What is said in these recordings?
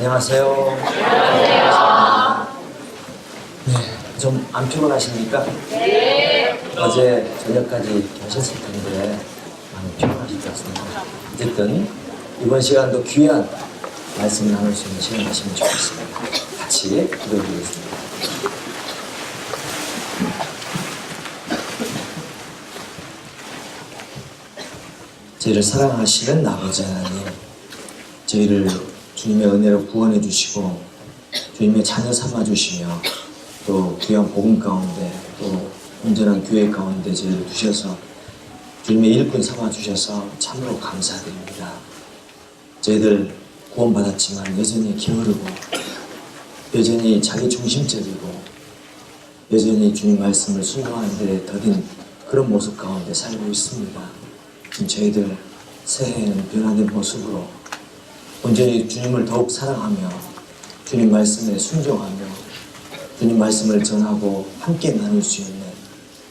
안녕하세요. 안녕하세요. 네, 좀 안 피곤하십니까? 네. 어제 저녁까지 계셨을 텐데 많이 피곤하실 것 같습니다. 어쨌든 이번 시간도 귀한 말씀 나눌 수 있는 시간 되시면 좋겠습니다. 같이 기도드리겠습니다. 저희를 사랑하시는 아버지 하나님, 저희를 주님의 은혜로 구원해 주시고 주님의 자녀 삼아 주시며 또 귀한 복음 가운데 또 온전한 교회 가운데 저희를 두셔서 주님의 일꾼 삼아 주셔서 참으로 감사드립니다. 저희들 구원받았지만 여전히 게으르고 여전히 자기 중심적이고 여전히 주님 말씀을 순종하는 데 더딘 그런 모습 가운데 살고 있습니다. 지금 저희들 새해에는 변화된 모습으로 온전히 주님을 더욱 사랑하며 주님 말씀에 순종하며 주님 말씀을 전하고 함께 나눌 수 있는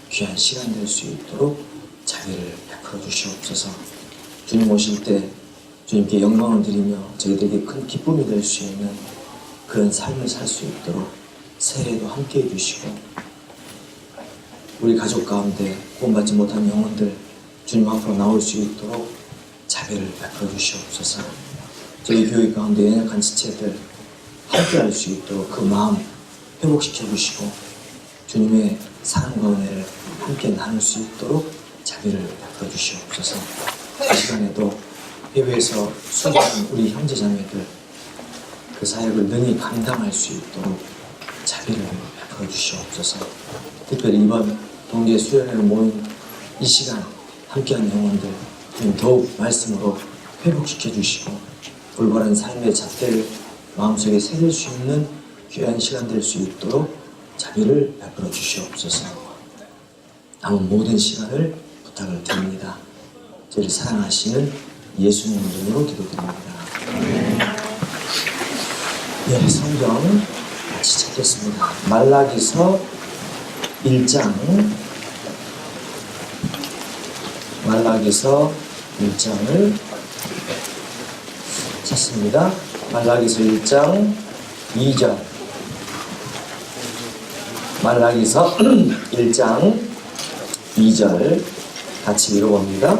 귀한 시간 될 수 있도록 자비를 베풀어 주시옵소서. 주님 오실 때 주님께 영광을 드리며 저희들에게 큰 기쁨이 될 수 있는 그런 삶을 살 수 있도록 새해에도 함께 해주시고 우리 가족 가운데 구원받지 못한 영혼들 주님 앞으로 나올 수 있도록 자비를 베풀어 주시옵소서. 저희 교회 가운데 연약한 지체들 함께 할 수 있도록 그 마음 회복시켜 주시고 주님의 사랑과 은혜를 함께 나눌 수 있도록 자비를 베풀어 주시옵소서. 이 시간에도 해외에서 수고하는 우리 형제자매들 그 사역을 능히 감당할 수 있도록 자비를 베풀어 주시옵소서. 특별히 이번 동계 수련회로 모인 이 시간 함께한 영혼들 더욱 말씀으로 회복시켜 주시고 올바른 삶의 잣대를 마음속에 새길 수 있는 귀한 시간 될 수 있도록 자비를 베풀어 주시옵소서. 남은 모든 시간을 부탁을 드립니다. 저희를 사랑하시는 예수님 이름으로 기도드립니다. 네, 성경 같이 찾겠습니다. 말라기서 1장 말라기서 1장을 찾습니다. 말라기서 1장 2절 말라기서 1장 2절 같이 읽어봅니다.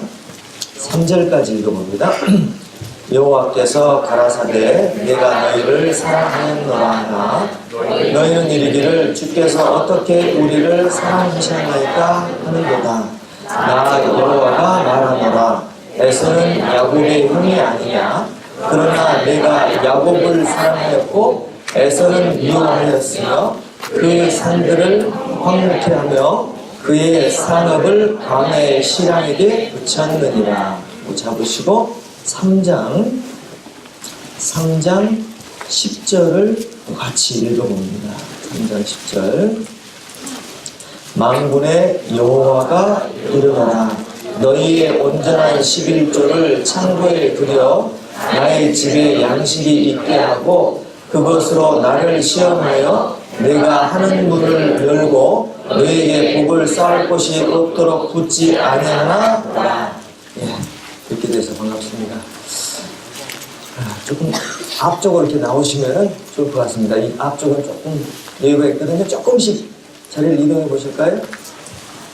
3절까지 읽어봅니다. 여호와께서 가라사대 내가 너희를 사랑하였노라 하나 너희는 이르기를 주께서 어떻게 우리를 사랑하셨나이까 하는도다. 나 여호와가 말하노라 에서는 야곱의 형이 아니냐. 그러나 내가 야곱을 사랑하였고 에서는 미워하였으며 그의 산들을 황무케 하며 그의 산업을 광야의 실랑에게 붙였느니라. 잡으시고 3장 10절을 같이 읽어봅니다. 3장 10절 만군의 여호와가 이르노라 너희의 온전한 11조를 창고에 들여 나의 집에 양식이 있게 하고 그것으로 나를 시험하여 내가 하는 문을 열고 너희에게 복을 쌓을 곳이 없도록 붙지 아니하나. 예, 이렇게 돼서 반갑습니다. 조금 앞쪽으로 이렇게 나오시면 좋을 것 같습니다. 이 앞쪽은 조금 여유가 있거든요. 조금씩 자리를 이동해 보실까요?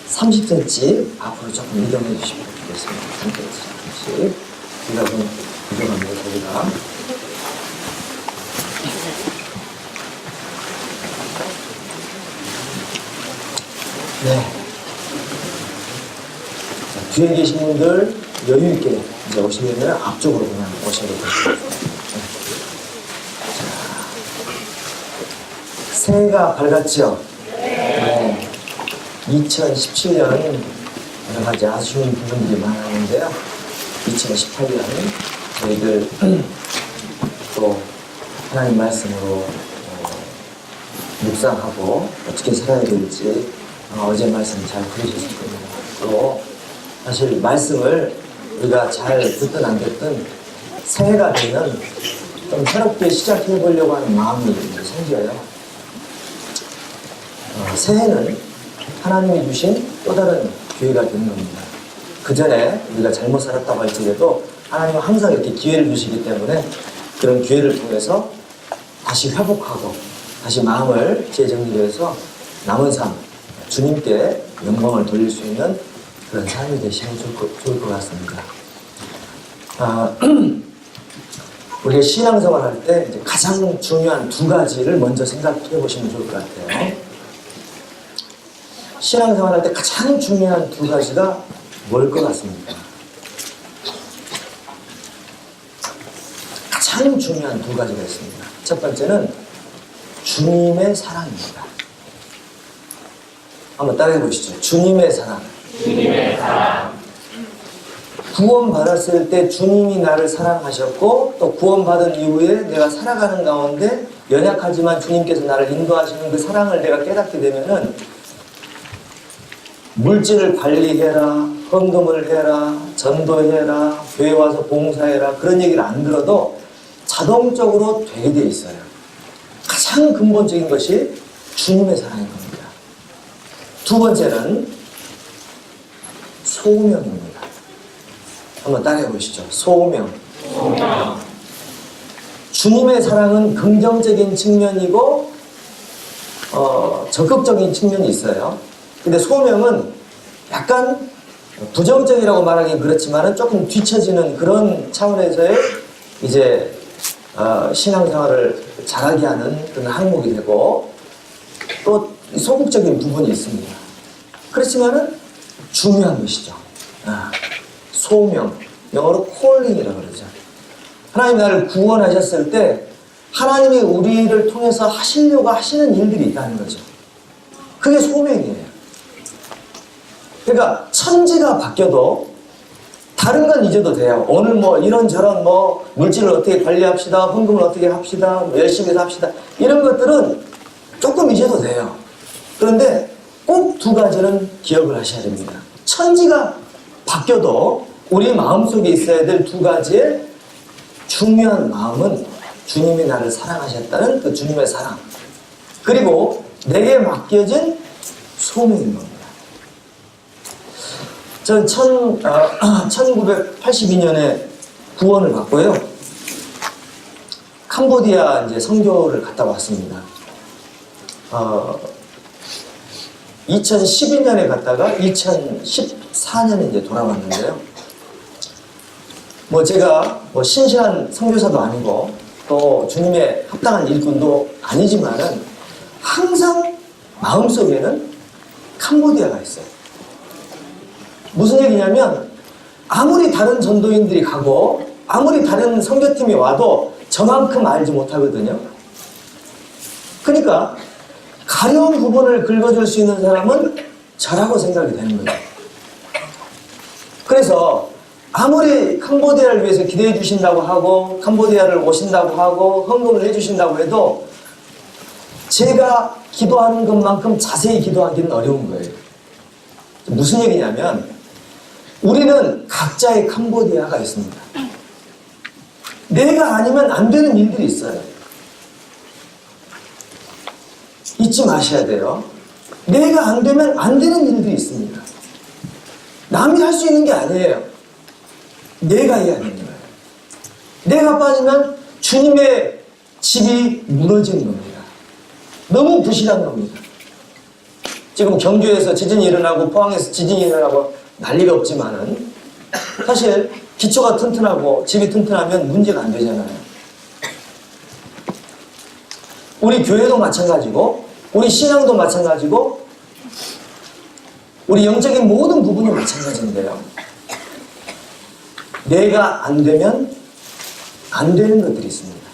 30cm 앞으로 조금 이동해 주시면 좋겠습니다. 30cm 조금씩. 여러분 이동합니다. 저희가. 네. 자, 뒤에 계신 분들 여유있게 이제 오시면 앞쪽으로 그냥 오셔도 됩니다. 새해가 밝았죠? 네. 2017년 여러 가지 아쉬운 부분들이 많았는데요. 2018년 저희들 또 하나님 말씀으로 묵상하고 어떻게 살아야 될지 어제 말씀 잘 들으셨을 겁니다. 또 사실 말씀을 우리가 잘 듣든 안 듣든 새해가 되면 좀 새롭게 시작해 보려고 하는 마음이 생겨요. 새해는 하나님이 주신 또 다른 기회가 되는 겁니다. 그 전에 우리가 잘못 살았다고 할지라도 하나님은 항상 이렇게 기회를 주시기 때문에 그런 기회를 통해서 다시 회복하고 다시 마음을 재정리해서 남은 삶 주님께 영광을 돌릴 수 있는 그런 삶이 되시면 좋을 것 같습니다. 우리가 신앙생활 할 때 가장 중요한 두 가지를 먼저 생각해 보시면 좋을 것 같아요. 신앙생활 할 때 가장 중요한 두 가지가 뭘 것 같습니까? 가장 중요한 두 가지가 있습니다. 첫 번째는 주님의 사랑입니다. 한번 따라해 보시죠. 주님의 사랑. 주님의 사랑. 구원받았을 때 주님이 나를 사랑하셨고 또 구원받은 이후에 내가 살아가는 가운데 연약하지만 주님께서 나를 인도하시는 그 사랑을 내가 깨닫게 되면은 물질을 관리해라, 헌금을 해라, 전도해라, 교회 와서 봉사해라 그런 얘기를 안 들어도 자동적으로 되게 돼 있어요. 가장 근본적인 것이 주님의 사랑인 겁니다. 두 번째는 소명입니다. 한번 따라해 보시죠. 소명. 주님의 사랑은 긍정적인 측면이고 적극적인 측면이 있어요. 근데 소명은 약간 부정적이라고 말하기 그렇지만은 조금 뒤처지는 그런 차원에서의 이제 신앙생활을 잘하게 하는 그런 항목이 되고 또 소극적인 부분이 있습니다. 그렇지만은 중요한 것이죠. 소명, 영어로 calling이라고 그러죠. 하나님 나를 구원하셨을 때 하나님이 우리를 통해서 하시려고 하시는 일들이 있다는 거죠. 그게 소명이에요. 그러니까 천지가 바뀌어도 다른 건 잊어도 돼요. 오늘 뭐 이런저런 뭐 물질을 어떻게 관리합시다, 헌금을 어떻게 합시다, 뭐 열심히 해서 합시다 이런 것들은 조금 잊어도 돼요. 그런데 꼭 두 가지는 기억을 하셔야 됩니다. 천지가 바뀌어도 우리 마음속에 있어야 될 두 가지의 중요한 마음은 주님이 나를 사랑하셨다는 그 주님의 사랑 그리고 내게 맡겨진 소명인 겁니다. 전 1982년에 구원을 받고요. 캄보디아 이제 선교를 갔다 왔습니다. 2012년에 갔다가 2014년에 이제 돌아왔는데요. 뭐 제가 뭐 신실한 선교사도 아니고 또 주님의 합당한 일꾼도 아니지만은 항상 마음속에는 캄보디아가 있어요. 무슨 얘기냐면 아무리 다른 전도인들이 가고 아무리 다른 선교팀이 와도 저만큼 알지 못하거든요. 그러니까 가려운 부분을 긁어줄 수 있는 사람은 저라고 생각이 되는 거예요. 그래서 아무리 캄보디아를 위해서 기도해 주신다고 하고 캄보디아를 오신다고 하고 헌금을 해 주신다고 해도 제가 기도하는 것만큼 자세히 기도하기는 어려운 거예요. 무슨 얘기냐면 우리는 각자의 캄보디아가 있습니다. 내가 아니면 안 되는 일들이 있어요. 잊지 마셔야 돼요. 내가 안 되면 안 되는 일들이 있습니다. 남이 할 수 있는 게 아니에요. 내가 해야 되는 거예요. 내가 빠지면 주님의 집이 무너지는 겁니다. 너무 부실한 겁니다. 지금 경주에서 지진이 일어나고 포항에서 지진이 일어나고 난리가 없지만은 사실 기초가 튼튼하고 집이 튼튼하면 문제가 안 되잖아요. 우리 교회도 마찬가지고 우리 신앙도 마찬가지고 우리 영적인 모든 부분이 마찬가지인데요. 내가 안 되면 안 되는 것들이 있습니다.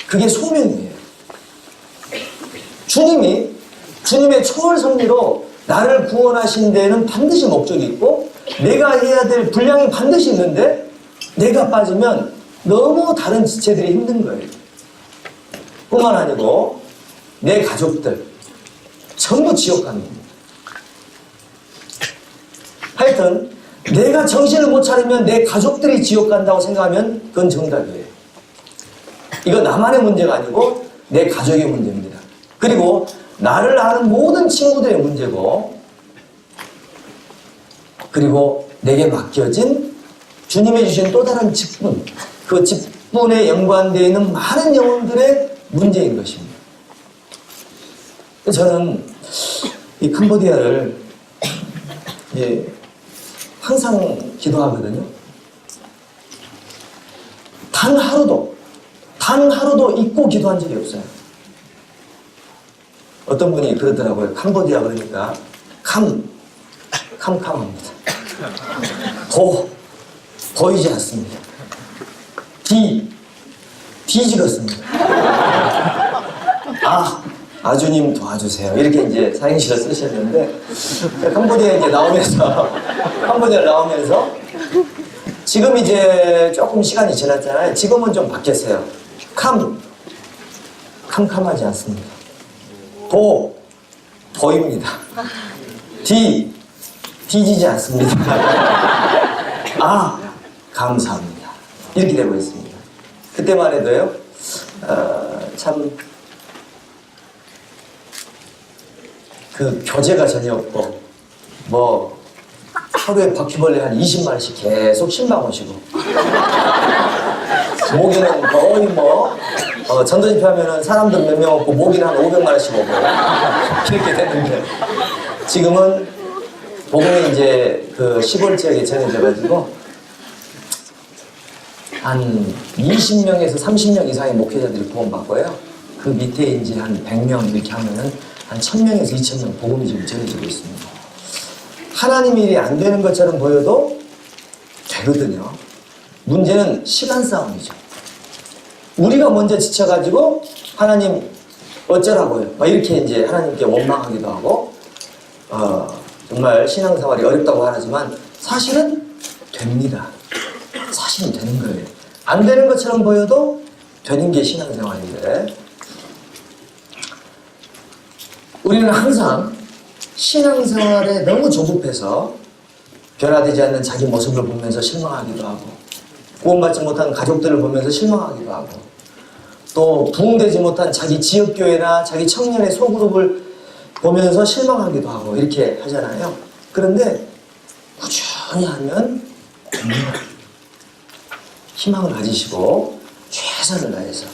그게 소명이에요. 주님의 초월 섭리로 나를 구원하신 데에는 반드시 목적이 있고 내가 해야 될 분량이 반드시 있는데 내가 빠지면 너무 다른 지체들이 힘든 거예요. 뿐만 아니고 내 가족들 전부 지옥 가는 겁니다. 하여튼 내가 정신을 못 차리면 내 가족들이 지옥 간다고 생각하면 그건 정답이에요. 이거 나만의 문제가 아니고 내 가족의 문제입니다. 그리고 나를 아는 모든 친구들의 문제고 그리고 내게 맡겨진 주님이 주신 또 다른 직분 그 직분 직분에 연관되어 있는 많은 영혼들의 문제인 것입니다. 저는 이 캄보디아를 항상 기도하거든요. 단 하루도 잊고 기도한 적이 없어요. 어떤 분이 그러더라고요. 캄보디아 그러니까 캄캄합니다. 보이지 않습니다. 뒤지겠습니다. 아주님 도와주세요. 이렇게 이제 사행시를 쓰셨는데, 캄보디아에 이제 캄보디아를 나오면서, 지금 이제 조금 시간이 지났잖아요. 지금은 좀 바뀌었어요. 캄캄하지 않습니다. 보입니다. 뒤지지 않습니다. 감사합니다. 이렇게 되고 있습니다. 그때만 해도요, 참, 그 교재가 전혀 없고, 하루에 바퀴벌레 한 20마리씩 계속 신방 오시고, 모기는 거의 전도집회 하면은 사람들 몇 명 없고, 모기는 한 500마리씩 오고, 이렇게 되는데, 지금은 복음이 이제 그 시골 지역에 전해져가지고, 한 20명에서 30명 이상의 목회자들이 구원받고요. 그 밑에 이제 한 100명 이렇게 하면은 한 1000명에서 2000명 복음이 지금 전해지고 있습니다. 하나님 일이 안 되는 것처럼 보여도 되거든요. 문제는 시간 싸움이죠. 우리가 먼저 지쳐가지고 하나님 어쩌라고요? 이렇게 이제 하나님께 원망하기도 하고, 정말 신앙생활이 어렵다고 하지만 사실은 됩니다. 사실은 되는 거예요. 안 되는 것처럼 보여도 되는 게 신앙생활인데, 우리는 항상 신앙생활에 너무 조급해서 변화되지 않는 자기 모습을 보면서 실망하기도 하고, 구원받지 못한 가족들을 보면서 실망하기도 하고, 또 부흥되지 못한 자기 지역교회나 자기 청년의 소그룹을 보면서 실망하기도 하고 이렇게 하잖아요. 그런데 꾸준히 하면 됩니다. 희망을 가지시고 최선을 다해서.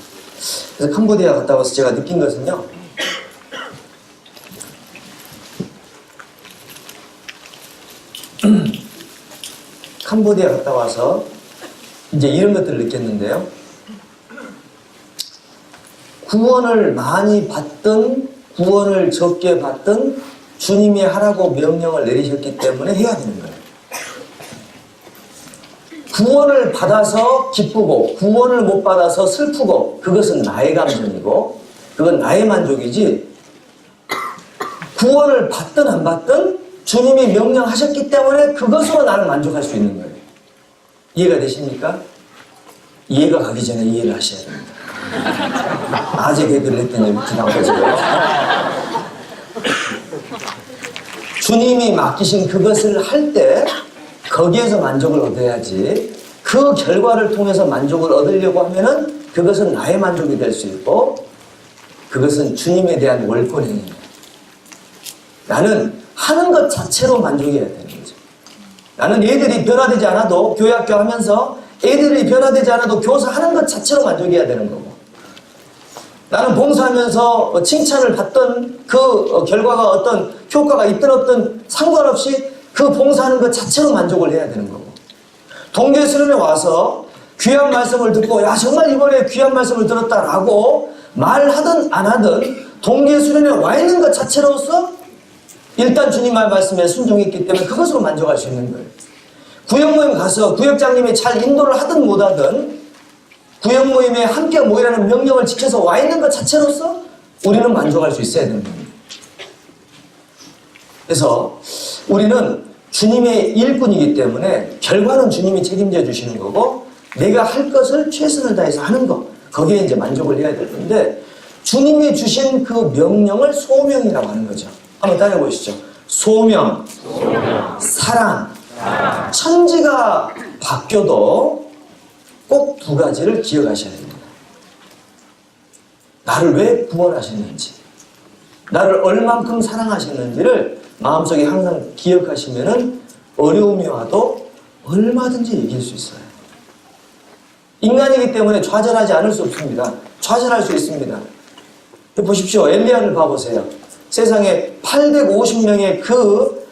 그래서 캄보디아 갔다 와서 제가 느낀 것은요, 캄보디아 갔다 와서 이제 이런 것들을 느꼈는데요. 구원을 많이 받든 구원을 적게 받든 주님이 하라고 명령을 내리셨기 때문에 해야 되는 거예요. 구원을 받아서 기쁘고 구원을 못 받아서 슬프고 그것은 나의 감정이고 그건 나의 만족이지, 구원을 받든 안 받든 주님이 명령하셨기 때문에 그것으로 나는 만족할 수 있는 거예요. 이해가 되십니까? 이해가 가기 전에 이해를 하셔야 됩니다. 아재 개그를 했더니 부담 거지요. 주님이 맡기신 그것을 할 때 거기에서 만족을 얻어야지, 그 결과를 통해서 만족을 얻으려고 하면은 그것은 나의 만족이 될 수 있고 그것은 주님에 대한 월권행위입니다. 나는 하는 것 자체로 만족해야 되는 거죠. 나는 애들이 변화되지 않아도 교회학교 하면서 애들이 변화되지 않아도 교사 하는 것 자체로 만족해야 되는 거고, 나는 봉사하면서 칭찬을 받던 그 결과가 어떤 효과가 있든 없든 상관없이 그 봉사하는 것 자체로 만족을 해야 되는 거고, 동계 수련회 와서 귀한 말씀을 듣고 야 정말 이번에 귀한 말씀을 들었다라고 말하든 안 하든 동계 수련회 와 있는 것 자체로서 일단 주님 말씀에 순종했기 때문에 그것으로 만족할 수 있는 거예요. 구역 모임 가서 구역장님이 잘 인도를 하든 못하든 구역 모임에 함께 모이라는 명령을 지켜서 와 있는 것 자체로서 우리는 만족할 수 있어야 되는 겁니다. 그래서 우리는 주님의 일꾼이기 때문에 결과는 주님이 책임져 주시는 거고, 내가 할 것을 최선을 다해서 하는 것, 거기에 이제 만족을 해야 될 건데, 주님이 주신 그 명령을 소명이라고 하는 거죠. 한번 따라해 보시죠. 소명, 사랑. 천지가 바뀌어도 꼭 두 가지를 기억하셔야 됩니다. 나를 왜 구원하셨는지, 나를 얼만큼 사랑하셨는지를 마음속에 항상 기억하시면은 어려움이 와도 얼마든지 이길 수 있어요. 인간이기 때문에 좌절하지 않을 수 없습니다. 좌절할 수 있습니다. 보십시오. 엘리야를 봐보세요. 세상에 850명의 그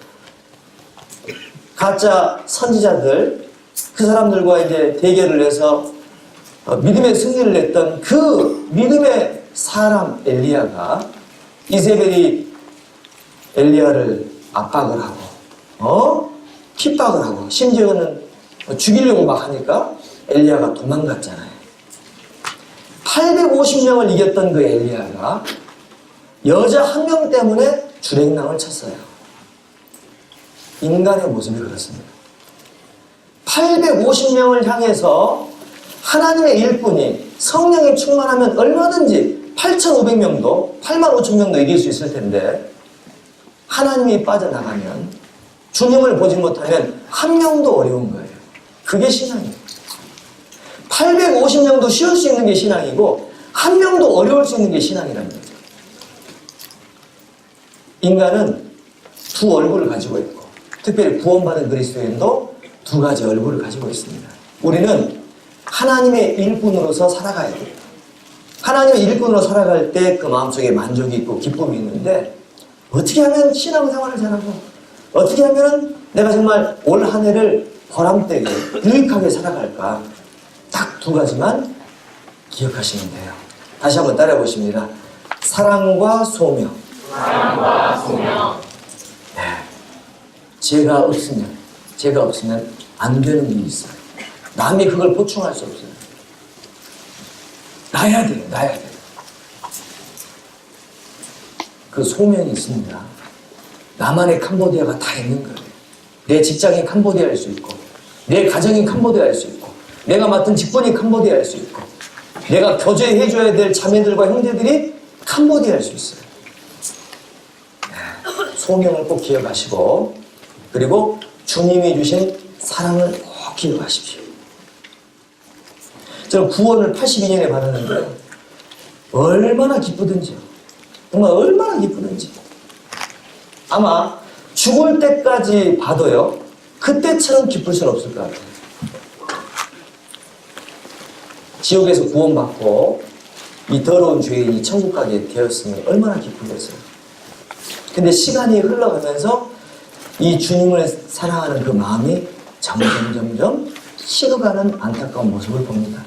가짜 선지자들, 그 사람들과 이제 대결을 해서 믿음의 승리를 냈던 그 믿음의 사람 엘리야가 이세벨이 엘리야를 압박을 하고 핍박을 하고 심지어는 죽이려고 막 하니까 엘리야가 도망갔잖아요. 850명을 이겼던 그 엘리야가 여자 한 명 때문에 주랭랑을 쳤어요. 인간의 모습이 그렇습니다. 850명을 향해서 하나님의 일꾼이 성령이 충만하면 얼마든지 8,500명도 85,000명도 이길 수 있을 텐데 하나님이 빠져나가면 주님을 보지 못하면 한 명도 어려운 거예요. 그게 신앙이에요. 850명도 쉬울 수 있는 게 신앙이고 한 명도 어려울 수 있는 게 신앙이랍니다. 인간은 두 얼굴을 가지고 있고 특별히 구원받은 그리스도인도 두 가지 얼굴을 가지고 있습니다. 우리는 하나님의 일꾼으로서 살아가야 돼요. 하나님의 일꾼으로 살아갈 때 그 마음속에 만족이 있고 기쁨이 있는데 어떻게 하면 신앙생활을 잘하고 어떻게 하면 내가 정말 올 한 해를 보람되게 유익하게 살아갈까 딱 두 가지만 기억하시면 돼요. 다시 한번 따라해 보십니다. 사랑과 소명. 사랑과 소명. 네. 제가 없으면 안 되는 일이 있어요. 남이 그걸 보충할 수 없어요. 나야 돼요. 그 소명이 있습니다. 나만의 캄보디아가 다 있는 거예요. 내 직장이 캄보디아일 수 있고, 내 가정이 캄보디아일 수 있고, 내가 맡은 직분이 캄보디아일 수 있고, 내가 교제해줘야 될 자매들과 형제들이 캄보디아일 수 있어요. 소명을 꼭 기억하시고, 그리고 주님이 주신 사랑을 꼭 기억하십시오. 저는 구원을 82년에 받았는데 얼마나 기쁘든지요. 정말 얼마나 기쁘든지. 아마 죽을 때까지 봐도요, 그때처럼 기쁠 수는 없을 것 같아요. 지옥에서 구원받고 이 더러운 죄인이 천국 가게 되었으면 얼마나 기쁘겠어요. 근데 시간이 흘러가면서 이 주님을 사랑하는 그 마음이 점점 식어가는 안타까운 모습을 봅니다.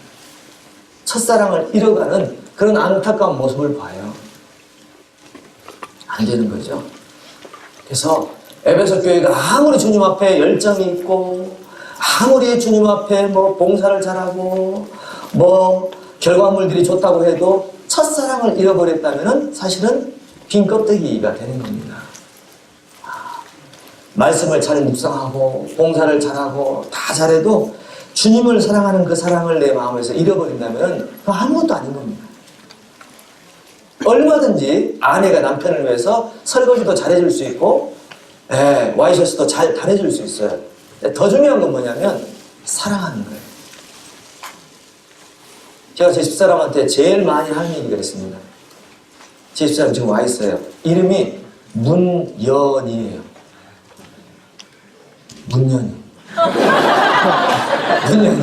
첫사랑을 잃어가는 그런 안타까운 모습을 봐요. 안 되는 거죠. 그래서 에베소 교회가 아무리 주님 앞에 열정이 있고 아무리 주님 앞에 뭐 봉사를 잘하고 뭐 결과물들이 좋다고 해도 첫사랑을 잃어버렸다면 사실은 빈 껍데기가 되는 겁니다. 말씀을 잘 묵상하고 봉사를 잘하고 다 잘해도 주님을 사랑하는 그 사랑을 내 마음에서 잃어버린다면 그거 아무것도 아닌 겁니다. 얼마든지 아내가 남편을 위해서 설거지도 잘해줄 수 있고 와이셔츠도 잘 다려줄 수 있어요. 더 중요한 건 뭐냐면 사랑하는 거예요. 제가 제 집사람한테 제일 많이 하는 얘기가 있습니다. 제 집사람 지금 와 있어요. 이름이 문연이에요. 문연이. 문연이.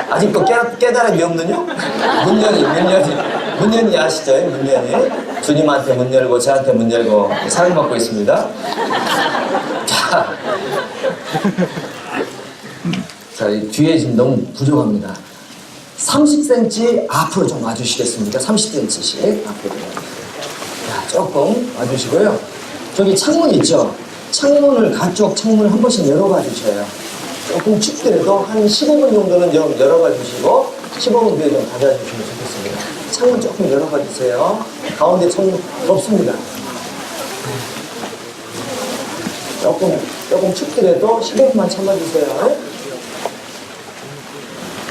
아직도 깨달음이 없느냐? 문연이 아시죠? 문연이. 주님한테 문 열고 저한테 문 열고 사랑받고 있습니다. 자, 뒤에 지금 너무 부족합니다. 30cm 앞으로 좀 와주시겠습니까? 30cm씩 앞으로. 자, 조금 와주시고요. 저기 창문 있죠? 가쪽 창문을 한 번씩 열어봐 주셔요. 조금 춥더라도 한 15분 정도는 좀 열어봐 주시고 15분 뒤에 좀 닫아 주시면 좋겠습니다. 창문 조금 열어봐 주세요. 가운데 창문 덥습니다. 조금 춥더라도 15분만 참아주세요.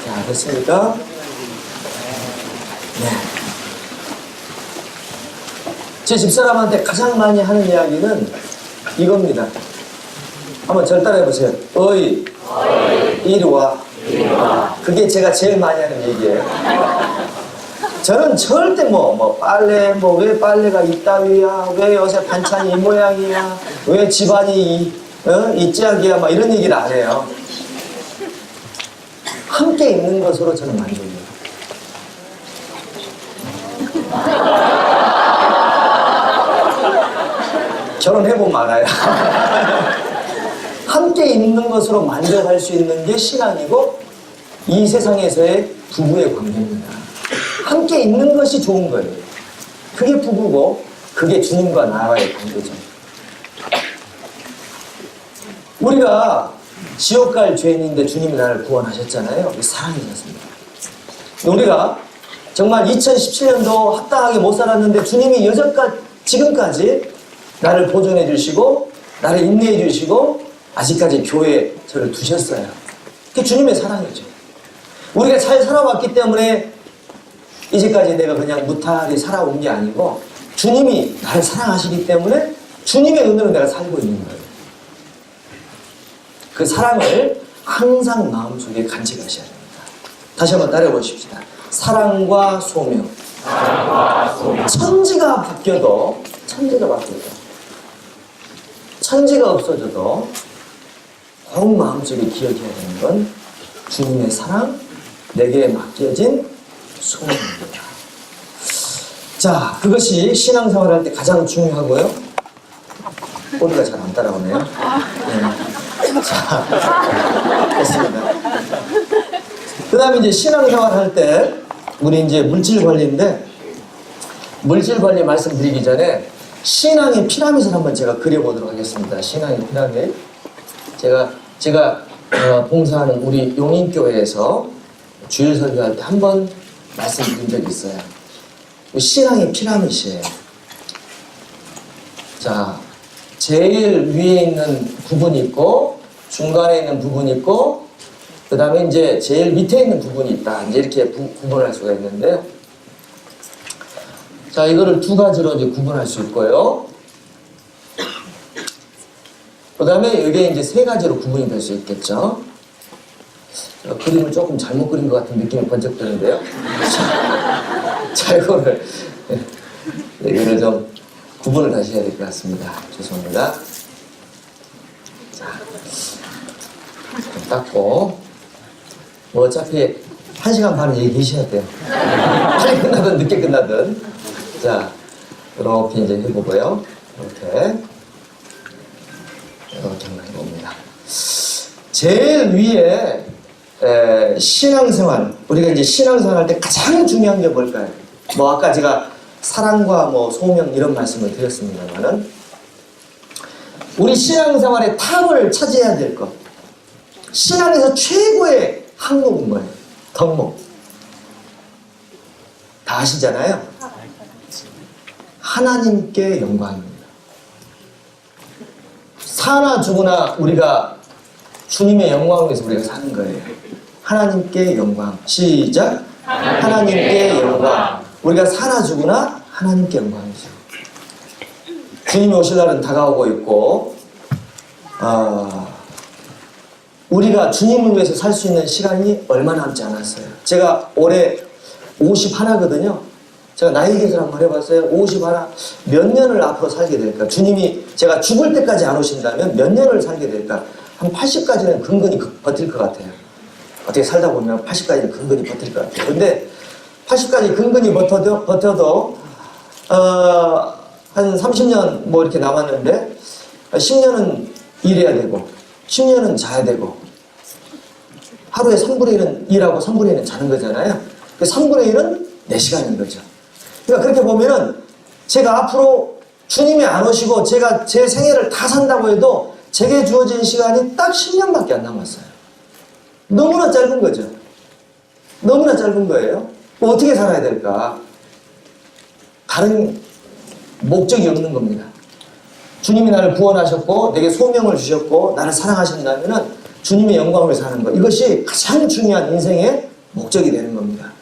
자, 됐습니까? 네. 제 집사람한테 가장 많이 하는 이야기는 이겁니다. 한번 절 따라해 보세요. 어이, 이리 와. 그게 제가 제일 많이 하는 얘기예요. 저는 절대 빨래, 왜 빨래가 이따위야, 왜 요새 반찬이 이 모양이야, 왜 집안이 이 짝이야, 막 이런 얘기를 안 해요. 함께 있는 것으로 저는 만족해요. 결혼해보면 알아요. 함께 있는 것으로 만족할 수 있는 게 신앙이고 이 세상에서의 부부의 관계입니다. 함께 있는 것이 좋은 거예요. 그게 부부고 그게 주님과 나와의 관계죠. 우리가 지옥 갈 죄인인데 주님이 나를 구원하셨잖아요. 이게 사랑이셨습니다. 우리가 정말 2017년도 합당하게 못 살았는데 주님이 여전까지 지금까지 나를 보존해 주시고 나를 인내해 주시고 아직까지 교회에 저를 두셨어요. 그게 주님의 사랑이죠. 우리가 잘 살아왔기 때문에 이제까지 내가 그냥 무탈히 살아온 게 아니고 주님이 나를 사랑하시기 때문에 주님의 은혜로 내가 살고 있는 거예요. 그 사랑을 항상 마음속에 간직하셔야 됩니다. 다시 한번 따라해 보십시다. 사랑과 소명. 천지가 바뀌어도 천지가 없어져도 꼭 마음속에 기억해야 되는 건 주님의 사랑, 내게 맡겨진 소명입니다. 자, 그것이 신앙생활 할 때 가장 중요하고요. 꼬리가 잘 안 따라오네요. 네. 자, 됐습니다. 그 다음에 이제 신앙생활 할 때 우리 이제 물질 관리인데 물질 관리 말씀드리기 전에 신앙의 피라밋을 한번 제가 그려보도록 하겠습니다. 신앙의 피라밋. 제가 봉사하는 우리 용인교회에서 주일 설교할 때 한번 말씀드린 적이 있어요. 신앙의 피라밋이에요. 자, 제일 위에 있는 부분이 있고 중간에 있는 부분이 있고 그 다음에 이제 제일 밑에 있는 부분이 있다. 이제 이렇게 구분할 수가 있는데요. 자, 이거를 두 가지로 이제 구분할 수 있고요. 그 다음에 이게 이제 세 가지로 구분이 될 수 있겠죠. 그림을 조금 잘못 그린 것 같은 느낌이 번쩍 드는데요. 자, 이거를 좀 구분을 다시 해야 될 것 같습니다. 죄송합니다. 자, 좀 닦고. 뭐 어차피 1시간 반은 얘기하셔야 돼요. 빨리 끝나든 늦게 끝나든. 자, 이렇게 이제 해보고요. 이렇게 한번 해봅니다. 제일 위에 신앙생활, 우리가 이제 신앙생활 할 때 가장 중요한 게 뭘까요? 뭐 아까 제가 사랑과 뭐 소명 이런 말씀을 드렸습니다만은 우리 신앙생활의 탑을 차지해야 될 것, 신앙에서 최고의 항목은 뭐예요? 덕목. 다 아시잖아요. 하나님께 영광입니다. 사나 죽으나 우리가 주님의 영광을 위해서 우리가 사는 거예요. 하나님께 영광. 시작. 하나님께 영광. 우리가 사나 죽으나 하나님께 영광이죠. 주님이 오실 날은 다가오고 있고 우리가 주님을 위해서 살 수 있는 시간이 얼마 남지 않았어요. 제가 올해 51거든요. 제가 나이 계산 한번 해봤어요. 51, 몇 년을 앞으로 살게 될까? 주님이 제가 죽을 때까지 안 오신다면 몇 년을 살게 될까? 한 80까지는 근근히 버틸 것 같아요. 어떻게 살다 보면 80까지는 근근히 버틸 것 같아요. 근데 80까지 근근히 버텨도 한 30년 뭐 이렇게 남았는데 10년은 일해야 되고 10년은 자야 되고 하루에 3분의 1은 일하고 3분의 1은 자는 거잖아요. 그 3분의 1은 4시간인 거죠. 그러니까 그렇게 보면은 제가 앞으로 주님이 안 오시고 제가 제 생애를 다 산다고 해도 제게 주어진 시간이 딱 10년밖에 안 남았어요. 너무나 짧은 거죠. 너무나 짧은 거예요. 어떻게 살아야 될까? 다른 목적이 없는 겁니다. 주님이 나를 구원하셨고 내게 소명을 주셨고 나를 사랑하신다면은 주님의 영광을 사는 것, 이것이 가장 중요한 인생의 목적이 되는 겁니다.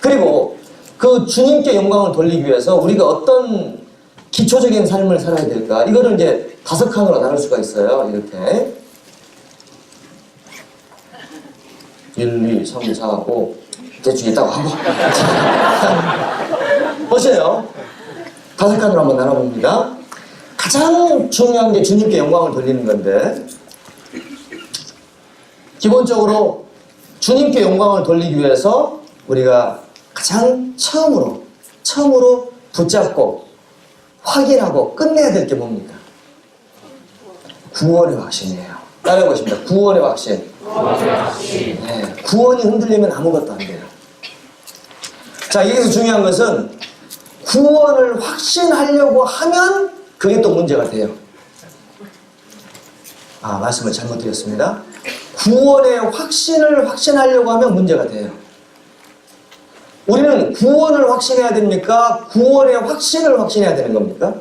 그리고 그 주님께 영광을 돌리기 위해서 우리가 어떤 기초적인 삶을 살아야 될까? 이거를 이제 5칸으로 나눌 수가 있어요. 이렇게 1, 2, 3, 4, 5 대충 있다고 하고 보세요. 5칸으로 한번 나눠봅니다. 가장 중요한 게 주님께 영광을 돌리는 건데 기본적으로 주님께 영광을 돌리기 위해서 우리가 가장 처음으로 붙잡고 확인하고 끝내야 될 게 뭡니까? 구원의 확신이에요. 따라해 보십니다. 구원의 확신. 네, 구원이 흔들리면 아무것도 안 돼요. 자, 여기서 중요한 것은 구원을 확신하려고 하면 그게 또 문제가 돼요. 말씀을 잘못 드렸습니다. 구원의 확신을 확신하려고 하면 문제가 돼요. 우리는 구원을 확신해야 됩니까? 구원의 확신을 확신해야 되는 겁니까?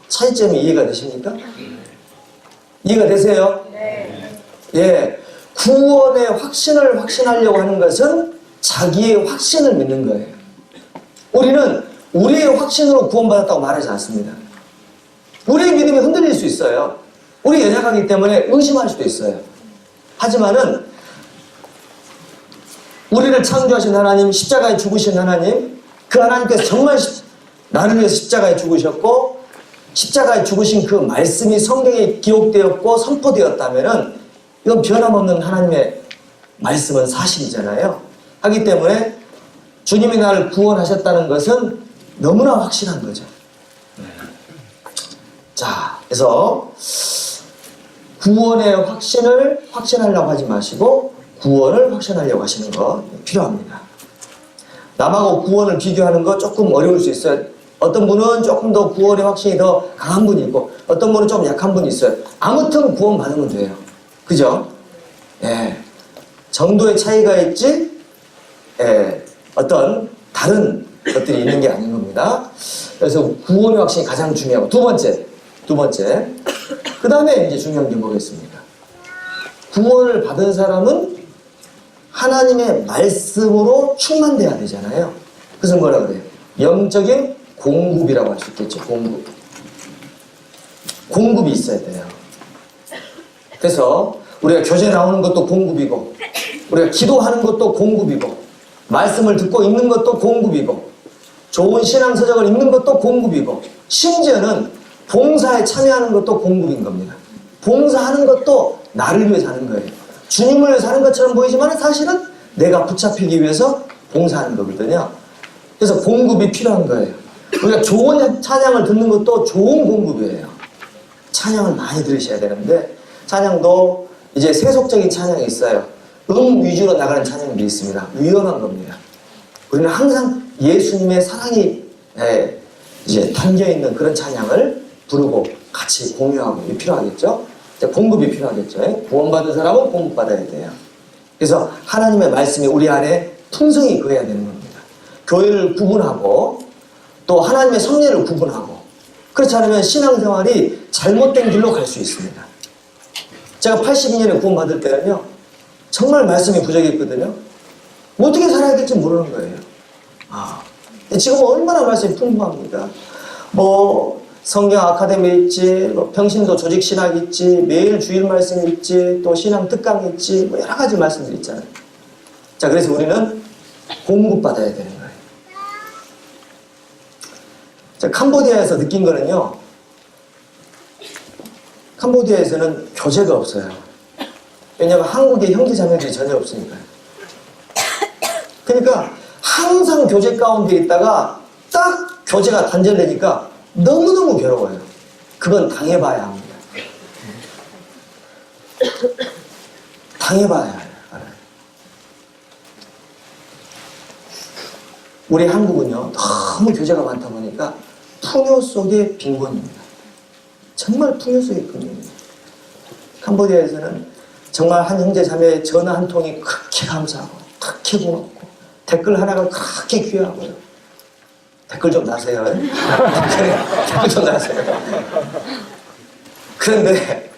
차이점이 이해가 되십니까? 이해가 되세요? 네. 예. 구원의 확신을 확신하려고 하는 것은 자기의 확신을 믿는 거예요. 우리는 우리의 확신으로 구원받았다고 말하지 않습니다. 우리의 믿음이 흔들릴 수 있어요. 우리 연약하기 때문에 의심할 수도 있어요. 하지만은 우리를 창조하신 하나님, 십자가에 죽으신 하나님, 그 하나님께서 정말 나를 위해서 십자가에 죽으셨고 십자가에 죽으신 그 말씀이 성경에 기록되었고 선포되었다면은 이건 변함없는 하나님의 말씀은 사실이잖아요. 하기 때문에 주님이 나를 구원하셨다는 것은 너무나 확신한 거죠. 자, 그래서 구원의 확신을 확신하려고 하지 마시고 구원을 확신하려고 하시는 거 필요합니다. 남하고 구원을 비교하는 거 조금 어려울 수 있어요. 어떤 분은 조금 더 구원의 확신이 더 강한 분이 있고 어떤 분은 좀 약한 분이 있어요. 아무튼 구원 받으면 돼요. 그죠? 예. 정도의 차이가 있지 어떤 다른 것들이 있는 게 아닌 겁니다. 그래서 구원의 확신이 가장 중요하고 두 번째 그 다음에 이제 중요한 게 뭐겠습니까? 구원을 받은 사람은 하나님의 말씀으로 충만돼야 되잖아요. 그래서 뭐라 그래요? 영적인 공급이라고 할 수 있겠죠. 공급이 있어야 돼요. 그래서 우리가 교제 나오는 것도 공급이고 우리가 기도하는 것도 공급이고 말씀을 듣고 읽는 것도 공급이고 좋은 신앙서적을 읽는 것도 공급이고 심지어는 봉사에 참여하는 것도 공급인 겁니다. 봉사하는 것도 나를 위해서 하는 거예요. 주님을 위해서 하는 것처럼 보이지만 사실은 내가 붙잡히기 위해서 봉사하는 거거든요. 그래서 공급이 필요한 거예요. 우리가 좋은 찬양을 듣는 것도 좋은 공급이에요. 찬양을 많이 들으셔야 되는데 찬양도 이제 세속적인 찬양이 있어요. 위주로 나가는 찬양도 있습니다. 위험한 겁니다. 우리는 항상 예수님의 사랑이 이제 담겨있는 그런 찬양을 부르고 같이 공유하고 필요하겠죠. 공급이 필요하겠죠. 구원받은 사람은 공급받아야 돼요. 그래서 하나님의 말씀이 우리 안에 풍성히 거해야 되는 겁니다. 교회를 구분하고 또 하나님의 섭리를 구분하고 그렇지 않으면 신앙생활이 잘못된 길로 갈 수 있습니다. 제가 82년에 구원받을 때는요 정말 말씀이 부족했거든요. 어떻게 살아야 될지 모르는 거예요. 지금 얼마나 말씀이 풍부합니다. 성경 아카데미 있지, 평신도 조직 신학 있지, 매일 주일 말씀 있지, 또 신앙 특강 있지, 여러 가지 말씀들 있잖아요. 자, 그래서 우리는 공급받아야 되는 거예요. 자, 캄보디아에서 느낀 거는요, 캄보디아에서는 교제가 없어요. 왜냐하면 한국에 형제자매들이 전혀 없으니까요. 그러니까 항상 교제 가운데 있다가 딱 교제가 단절되니까 너무너무 괴로워요. 그건 당해봐야 합니다. 당해봐야 알아요. 우리 한국은요 너무 교제가 많다 보니까 풍요 속의 빈곤입니다. 정말 풍요 속의 빈곤입니다. 캄보디아에서는 정말 한 형제 자매의 전화 한 통이 그렇게 감사하고 그렇게 고맙고 댓글 하나가 그렇게 귀하고요. 댓글 좀 나세요. 댓글 좀 나세요. 그런데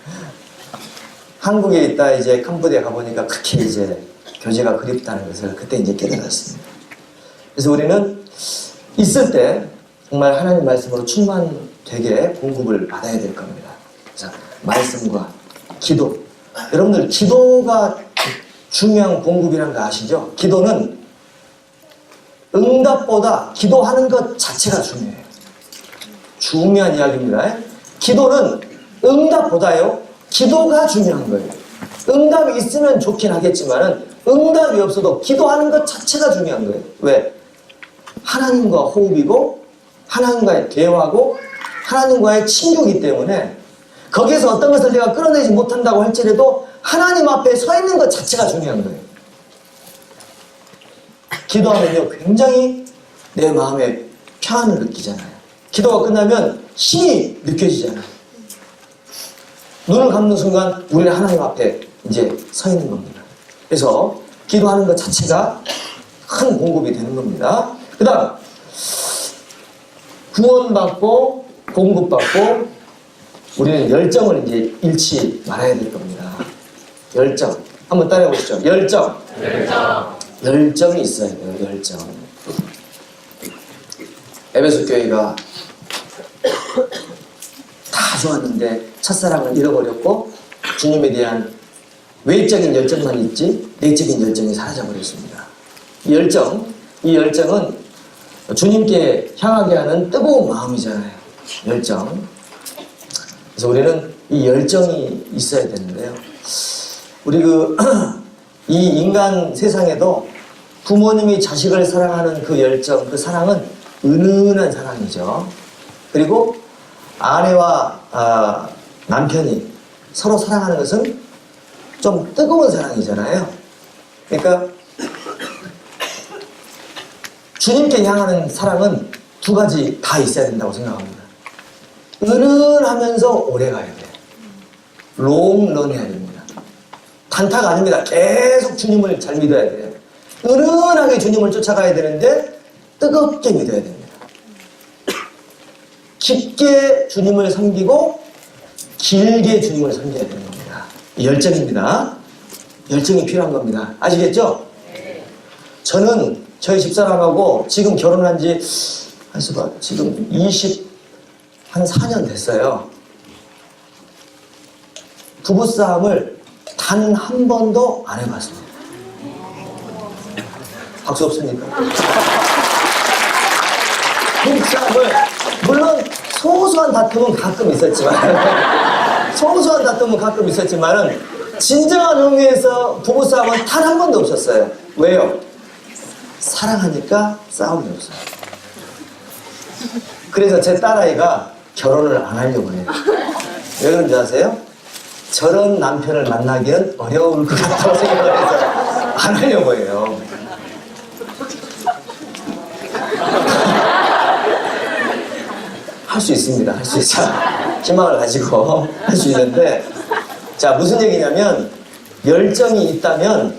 한국에 있다 이제 캄보디아 가보니까 그렇게 이제 교제가 그립다는 것을 그때 이제 깨달았습니다. 그래서 우리는 있을 때 정말 하나님 말씀으로 충만되게 공급을 받아야 될 겁니다. 자, 말씀과 기도. 여러분들 기도가 중요한 공급이라는 거 아시죠? 기도는 응답보다 기도하는 것 자체가 중요해요. 중요한 이야기입니다. 기도는 응답보다요, 기도가 중요한 거예요. 응답이 있으면 좋긴 하겠지만은 응답이 없어도 기도하는 것 자체가 중요한 거예요. 왜? 하나님과 호흡이고 하나님과의 대화고 하나님과의 친교이기 때문에 거기에서 어떤 것을 내가 끌어내지 못한다고 할지라도 하나님 앞에 서 있는 것 자체가 중요한 거예요. 기도하면요 굉장히 내 마음에 평안을 느끼잖아요. 기도가 끝나면 힘이 느껴지잖아요. 눈을 감는 순간 우리는 하나님 앞에 이제 서 있는 겁니다. 그래서 기도하는 것 자체가 큰 공급이 되는 겁니다. 그 다음 구원받고 공급받고 우리는 열정을 이제 잃지 말아야 될 겁니다. 열정. 한번 따라해 보시죠. 열정. 열정이 있어야 돼요. 열정. 에베소 교회가 다 좋았는데 첫사랑을 잃어버렸고 주님에 대한 외적인 열정만 있지 내적인 열정이 사라져버렸습니다. 이 열정은 주님께 향하게 하는 뜨거운 마음이잖아요. 열정. 그래서 우리는 이 열정이 있어야 되는데요. 우리 이 인간 세상에도 부모님이 자식을 사랑하는 그 열정, 그 사랑은 은은한 사랑이죠. 그리고 아내와 남편이 서로 사랑하는 것은 좀 뜨거운 사랑이잖아요. 그러니까 주님께 향하는 사랑은 두 가지 다 있어야 된다고 생각합니다. 은은하면서 오래 가야 돼요. 롱런 해야 됩니다. 단타가 아닙니다. 계속 주님을 잘 믿어야 돼요. 은은하게 주님을 쫓아가야 되는데 뜨겁게 믿어야 됩니다. 깊게 주님을 섬기고 길게 주님을 섬겨야 되는 겁니다. 열정입니다. 열정이 필요한 겁니다. 아시겠죠? 저는 저희 집사람하고 지금 결혼한 지 지금 4년 됐어요. 부부싸움을 단 한 번도 안 해봤습니다. 박수 없습니까? 부부싸움을 물론 소소한 다툼은 가끔 있었지만 진정한 의미에서 부부싸움은 단 한 번도 없었어요. 왜요? 사랑하니까 싸움이 없어요. 그래서 제 딸아이가 결혼을 안 하려고 해요. 왜 그런지 아세요? 저런 남편을 만나기는 어려울 것 같다고 생각을 해서 안 하려고 해요. 할 수 있습니다. 할 수 있죠. 희망을 가지고 할 수 있는데, 자, 무슨 얘기냐면, 열정이 있다면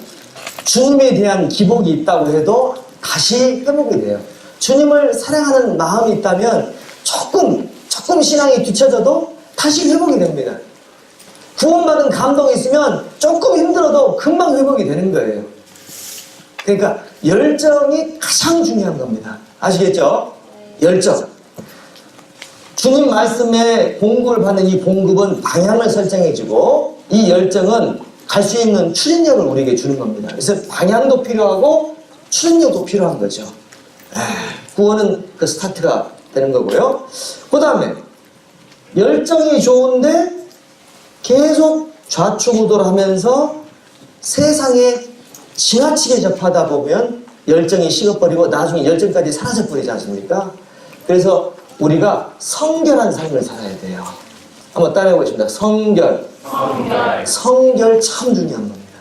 주님에 대한 기복이 있다고 해도 다시 회복이 돼요. 주님을 사랑하는 마음이 있다면 조금 신앙이 뒤처져도 다시 회복이 됩니다. 구원받은 감동이 있으면 조금 힘들어도 금방 회복이 되는 거예요. 그러니까 열정이 가장 중요한 겁니다. 아시겠죠? 열정. 주님 말씀에 공급을 받는 이 공급은 방향을 설정해주고 이 열정은 갈 수 있는 추진력을 우리에게 주는 겁니다. 그래서 방향도 필요하고 추진력도 필요한 거죠. 구원은 그 스타트가 되는 거고요. 그 다음에 열정이 좋은데 계속 좌충우돌 하면서 세상에 지나치게 접하다 보면 열정이 식어버리고 나중에 열정까지 사라져버리지 않습니까? 그래서 우리가 성결한 삶을 살아야 돼요. 한번 따라해 보겠습니다. 성결 참 중요한 겁니다.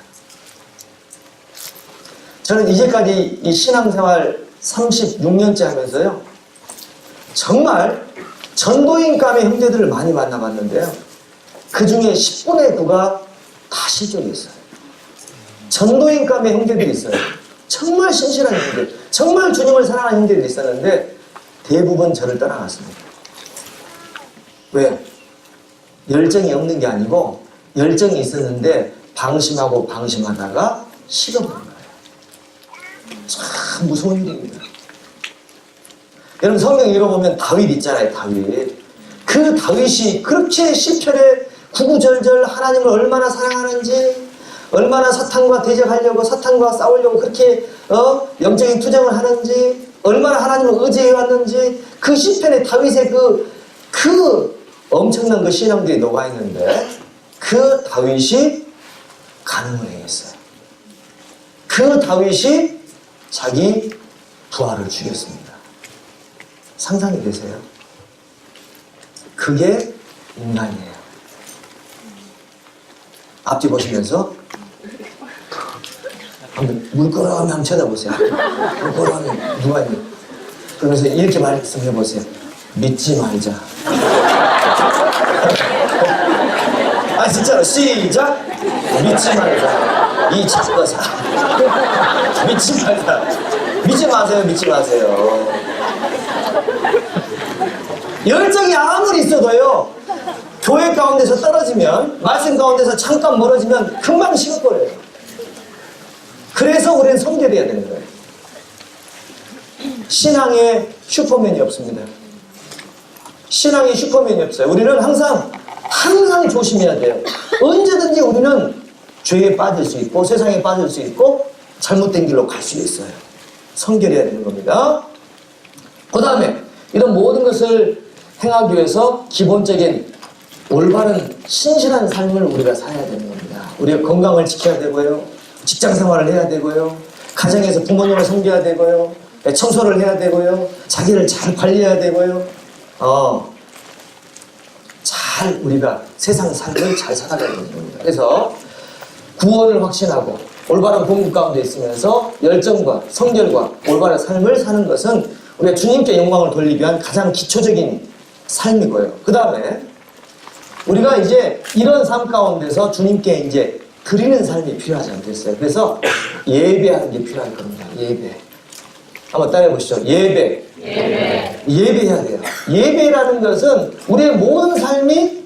저는 이제까지 이 신앙생활 36년째 하면서요, 정말 전도인감의 형제들을 많이 만나봤는데요, 그 중에 10분의 9가 다 실족이 있어요. 전도인감의 형제들이 있어요. 정말 신실한 형제들, 정말 주님을 사랑하는 형제들이 있었는데 대부분 저를 떠나갔습니다. 왜요? 열정이 없는 게 아니고 열정이 있었는데 방심하다가 식어버린 거예요. 참 무서운 일입니다. 여러분 성경 읽어보면 다윗 있잖아요. 다윗. 그 다윗이 그렇게 시편에 구구절절 하나님을 얼마나 사랑하는지, 얼마나 사탄과 대적하려고, 사탄과 싸우려고 그렇게 영적인 투쟁을 하는지, 얼마나 하나님을 의지해왔는지, 그 시편에 다윗의 그 엄청난 그 신앙들이 녹아있는데, 그 다윗이 간음을 행했어요. 그 다윗이 자기 부하를 죽였습니다. 상상이 되세요? 그게 인간이에요. 앞뒤 보시면서 한번 물끄러미 한번 쳐다보세요. 물끄러미 누가 있니? 그러면서 이렇게 말씀해 보세요. 믿지 말자. 아 진짜로 시작. 믿지 말자. 이 작거사. 믿지 말자. 믿지 마세요. 믿지 마세요. 열정이 아무리 있어도요. 교회 가운데서 떨어지면, 말씀 가운데서 잠깐 멀어지면 금방 식어버려요. 그래서 우리는 성결해야 되는 거예요. 신앙에 슈퍼맨이 없습니다. 신앙에 슈퍼맨이 없어요. 우리는 항상 조심해야 돼요. 언제든지 우리는 죄에 빠질 수 있고 세상에 빠질 수 있고 잘못된 길로 갈 수 있어요. 성결해야 되는 겁니다. 그 다음에 이런 모든 것을 행하기 위해서 기본적인 올바른 신실한 삶을 우리가 살아야 되는 겁니다. 우리가 건강을 지켜야 되고요. 직장 생활을 해야 되고요. 가정에서 부모님을 섬겨야 되고요. 청소를 해야 되고요. 자기를 잘 관리해야 되고요. 잘 우리가 세상 삶을 잘 살아가야 되는 겁니다. 그래서 구원을 확신하고 올바른 공급 가운데 있으면서 열정과 성결과 올바른 삶을 사는 것은 우리가 주님께 영광을 돌리기 위한 가장 기초적인 삶이고요. 그 다음에 우리가 이제 이런 삶 가운데서 주님께 이제 드리는 삶이 필요하지 않겠어요? 그래서 예배하는 게 필요할 겁니다. 예배. 한번 따라해 보시죠. 예배해야 돼요. 예배라는 것은 우리의 모든 삶이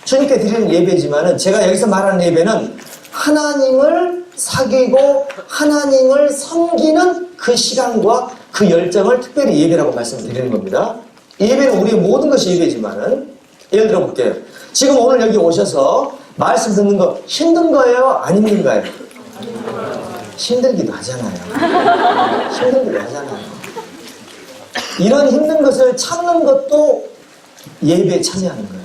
주님께 드리는 예배지만은 제가 여기서 말하는 예배는 하나님을 사귀고 하나님을 섬기는 그 시간과 그 열정을 특별히 예배라고 말씀드리는 겁니다. 예배는 우리의 모든 것이 예배지만은 예를 들어 볼게요. 지금 오늘 여기 오셔서 말씀 듣는 거 힘든 거예요? 안 힘든가요? 힘들기도 하잖아요. 힘들기도 하잖아요. 이런 힘든 것을 참는 것도 예배에 참여하는 거예요.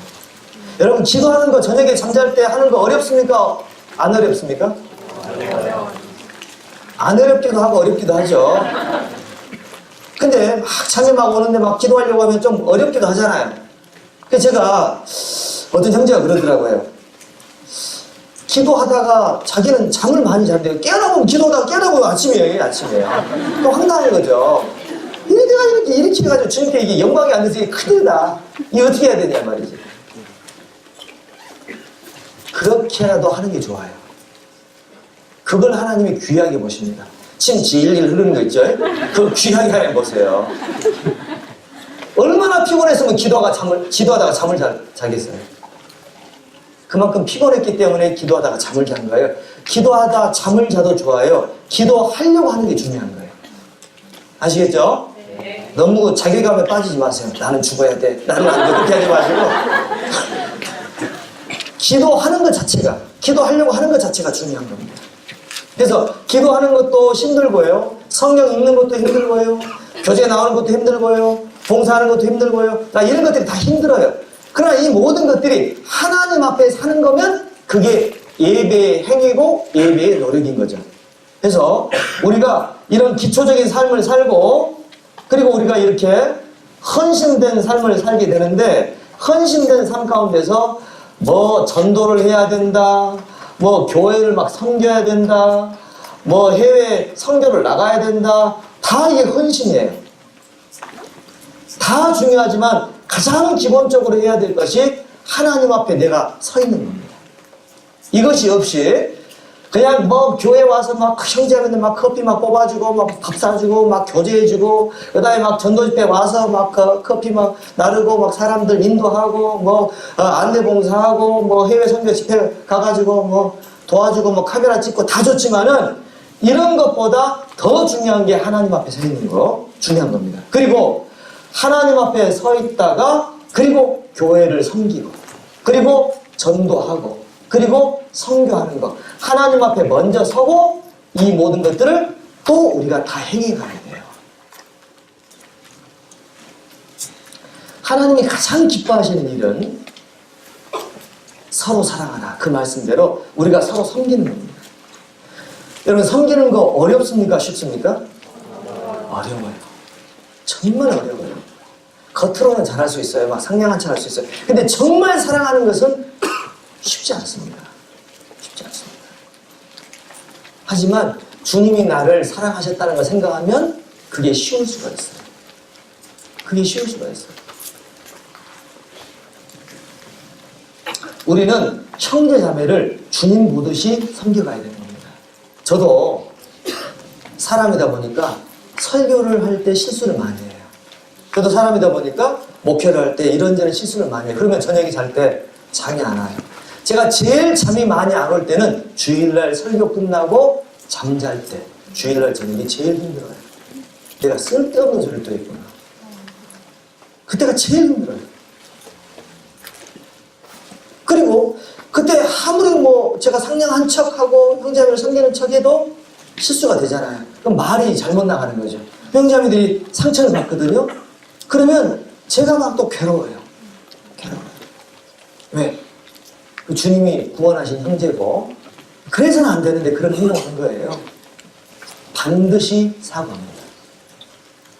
여러분 기도하는 거 저녁에 잠잘 때 하는 거 어렵습니까? 안 어렵습니까? 안 어렵기도 하고 어렵기도 하죠. 근데 막 잠이 막 오는데 막 기도하려고 하면 좀 어렵기도 하잖아요. 그래서 제가 어떤 형제가 그러더라고요. 기도하다가 자기는 잠을 많이 잔대요. 깨어나면 기도하다가 깨어나고 아침이에요. 또 황당한 거죠. 내가 이렇게 해가지고 주님께 이게 영광이 안 돼서 이게 큰일이다. 이게 어떻게 해야 되냐 말이지. 그렇게라도 하는 게 좋아요. 그걸 하나님이 귀하게 보십니다. 침 질질 흐르는 거 있죠? 그걸 귀하게 하나님 보세요. 얼마나 피곤했으면 기도하다가 잠을 자겠어요. 그만큼 피곤했기 때문에 기도하다가 잠을 잔 거예요. 기도하다 잠을 자도 좋아요. 기도하려고 하는 게 중요한 거예요. 아시겠죠? 네. 너무 자괴감에 빠지지 마세요. 나는 죽어야 돼. 나는 안 돼. 그렇게 하지 마시고 기도하는 것 자체가, 기도하려고 하는 것 자체가 중요한 겁니다. 그래서 기도하는 것도 힘들고요. 성경 읽는 것도 힘들고요. 교재 나오는 것도 힘들고요. 봉사하는 것도 힘들고요. 이런 것들이 다 힘들어요. 그러나 이 모든 것들이 하나님 앞에 사는 거면 그게 예배의 행위고 예배의 노력인 거죠. 그래서 우리가 이런 기초적인 삶을 살고 그리고 우리가 이렇게 헌신된 삶을 살게 되는데 헌신된 삶 가운데서 뭐 전도를 해야 된다. 뭐 교회를 막 섬겨야 된다. 뭐 해외 선교를 나가야 된다. 다 이게 헌신이에요. 다 중요하지만 가장 기본적으로 해야 될 것이 하나님 앞에 내가 서 있는 겁니다. 이것이 없이 그냥 뭐 교회 와서 막 형제한테 막 커피 막 뽑아주고 막 밥 사주고 막 교제해주고 그다음에 막 전도 집회 와서 막 커피 막 나르고 막 사람들 인도하고 뭐 안내 봉사하고 뭐 해외 선교 집회 가가지고 뭐 도와주고 뭐 카메라 찍고 다 좋지만은 이런 것보다 더 중요한 게 하나님 앞에 서 있는 거 중요한 겁니다. 그리고 하나님 앞에 서 있다가 그리고 교회를 섬기고 그리고 전도하고 그리고 선교하는 것. 하나님 앞에 먼저 서고 이 모든 것들을 또 우리가 다 행해가야 돼요. 하나님이 가장 기뻐하시는 일은 서로 사랑하라. 그 말씀대로 우리가 서로 섬기는 겁니다. 여러분, 섬기는 거 어렵습니까? 쉽습니까? 어려워요. 정말 어려워요. 겉으로는 잘할 수 있어요. 막 상냥한 척 할 수 있어요. 근데 정말 사랑하는 것은 쉽지 않습니다. 쉽지 않습니다. 하지만 주님이 나를 사랑하셨다는 걸 생각하면 그게 쉬울 수가 있어요. 그게 쉬울 수가 있어요. 우리는 형제 자매를 주님 보듯이 섬겨가야 되는 겁니다. 저도 사람이다 보니까 설교를 할 때 실수를 많이 해요. 저도 사람이다 보니까 목회를 할 때 이런저런 실수를 많이 해요. 그러면 저녁에 잘 때 잠이 안 와요. 제가 제일 잠이 많이 안 올 때는 주일날 설교 끝나고 잠잘 때, 주일날 저녁이 제일 힘들어요. 내가 쓸데없는 소리를 또 했구나. 그때가 제일 힘들어요. 그리고 그때 아무리 뭐 제가 상냥한 척하고 형제자매를 섬기는 척해도 실수가 되잖아요. 그럼 말이 잘못 나가는 거죠. 형제자매들이 상처를 받거든요. 그러면 제가 막 또 괴로워요. 괴로워요. 왜? 그 주님이 구원하신 형제고 그래서는 안 되는데 그런 행동을 한 거예요. 반드시 사과합니다.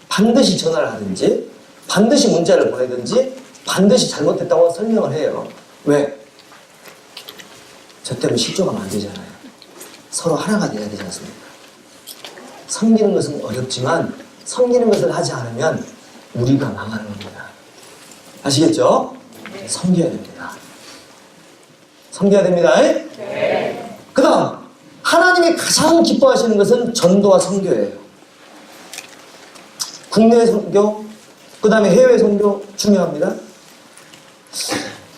반드시 전화를 하든지 반드시 문자를 보내든지 반드시 잘못했다고 설명을 해요. 왜? 저 때문에 실족하면 안 되잖아요. 서로 하나가 돼야 되지 않습니까? 섬기는 것은 어렵지만 섬기는 것을 하지 않으면 우리가 망하는 겁니다. 아시겠죠? 네. 섬겨야 됩니다. 섬겨야 됩니다. 네. 그 다음 하나님이 가장 기뻐하시는 것은 전도와 선교예요. 국내 선교, 그 다음에 해외 선교 중요합니다.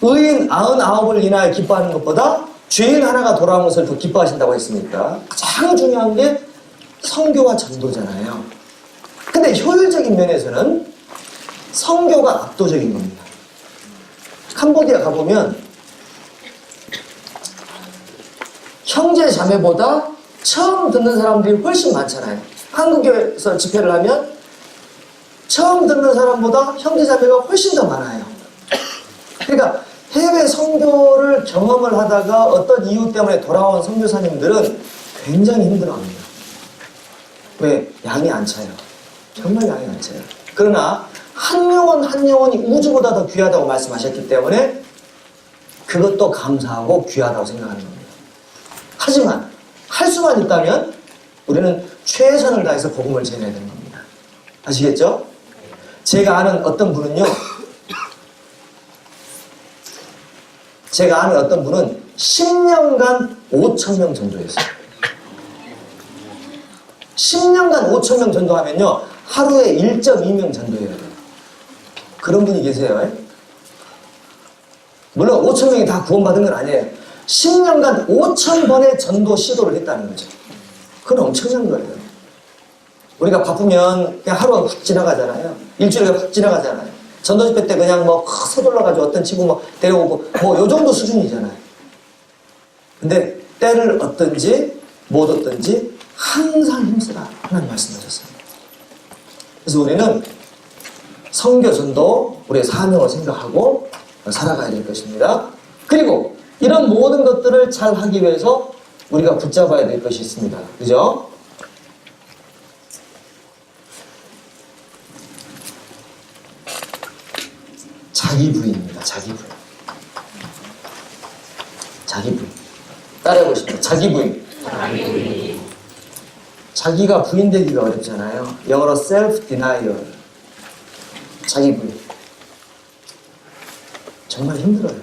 의인 99을 인하여 기뻐하는 것보다 죄인 하나가 돌아온 것을 더 기뻐하신다고 했으니까 가장 중요한 게 선교와 전도잖아요. 근데 효율적인 면에서는 선교가 압도적인 겁니다. 캄보디아 가보면 형제 자매보다 처음 듣는 사람들이 훨씬 많잖아요. 한국에서 집회를 하면 처음 듣는 사람보다 형제 자매가 훨씬 더 많아요. 그러니까 해외 선교를 경험을 하다가 어떤 이유 때문에 돌아온 선교사님들은 굉장히 힘들어합니다. 왜? 양이 안 차요. 정말 양이 안 차요. 그러나 한 영혼 한 영혼이 우주보다 더 귀하다고 말씀하셨기 때문에 그것도 감사하고 귀하다고 생각하는 겁니다. 하지만 할 수만 있다면 우리는 최선을 다해서 복음을 전해야 되는 겁니다. 아시겠죠? 제가 아는 어떤 분은요, 제가 아는 어떤 분은 10년간 5,000명 전도했어요. 10년간 5,000명 전도하면요, 하루에 1.2명 전도해야 돼요. 그런 분이 계세요. 물론 5,000명이 다 구원받은 건 아니에요. 10년간 5,000번의 전도 시도를 했다는 거죠. 그건 엄청난 거예요. 우리가 바쁘면 그냥 하루가 확 지나가잖아요. 일주일이 확 지나가잖아요. 전도 집회 때 그냥 뭐 서둘러가지고 어떤 친구 뭐 데려오고 뭐 요 정도 수준이잖아요. 근데 때를 얻든지 못 얻든지 항상 힘쓰라 하나님 말씀하셨습니다. 그래서 우리는 선교 전도 우리의 사명을 생각하고 살아가야 될 것입니다. 그리고 이런 모든 것들을 잘 하기 위해서 우리가 붙잡아야 될 것이 있습니다. 그죠? 자기 부인입니다. 자기 부인. 자기 부인. 따라해 보십시오. 자기 부인. 자기가 부인 되기가 어렵잖아요. 영어로 self-denial. 자기 부인. 정말 힘들어요.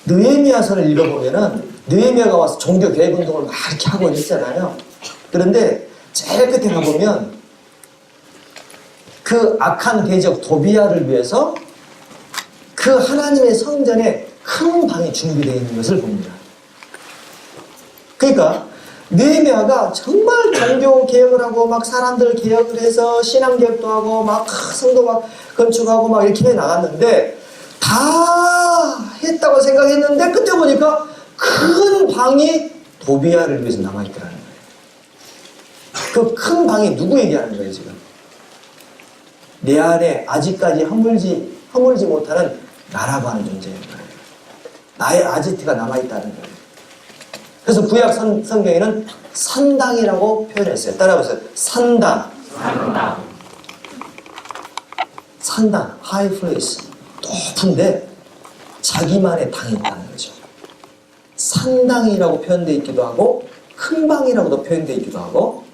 느헤미야서를 읽어보면은 느헤미야가 와서 종교 개혁 운동을 막 이렇게 하고 있잖아요. 그런데 제일 끝에 가보면 그 악한 대적 도비야를 위해서 그 하나님의 성전에 큰 방이 준비되어 있는 것을 봅니다. 그러니까 느헤미야가 정말 종교 개혁을 하고 막 사람들 개혁을 해서 신앙 개혁도 하고 막 성도 막 건축하고 막 이렇게 해 나갔는데 다 했다고 생각했는데 그때 보니까 큰 방이 도비야를 위해서 남아있더라는 거예요. 그 큰 방이 누구 얘기하는 거예요 지금? 내 안에 아직까지 허물지 못하는 나라고 하는 존재인 거예요. 나의 아지트가 남아있다는 거예요. 그래서 구약 성경에는 산당이라고 표현했어요. 따라해보세요. 산당. 산당, high place. 높은데 자기만의 당이 있다는 거죠. 산당이라고 표현되어 있기도 하고 큰 방이라고도 표현되어 있기도 하고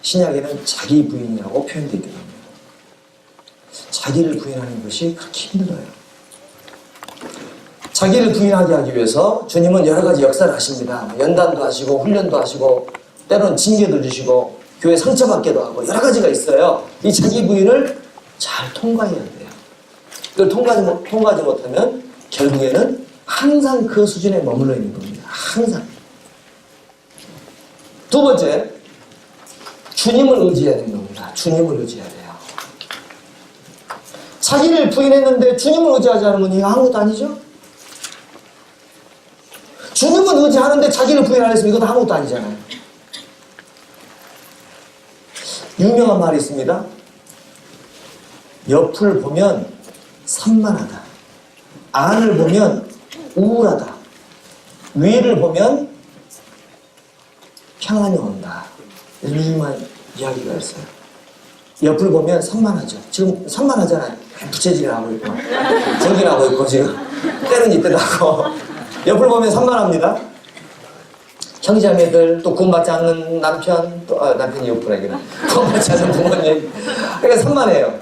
신약에는 자기 부인이라고 표현되어 있기도 합니다. 자기를 부인하는 것이 그렇게 힘들어요. 자기를 부인하게 하기 위해서 주님은 여러 가지 역사를 하십니다. 연단도 하시고 훈련도 하시고 때로는 징계도 주시고 교회 상처받게도 하고 여러 가지가 있어요. 이 자기 부인을 잘 통과해야 돼요. 그걸 통과하지 못하면 결국에는 항상 그 수준에 머물러 있는 겁니다. 항상. 두 번째, 주님을 의지해야 되는 겁니다. 주님을 의지해야 돼요. 자기를 부인했는데 주님을 의지하지 않으면 이거 아무것도 아니죠? 주님은 의지하는데 자기를 부인 안 했으면 이것도 아무것도 아니잖아요. 유명한 말이 있습니다. 옆을 보면 산만하다. 안을 보면 우울하다. 위를 보면 평안이 온다. 유명한 이야기가 있어요. 옆을 보면 산만하죠. 지금 산만하잖아요. 부채질을 하고 있고 전기를 하고 있고 지금 때는 이때라고 옆을 보면 산만합니다. 형제자매들 또 구원받지 않는 남편 또 남편이 옆으로 얘기나 구원받지 않는 부모님 그러니까 산만해요.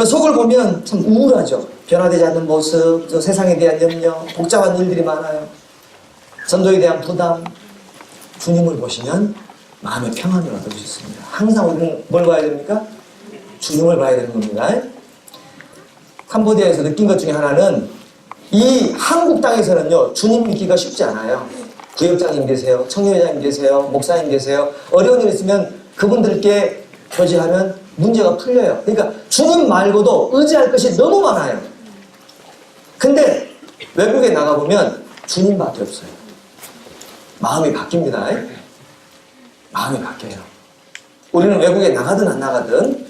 속을 보면 참 우울하죠. 변화되지 않는 모습, 저 세상에 대한 염려, 복잡한 일들이 많아요. 전도에 대한 부담. 주님을 보시면 마음의 평안을 얻을 수 있습니다. 항상 우리는 뭘 봐야 됩니까? 주님을 봐야 되는 겁니다. 캄보디아에서 느낀 것 중에 하나는 이 한국 땅에서는요 주님 믿기가 쉽지 않아요. 구역장님 계세요, 청년회장님 계세요, 목사님 계세요. 어려운 일 있으면 그분들께 교제하면 문제가 풀려요. 그러니까 주님 말고도 의지할 것이 너무 많아요. 근데 외국에 나가보면 주님밖에 없어요. 마음이 바뀝니다. 마음이 바뀌어요. 우리는 외국에 나가든 안 나가든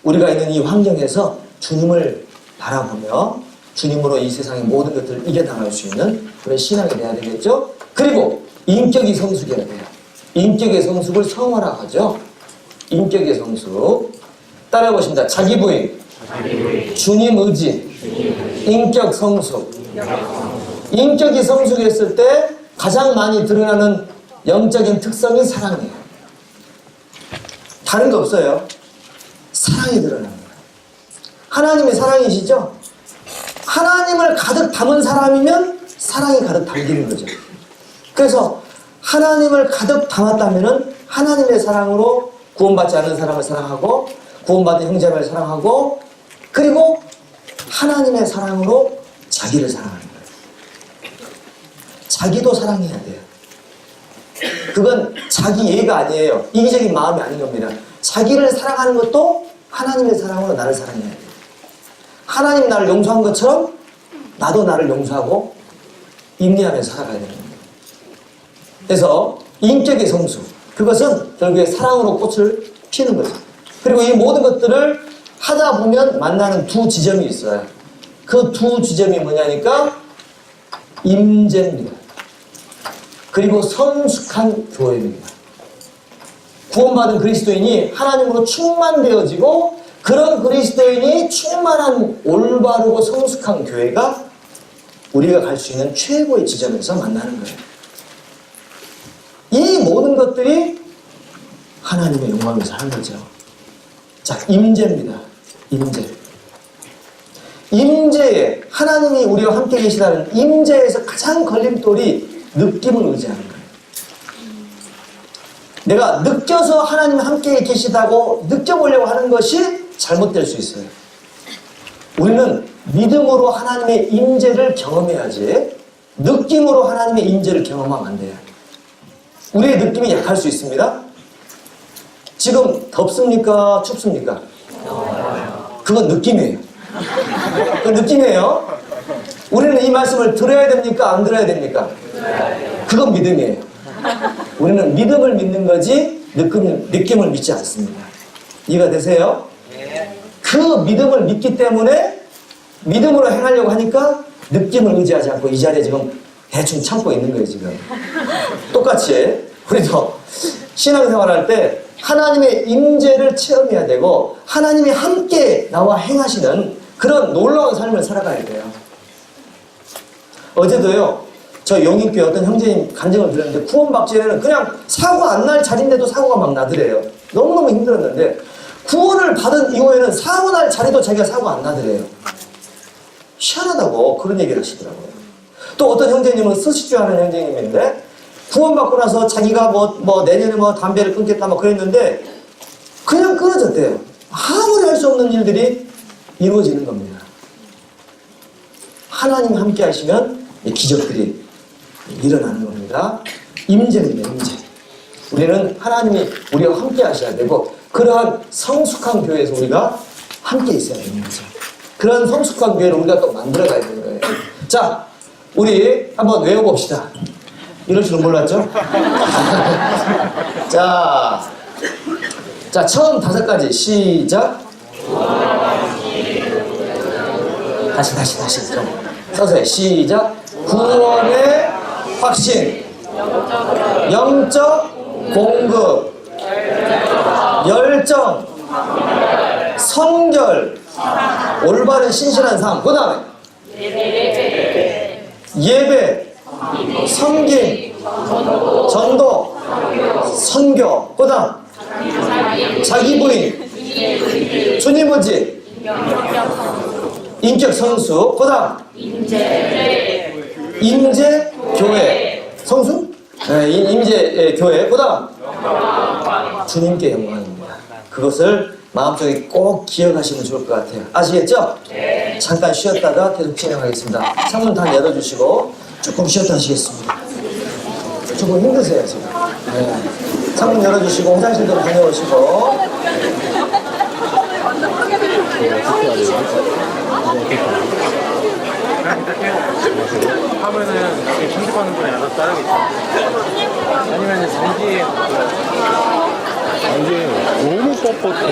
우리가 있는 이 환경에서 주님을 바라보며 주님으로 이 세상의 모든 것들을 이겨나갈 수 있는 그런 신앙이 돼야 되겠죠. 그리고 인격이 성숙해야 돼요. 인격의 성숙을 성화라고 하죠. 인격의 성숙. 따라해보십니다. 자기 부인, 주님 의지, 인격 성숙. 인격이 성숙했을 때 가장 많이 드러나는 영적인 특성이 사랑이에요. 다른 거 없어요. 사랑이 드러나는 거예요. 하나님이 사랑이시죠? 하나님을 가득 담은 사람이면 사랑이 가득 담기는 거죠. 그래서 하나님을 가득 담았다면 하나님의 사랑으로 구원받지 않은 사람을 사랑하고 구원받은 형제를 사랑하고 그리고 하나님의 사랑으로 자기를 사랑하는 거예요. 자기도 사랑해야 돼요. 그건 자기 예가 아니에요. 이기적인 마음이 아닌 겁니다. 자기를 사랑하는 것도 하나님의 사랑으로 나를 사랑해야 돼요. 하나님 나를 용서한 것처럼 나도 나를 용서하고 인내하면서 살아가야 되는 겁니다. 그래서 인격의 성숙, 그것은 결국에 사랑으로 꽃을 피우는 거죠. 그리고 이 모든 것들을 하다 보면 만나는 두 지점이 있어요. 그 두 지점이 뭐냐니까 임재입니다. 그리고 성숙한 교회입니다. 구원받은 그리스도인이 하나님으로 충만되어지고 그런 그리스도인이 충만한 올바르고 성숙한 교회가 우리가 갈 수 있는 최고의 지점에서 만나는 거예요. 이 모든 것들이 하나님의 영광에서 하는 거죠. 자, 임재입니다. 임재. 임재에 하나님이 우리와 함께 계시다는 임재에서 가장 걸림돌이 느낌을 의지하는 거예요. 내가 느껴서 하나님 함께 계시다고 느껴보려고 하는 것이 잘못될 수 있어요. 우리는 믿음으로 하나님의 임재를 경험해야지 느낌으로 하나님의 임재를 경험하면 안 돼요. 우리의 느낌이 약할 수 있습니다. 지금 덥습니까? 춥습니까? 그건 느낌이에요. 그건 느낌이에요. 우리는 이 말씀을 들어야 됩니까? 안 들어야 됩니까? 그건 믿음이에요. 우리는 믿음을 믿는 거지 느낌을 믿지 않습니다. 이해가 되세요? 그 믿음을 믿기 때문에 믿음으로 행하려고 하니까 느낌을 의지하지 않고 이 자리에 지금 대충 참고 있는 거예요, 지금. 똑같이 우리도 신앙생활할 때 하나님의 임재를 체험해야 되고 하나님이 함께 나와 행하시는 그런 놀라운 삶을 살아가야 돼요. 어제도요, 저 용인교회 어떤 형제님 간증을 들었는데 구원받기 전에는 그냥 사고 안 날 자리인데도 사고가 막 나더래요. 너무너무 힘들었는데 구원을 받은 이후에는 사고 날 자리도 자기가 사고 안 나더래요. 희한하다고 그런 얘기를 하시더라고요. 또 어떤 형제님은 스시주하는 형제님인데 구원받고 나서 자기가 뭐 내년에 뭐 담배를 끊겠다 뭐 그랬는데 그냥 끊어졌대요. 아무리 할 수 없는 일들이 이루어지는 겁니다. 하나님 함께 하시면 이 기적들이 일어나는 겁니다. 임재입니다, 임재. 우리는 하나님이 우리와 함께 하셔야 되고 그러한 성숙한 교회에서 우리가 함께 있어야 되는 거죠. 그런 성숙한 교회를 우리가 또 만들어가야 되는 거예요. 자, 우리 한번 외워봅시다. 이럴 줄은 몰랐죠? 자, 처음 5가지 시작. 다시 좀 서서히 시작. 구원의 확신, 영적 공급, 열정, 성결, 올바른 신실한 삶. 그 다음에 예배, 섬김, 전도, 선교. 그 다음 자기 부인, 주님 의지, 인격 성수. 그 다음 임재 교회. 성수? 네, 임재 교회. 그 다음 주님께 영광입니다. 그것을 마음속에 꼭 기억하시면 좋을 것 같아요. 아시겠죠? 네. 잠깐 쉬었다가 계속 진행하겠습니다. 창문 다 열어주시고 조금 쉬었다 하시겠습니다. 조금 힘드세요 지금. 네. 창문 열어주시고 화장실도 다녀오시고. 하면은 편집하는 분이 알아서 따르겠죠. 아니면 전기에 너무 뻣뻣해.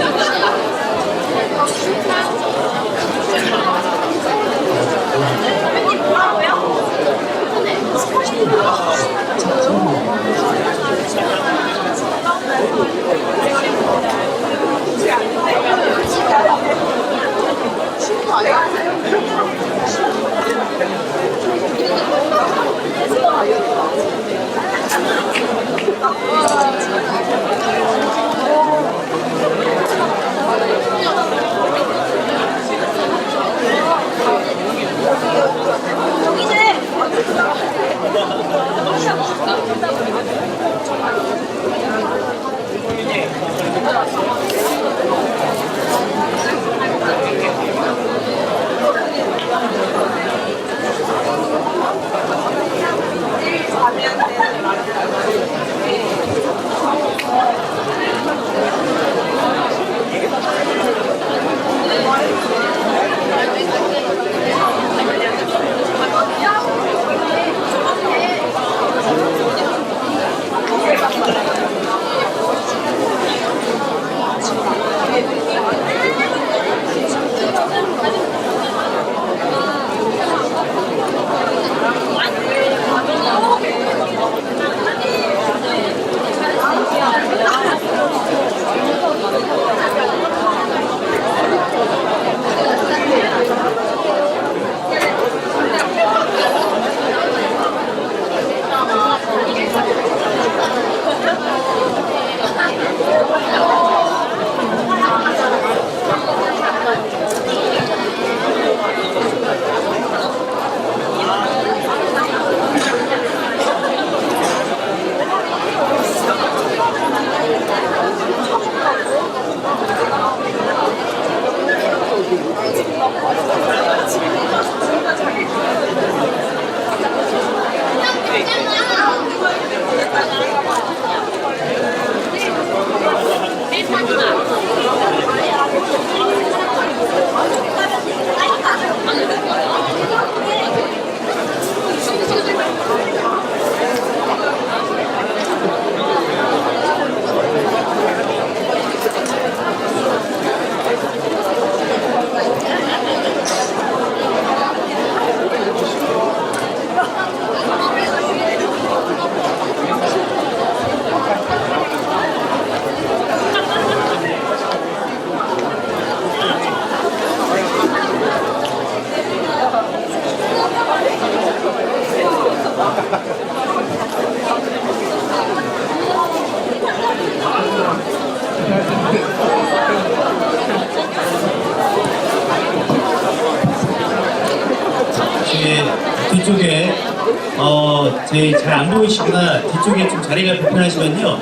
저희 잘 안 보이시거나 뒤쪽에 좀 자리가 불편하시면요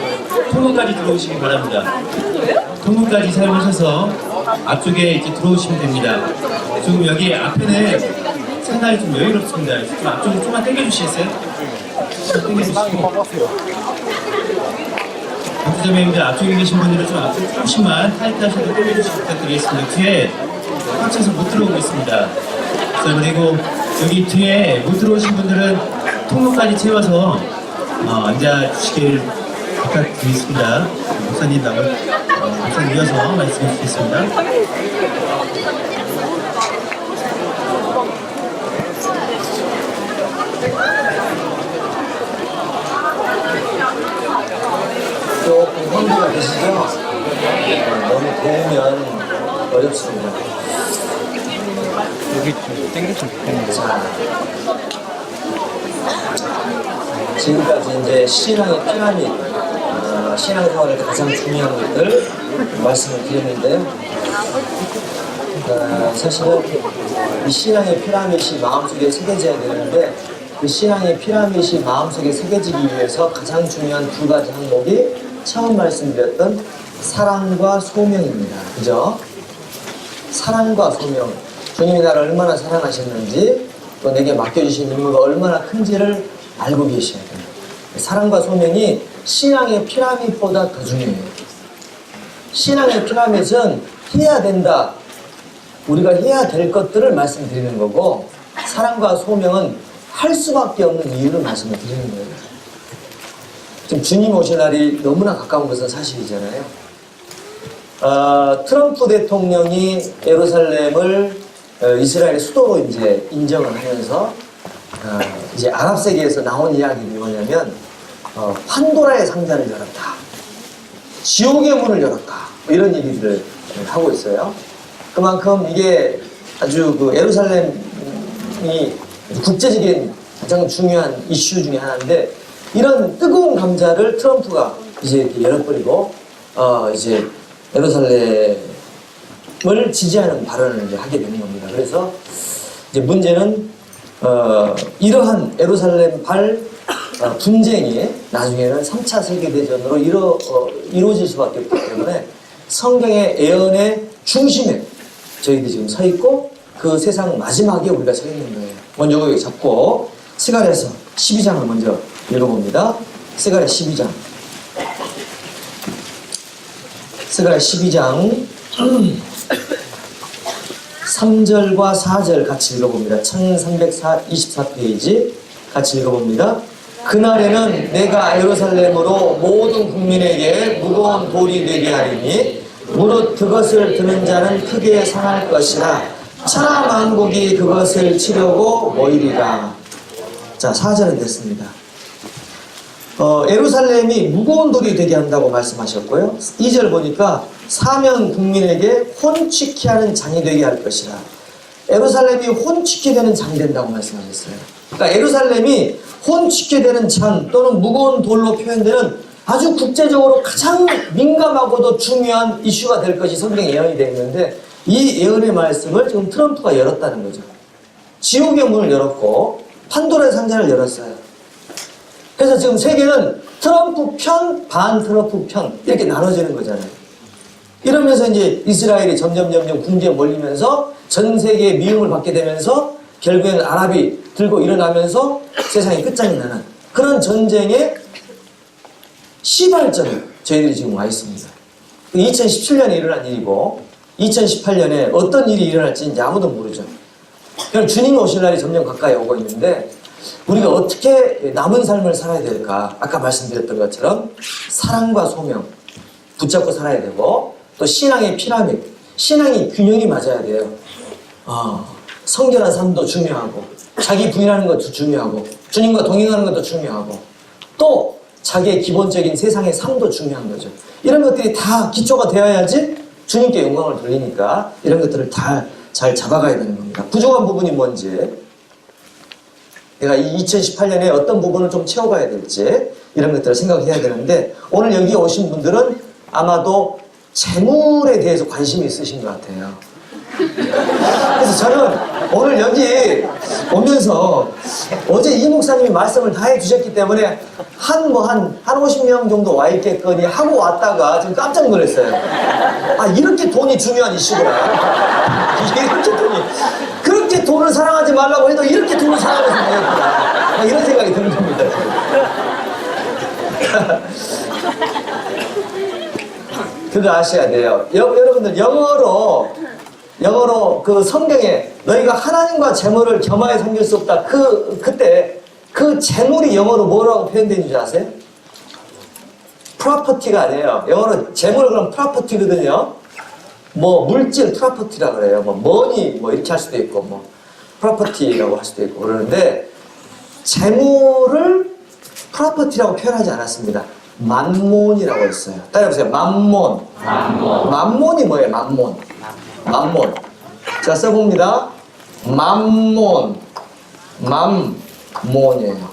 통로까지 들어오시기 바랍니다. 통로까지 사용하셔서 앞쪽에 이제 들어오시면 됩니다. 지금 여기 앞에는 상당히 좀 여유롭습니다. 좀 앞쪽으로 좀만 당겨주시겠어요? 좀 당겨주시고 감사점입니다. 앞쪽에 계신 분들은 좀 앞쪽 조금씩만 타이트하셔도 당겨주시기 부탁드리겠습니다. 뒤에 꽉 차서 못 들어오고 있습니다. 자, 그리고 여기 뒤에 못 들어오신 분들은 통로까지 채워서 앉아주시길 부탁드리겠습니다. 목사님 목사님 이어서 말씀해 주시겠습니다. 조금 혼미가 되시죠? 너무 더우면 어렵습니다. 여기 좀 땡겼으면 좋겠는데. 자, 지금까지 이제 신앙의 피라미드, 신앙생활에서 가장 중요한 것들 말씀을 드렸는데요. 사실은 이 신앙의 피라미드이 마음속에 새겨져야 되는데 그 신앙의 피라미드이 마음속에 새겨지기 위해서 가장 중요한 두 가지 항목이 처음 말씀드렸던 사랑과 소명입니다. 그죠? 사랑과 소명. 주님이 나를 얼마나 사랑하셨는지 또 내게 맡겨주신 임무가 얼마나 큰지를 알고 계셔야 돼요. 사랑과 소명이 신앙의 피라미드보다 더 중요해요. 신앙의 피라미드는 해야 된다. 우리가 해야 될 것들을 말씀드리는 거고 사랑과 소명은 할 수밖에 없는 이유를 말씀을 드리는 거예요. 지금 주님 오실 날이 너무나 가까운 것은 사실이잖아요. 트럼프 대통령이 예루살렘을 이스라엘의 수도로 이제 인정을 하면서 이제 아랍 세계에서 나온 이야기가 뭐냐면 판도라의 상자를 열었다, 지옥의 문을 열었다, 뭐 이런 얘기들을 하고 있어요. 그만큼 이게 아주 그 예루살렘이 국제적인 가장 중요한 이슈 중에 하나인데 이런 뜨거운 감자를 트럼프가 이제 이렇게 열어버리고 이제 예루살렘을 지지하는 발언을 이제 하게 되는 겁니다. 그래서 이제 문제는 이러한 예루살렘 발 분쟁이 나중에는 3차 세계대전으로 이루어질 수밖에 없기 때문에 성경의 예언의 중심에 저희들이 지금 서 있고 그 세상 마지막에 우리가 서 있는 거예요. 먼저 여기 잡고 스가랴서 12장을 먼저 읽어봅니다. 스가랴 12장. 스가랴 12장 3절과 4절 같이 읽어봅니다. 1324페이지 같이 읽어봅니다. 그날에는 내가 예루살렘으로 모든 국민에게 무거운 돌이 되게 하리니 무릇 그것을 드는 자는 크게 상할 것이라 천하 만국이 그것을 치려고 모이리라. 자, 4절은 됐습니다. 예루살렘이 무거운 돌이 되게 한다고 말씀하셨고요. 2절 보니까 사면 국민에게 혼취케 하는 장이 되게 할 것이라. 예루살렘이 혼취케 되는 장이 된다고 말씀하셨어요. 그러니까 예루살렘이 혼취케 되는 장 또는 무거운 돌로 표현되는 아주 국제적으로 가장 민감하고도 중요한 이슈가 될 것이 성경에 예언이 되어 있는데 이 예언의 말씀을 지금 트럼프가 열었다는 거죠. 지옥의 문을 열었고 판도라의 상자를 열었어요. 그래서 지금 세계는 트럼프 편, 반 트럼프 편 이렇게 나눠지는 거잖아요. 이러면서 이제 이스라엘이 점점 궁지에 몰리면서 전 세계의 미움을 받게 되면서 결국에는 아랍이 들고 일어나면서 세상이 끝장이 나는 그런 전쟁의 시발점에 저희들이 지금 와 있습니다. 2017년에 일어난 일이고 2018년에 어떤 일이 일어날지 이제 아무도 모르죠. 그럼 주님이 오실 날이 점점 가까이 오고 있는데 우리가 어떻게 남은 삶을 살아야 될까? 아까 말씀드렸던 것처럼 사랑과 소명 붙잡고 살아야 되고 또 신앙의 피라미드, 신앙의 균형이 맞아야 돼요. 성결한 삶도 중요하고 자기 부인하는 것도 중요하고 주님과 동행하는 것도 중요하고 또 자기의 기본적인 세상의 삶도 중요한 거죠. 이런 것들이 다 기초가 되어야지 주님께 영광을 돌리니까 이런 것들을 다 잘 잡아가야 되는 겁니다. 부족한 부분이 뭔지 내가 이 2018년에 어떤 부분을 좀 채워가야 될지 이런 것들을 생각해야 되는데 오늘 여기 오신 분들은 아마도 재물에 대해서 관심이 있으신 것 같아요. 그래서 저는 오늘 여기 오면서 어제 이 목사님이 말씀을 다 해주셨기 때문에 한 50명 정도 와 있겠거니 하고 왔다가 지금 깜짝 놀랐어요. 아, 이렇게 돈이 중요한 이슈구나. 그렇게 돈을 사랑하지 말라고 해도 이렇게 돈을 사랑해서 되겠구나. 이런 생각이 드는 겁니다, 지금. 그거 아셔야 돼요. 여러분들 영어로 그 성경에 너희가 하나님과 재물을 겸하여 섬길 수 없다. 그때 그 재물이 영어로 뭐라고 표현되는 줄 아세요? property가 아니에요. 영어로 재물을 그럼 property거든요. 뭐 물질 property라고 그래요. 뭐 money 뭐 이렇게 할 수도 있고 뭐 property라고 할 수도 있고 그러는데 재물을 property라고 표현하지 않았습니다. 만몬이라고 했어요. 따라해보세요. 만몬. 만몬이 뭐예요? 만몬. 만몬. 자, 써봅니다. 만몬. 만몬이에요.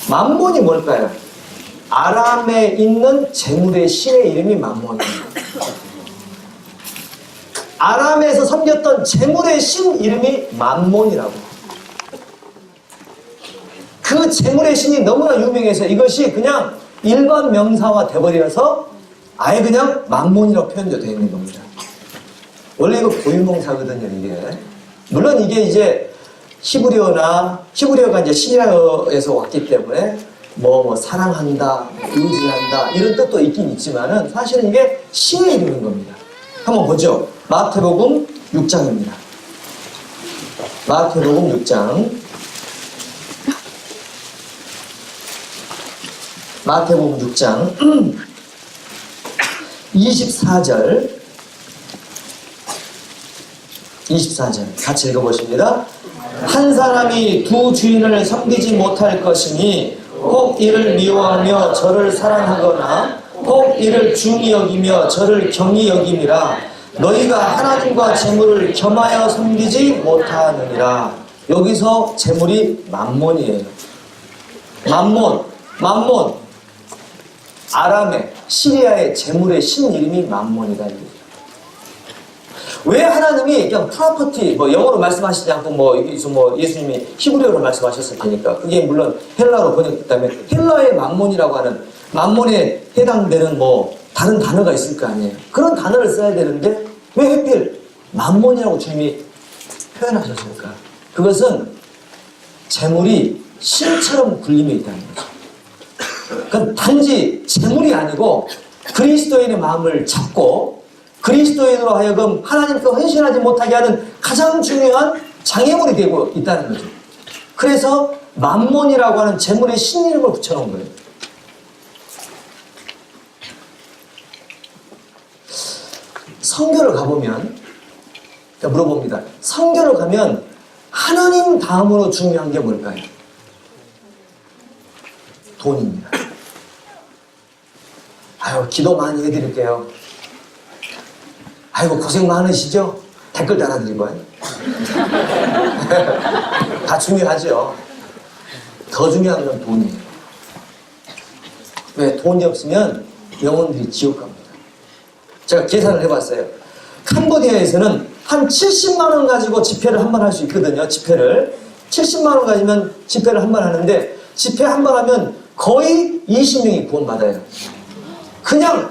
만몬이 뭘까요? 아람에 있는 재물의 신의 이름이 만몬이에요. 아람에서 섬겼던 재물의 신 이름이 만몬이라고. 그 재물의 신이 너무나 유명해서 이것이 그냥 일반 명사화 돼버려서 아예 그냥 만몬이라고 표현되어 있는 겁니다. 원래 이거 고유명사거든요, 이게. 물론 이게 이제 히브리어가 이제 시리아어에서 왔기 때문에 뭐 사랑한다, 의지한다 이런 뜻도 있긴 있지만은 사실은 이게 신의 이름인 겁니다. 한번 보죠. 마태복음 6장입니다. 마태복음 6장. 마태복음 6장 24절 같이 읽어보십니다. 한 사람이 두 주인을 섬기지 못할 것이니 혹 이를 미워하며 저를 사랑하거나 혹 이를 중히 여기며 저를 경히 여김이라. 너희가 하나님과 재물을 겸하여 섬기지 못하느니라. 여기서 재물이 만몬이에요. 만몬 아람의 시리아의 재물의 신 이름이 만몬이다. 왜 하나님이 그냥 프로퍼티 뭐 영어로 말씀하시지 않고 뭐 예수님이 히브리어로 말씀하셨을 테니까 그게 물론 헬라어로 번역됐기 때문에 헬라의 만몬이라고 하는 만몬에 해당되는 뭐 다른 단어가 있을 거 아니에요. 그런 단어를 써야 되는데 왜 하필 만몬이라고 주님이 표현하셨을까? 그것은 재물이 신처럼 군림해 있다는 거죠. 그건 단지 재물이 아니고 그리스도인의 마음을 잡고 그리스도인으로 하여금 하나님께 헌신하지 못하게 하는 가장 중요한 장애물이 되고 있다는 거죠. 그래서 만몬이라고 하는 재물의 신 이름을 붙여놓은 거예요. 성교를 가보면 물어봅니다. 성교를 가면 하나님 다음으로 중요한 게 뭘까요? 돈입니다. 아유, 기도 많이 해드릴게요. 아이고, 고생 많으시죠? 댓글 달아드릴 거예요. 다 중요하죠. 더 중요한 건 돈이에요. 왜? 돈이 없으면 영혼들이 지옥 갑니다. 제가 계산을 해봤어요. 캄보디아에서는 한 70만 원 가지고 집회를 한 번 할 수 있거든요. 집회를 70만 원 가지면 집회를 한 번 하는데 집회 한 번 하면 거의 20명이 구원받아요. 그냥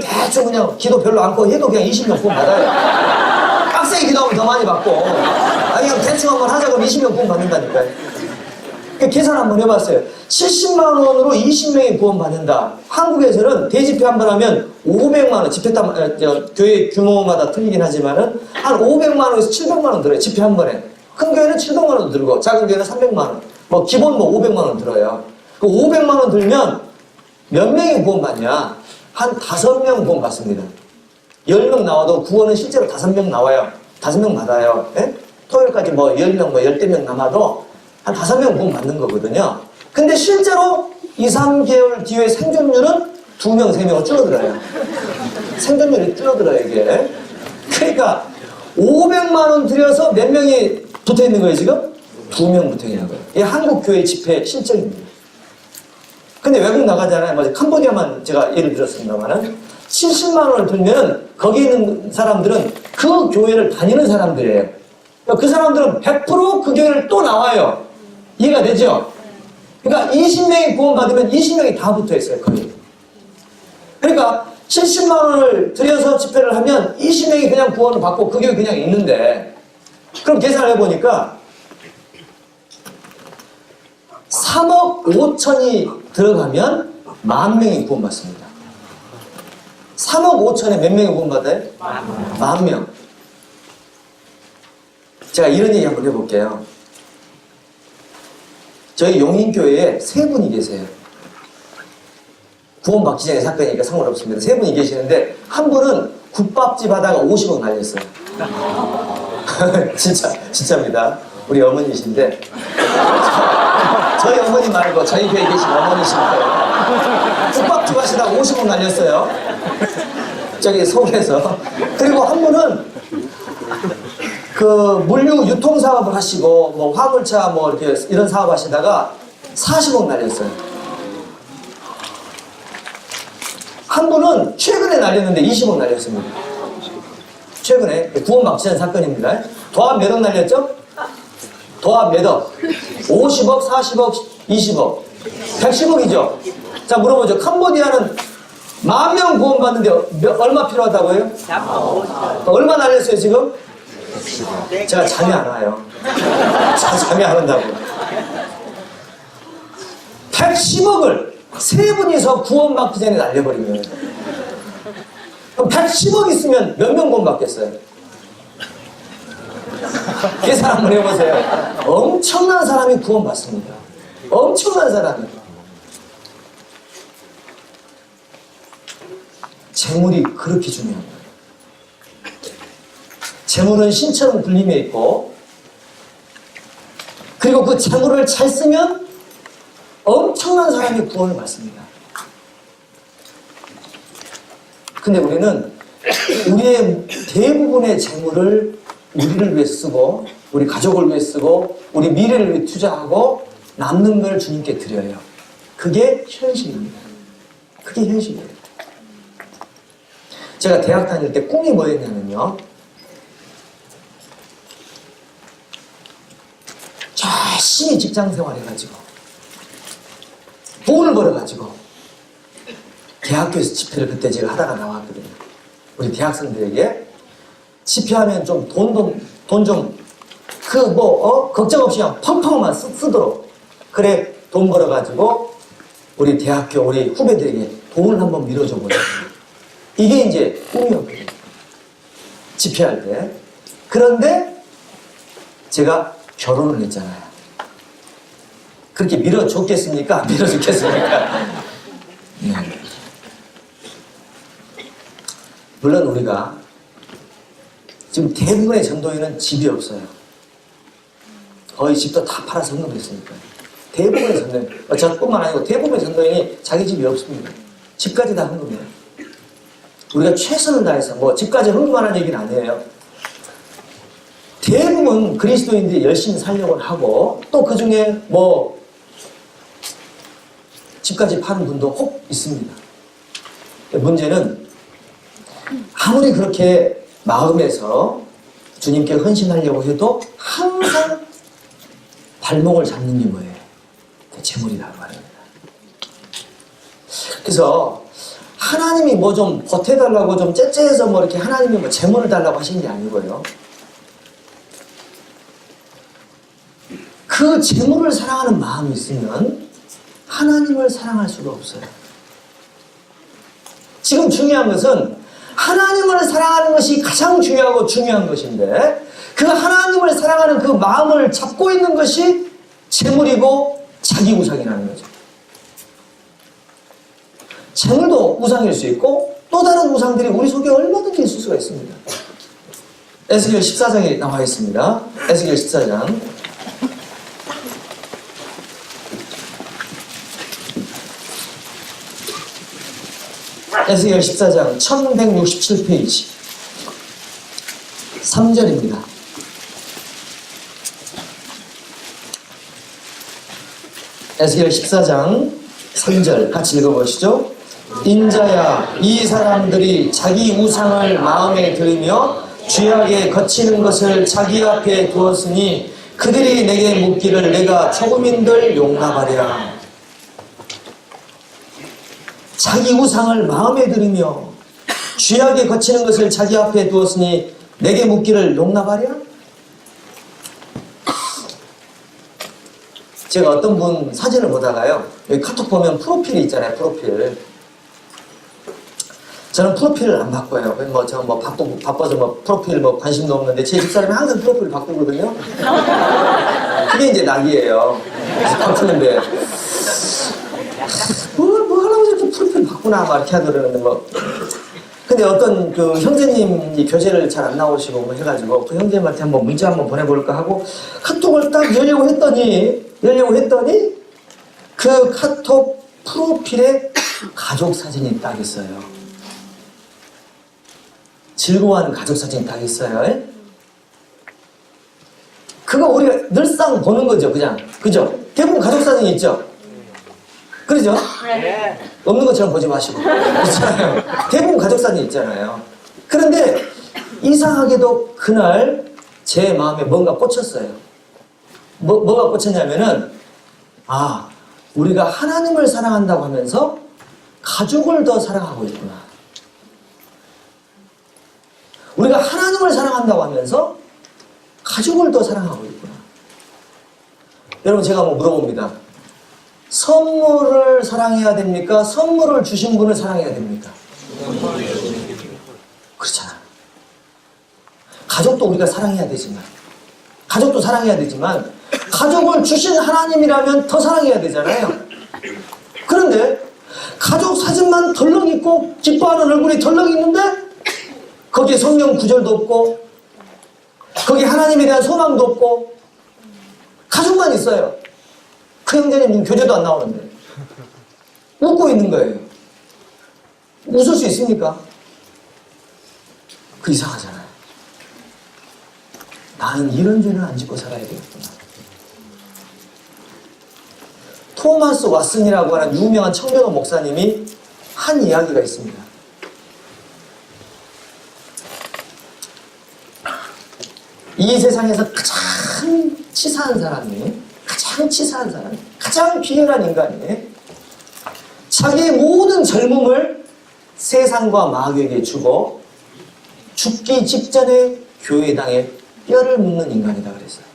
대충 그냥 기도 별로 않고 해도 그냥 20명 구원받아요. 빡세게 기도하면 더 많이 받고 아니 그냥 대충 한번 하자 그러면 20명 구원받는다니까요. 계산 한번 해봤어요. 70만 원으로 20명이 구원받는다. 한국에서는 대집회 한 번 하면 500만 원, 교회 규모마다 틀리긴 하지만은 한 500만 원에서 700만 원 들어요. 집회 한 번에. 큰 교회는 700만 원 들고 작은 교회는 300만 원. 뭐 기본 500만 원 들어요. 그 500만 원 들면 몇 명이 구원받냐? 한 5명 구원받습니다. 10명 나와도 구원은 실제로 5명 나와요. 5명 받아요. 예? 토요일까지 뭐 10명, 뭐 10명 남아도 한 5명 구원받는 거거든요. 근데 실제로 2, 3개월 뒤에 생존율은 2명, 3명으로 줄어들어요. 생존율이 줄어들어요, 이게. 그러니까 500만 원 들여서 몇 명이 붙어 있는 거예요, 지금? 2명 붙어 있는 거예요. 이게 한국 교회 집회 실적입니다. 근데 외국 나가잖아요. 뭐 캄보디아만 제가 예를 들었습니다만은 70만 원을 들면 거기 있는 사람들은 그 교회를 다니는 사람들이에요. 그 사람들은 100% 그 교회를 또 나와요. 이해가 되죠? 그러니까 20명이 구원받으면 20명이 다 붙어 있어요, 거의. 그러니까 70만 원을 들여서 집회를 하면 20명이 그냥 구원을 받고 그 교회 그냥 있는데, 그럼 계산을 해보니까 3억 5천이 들어가면 10,000명이 구원받습니다. 3억 5천에 몇 명이 구원받아요? 10,000명. 제가 이런 얘기 한번 해볼게요. 저희 용인교회에 3분이 계세요. 구원받기 전에 사건이니까 상관없습니다. 3분이 계시는데 한 분은 국밥집 하다가 50억 날렸어요. 진짜입니다. 우리 어머니신데 저희 어머니 말고 저희 교회에 계신 어머니신 거예요. 국밥집 하시다가 50억 날렸어요. 저기 서울에서. 그리고 한 분은 그 물류 유통 사업을 하시고 뭐 화물차 뭐 이렇게 이런 사업 하시다가 40억 날렸어요. 한 분은 최근에 날렸는데 20억 날렸습니다. 최근에 구원받기 전 사건입니다. 도합 몇 억 날렸죠? 도합 몇 억? 50억, 40억, 20억, 110억이죠. 자, 물어보죠. 캄보디아는 10,000명 구원받는데 얼마 필요하다고요? 얼마 날렸어요 지금? 제가 잠이 안 와요. 제가 잠이 안 온다고. 110억을 3분이서 구원받기 전에 날려버리면, 그럼 110억 있으면 몇 명 구원받겠어요? 계산 한번 해보세요. 엄청난 사람이 구원받습니다. 엄청난 사람이. 재물이 그렇게 중요한 거예요. 재물은 신처럼 불림에 있고, 그리고 그 재물을 잘 쓰면 엄청난 사람이 구원을 받습니다. 근데 우리는 우리의 대부분의 재물을 우리를 위해 쓰고, 우리 가족을 위해 쓰고, 우리 미래를 위해 투자하고, 남는 걸 주님께 드려요. 그게 현실입니다. 그게 현실이에요. 제가 대학 다닐 때 꿈이 뭐였냐면요, 열심히 직장 생활해가지고 돈을 벌어가지고 대학교에서 집회를 그때 제가 하다가 나왔거든요. 우리 대학생들에게 집회하면 좀 돈 좀 걱정 없이 그냥 펑펑만 쓰도록, 그래 돈 벌어가지고 우리 대학교 우리 후배들에게 돈을 한번 밀어줘 보자. 이게 이제 꿈이었거든요. 집회할 때. 그런데 제가 결혼을 했잖아요. 그렇게 밀어줬겠습니까? 밀어줬겠습니까? 네. 물론 우리가 지금 대부분의 전도인은 집이 없어요. 거의 집도 다 팔아서 헌금했으니까. 대부분의 전도인, 저뿐만 아니고 대부분의 전도인이 자기 집이 없습니다. 집까지 다 헌금해요. 우리가 최선을 다해서 뭐 집까지 헌금하는 얘기는 아니에요. 대부분 그리스도인들이 열심히 살려고 하고, 또 그 중에 뭐 집까지 파는 분도 혹 있습니다. 문제는 아무리 그렇게 마음에서 주님께 헌신하려고 해도 항상 발목을 잡는 게 뭐예요? 재물이라고 말합니다. 그래서 하나님이 뭐 좀 보태달라고 좀 째째해서 뭐 이렇게 하나님이 뭐 재물을 달라고 하시는 게 아니고요. 그 재물을 사랑하는 마음이 있으면 하나님을 사랑할 수가 없어요. 지금 중요한 것은 하나님을 사랑하는 것이 가장 중요한 것인데, 그 하나님을 사랑하는 그 마음을 잡고 있는 것이 재물이고 자기 우상이라는 거죠. 재물도 우상일 수 있고 또 다른 우상들이 우리 속에 얼마든지 있을 수가 있습니다. 에스겔 14장에 나와 있습니다. 에스겔 14장. 에스겔 14장 1167페이지 3절입니다. 에스겔 14장 3절 같이 읽어보시죠. 인자야, 이 사람들이 자기 우상을 마음에 들으며 죄악에 거치는 것을 자기 앞에 두었으니 그들이 내게 묻기를 내가 조금인들 용납하랴. 자기 우상을 마음에 들으며 죄악에 거치는 것을 자기 앞에 두었으니 내게 묻기를 용납하랴? 제가 어떤 분 사진을 보다가요, 여기 카톡 보면 프로필이 있잖아요, 프로필. 저는 프로필을 안 바꿔요. 저 바빠서 프로필 관심도 없는데 제 집사람이 항상 프로필을 바꾸거든요. 그게 이제 낙이에요. 그래서 바꾸는데 뭐 하려고 이렇게 프로필 바꾸나 막 이렇게 하더라는데 근데 어떤 그 형제님이 교제를 잘 안 나오시고 해가지고 그 형제님한테 한번 문자 한번 보내볼까 하고 카톡을 딱 열려고 했더니 그 카톡 프로필에 가족 사진이 딱 있어요. 즐거워하는 가족 사진이 딱 있어요. 그거 우리가 늘상 보는 거죠, 그냥. 그죠? 대부분 가족 사진이 있죠? 그러죠? 없는 것처럼 보지 마시고. 있잖아요. 대부분 가족 사진이 있잖아요. 그런데 이상하게도 그날 제 마음에 뭔가 꽂혔어요. 뭐가 꽂혔냐면은, 우리가 하나님을 사랑한다고 하면서 가족을 더 사랑하고 있구나. 우리가 하나님을 사랑한다고 하면서 가족을 더 사랑하고 있구나. 여러분, 제가 한번 물어봅니다. 선물을 사랑해야 됩니까? 선물을 주신 분을 사랑해야 됩니까? 그렇잖아. 가족도 우리가 사랑해야 되지만, 가족을 주신 하나님이라면 더 사랑해야 되잖아요. 그런데 가족 사진만 덜렁 있고 기뻐하는 얼굴이 덜렁 있는데 거기에 성경 구절도 없고 거기에 하나님에 대한 소망도 없고 가족만 있어요. 그 형제님 교제도 안 나오는데 웃고 있는 거예요. 웃을 수 있습니까? 그 이상하잖아요. 나는 이런 죄는 안 짓고 살아야 되겠구나. 토마스 왓슨이라고 하는 유명한 청교도 목사님이 한 이야기가 있습니다. 이 세상에서 가장 치사한 사람이, 가장 비열한 인간이 자기의 모든 젊음을 세상과 마귀에게 주고 죽기 직전에 교회당에 뼈를 묻는 인간이다 그랬어요.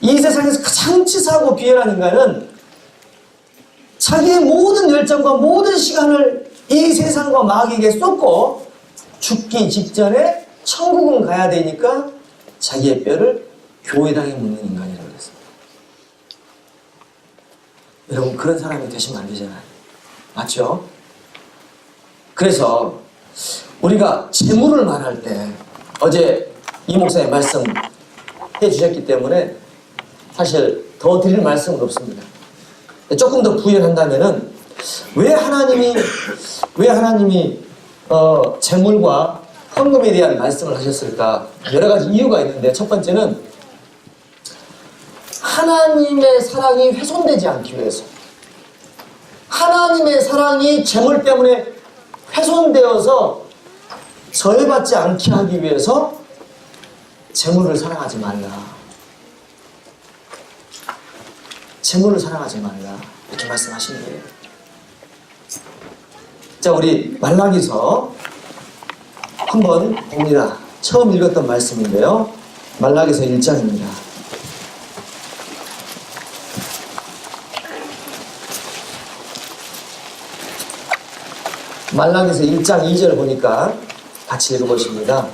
이 세상에서 가장 치사하고 비열한 인간은 자기의 모든 열정과 모든 시간을 이 세상과 마귀에게 쏟고 죽기 직전에 천국은 가야 되니까 자기의 뼈를 교회당에 묻는 인간이라고 그랬어요. 여러분, 그런 사람이 되시면 안 되잖아요. 맞죠? 그래서 우리가 재물을 말할 때 어제 이 목사님 말씀 해주셨기 때문에 사실 더 드릴 말씀은 없습니다. 조금 더 부연한다면은 왜 하나님이 재물과 헌금에 대한 말씀을 하셨을까? 여러 가지 이유가 있는데 첫 번째는 하나님의 사랑이 훼손되지 않기 위해서, 하나님의 사랑이 재물 때문에 훼손되어서 저해받지 않게 하기 위해서 재물을 사랑하지 말라. 재물을 사랑하지 말라. 이렇게 말씀하신 거예요. 자, 우리 말라기서 한번 봅니다. 처음 읽었던 말씀인데요. 말라기서 1장입니다. 말라기서 1장 2절 보니까 같이 읽어보십니다.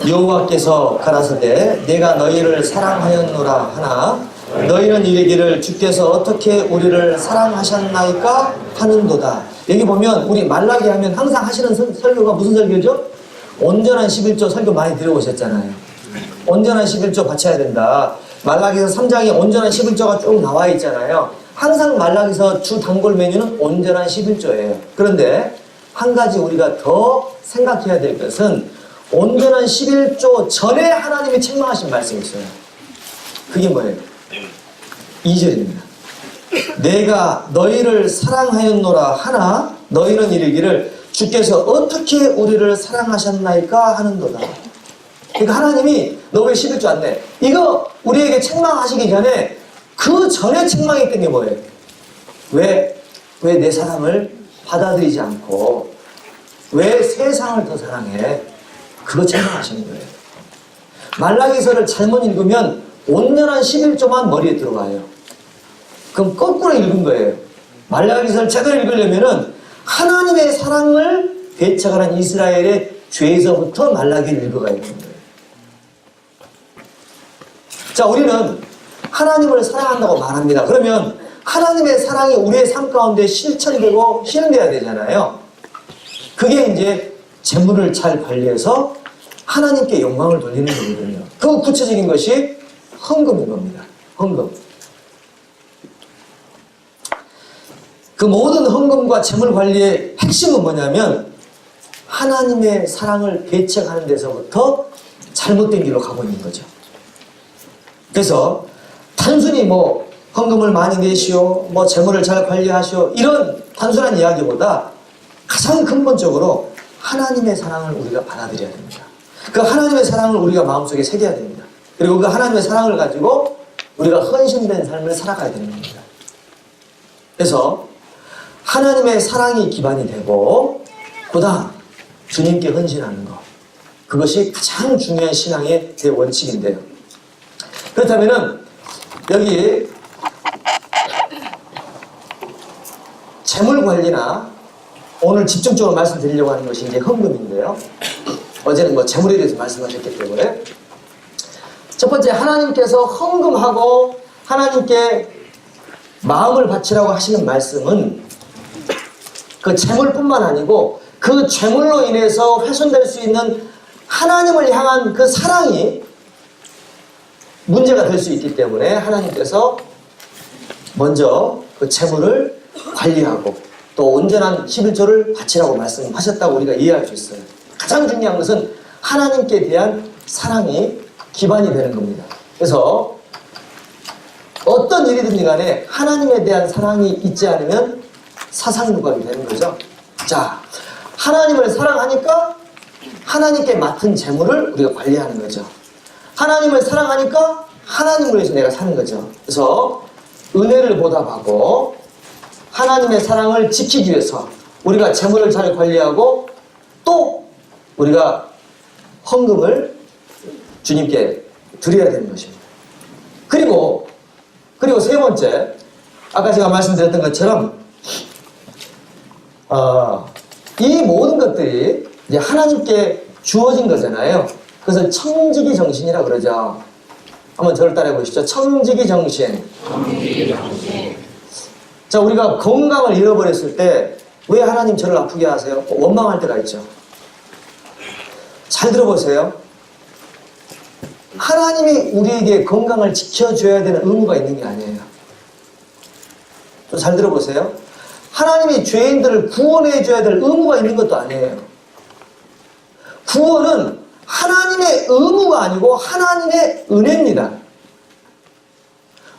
여호와께서 가라사대 내가 너희를 사랑하였노라 하나 너희는 이르기를 주께서 어떻게 우리를 사랑하셨나이까 하는도다. 여기 보면 우리 말라기 하면 항상 하시는 설교가 무슨 설교죠? 온전한 11조 설교 많이 들어보셨잖아요. 온전한 11조 바쳐야 된다. 말라기서 3장에 온전한 11조가 쭉 나와 있잖아요. 항상 말라기서 주 단골 메뉴는 온전한 11조예요. 그런데 한 가지 우리가 더 생각해야 될 것은 온전한 11조 전에 하나님이 책망하신 말씀이 있어요. 그게 뭐예요? 2절입니다. 내가 너희를 사랑하였노라 하나 너희는 이르기를 주께서 어떻게 우리를 사랑하셨나이까 하는도다. 그러니까 하나님이 너 왜 11조 안 내? 이거 우리에게 책망하시기 전에 그 전에 책망했던 게 뭐예요? 왜 내 사랑을 받아들이지 않고 왜 세상을 더 사랑해? 그거 책망하시는 거예요. 말라기서를 잘못 읽으면 온전한 11조만 머리에 들어와요. 그럼 거꾸로 읽은 거예요. 말라기서를 제대로 읽으려면은 하나님의 사랑을 배척하는 이스라엘의 죄에서부터 말라기를 읽어가야 되는 거예요. 자, 우리는 하나님을 사랑한다고 말합니다. 그러면 하나님의 사랑이 우리의 삶 가운데 실천되고 실현돼야 되잖아요. 그게 이제 재물을 잘 관리해서 하나님께 영광을 돌리는 거거든요. 그 구체적인 것이 헌금인 겁니다. 헌금. 그 모든 헌금과 재물 관리의 핵심은 뭐냐면 하나님의 사랑을 배척하는 데서부터 잘못된 길로 가고 있는 거죠. 그래서 단순히 뭐 헌금을 많이 내시오, 뭐 재물을 잘 관리하시오 이런 단순한 이야기보다 가장 근본적으로 하나님의 사랑을 우리가 받아들여야 됩니다. 그 하나님의 사랑을 우리가 마음속에 새겨야 됩니다. 그리고 그 하나님의 사랑을 가지고 우리가 헌신된 삶을 살아가야 되는 겁니다. 그래서 하나님의 사랑이 기반이 되고 보다 주님께 헌신하는 것, 그것이 가장 중요한 신앙의 대원칙인데요. 그렇다면은 여기 재물 관리나 오늘 집중적으로 말씀드리려고 하는 것이 이제 헌금인데요. 어제는 뭐 재물에 대해서 말씀하셨기 때문에 첫 번째 하나님께서 헌금하고 하나님께 마음을 바치라고 하시는 말씀은 그 재물뿐만 아니고 그 재물로 인해서 훼손될 수 있는 하나님을 향한 그 사랑이 문제가 될 수 있기 때문에 하나님께서 먼저 그 재물을 관리하고 또 온전한 11조를 바치라고 말씀하셨다고 우리가 이해할 수 있어요. 가장 중요한 것은 하나님께 대한 사랑이 기반이 되는 겁니다. 그래서 어떤 일이든 간에 하나님에 대한 사랑이 있지 않으면 사상누각이 되는 거죠. 자, 하나님을 사랑하니까 하나님께 맡은 재물을 우리가 관리하는 거죠. 하나님을 사랑하니까 하나님을 위해서 내가 사는 거죠. 그래서 은혜를 보답하고 하나님의 사랑을 지키기 위해서 우리가 재물을 잘 관리하고 또 우리가 헌금을 주님께 드려야 되는 것입니다. 그리고 세 번째, 아까 제가 말씀드렸던 것처럼 이 모든 것들이 이제 하나님께 주어진 거잖아요. 그래서 청지기 정신이라 그러죠. 한번 저를 따라해 보시죠. 청지기 정신. 자, 우리가 건강을 잃어버렸을 때 왜 하나님 저를 아프게 하세요? 원망할 때가 있죠. 잘 들어보세요. 하나님이 우리에게 건강을 지켜줘야 되는 의무가 있는 게 아니에요. 좀 잘 들어보세요. 하나님이 죄인들을 구원해줘야 될 의무가 있는 것도 아니에요. 구원은 하나님의 의무가 아니고 하나님의 은혜입니다.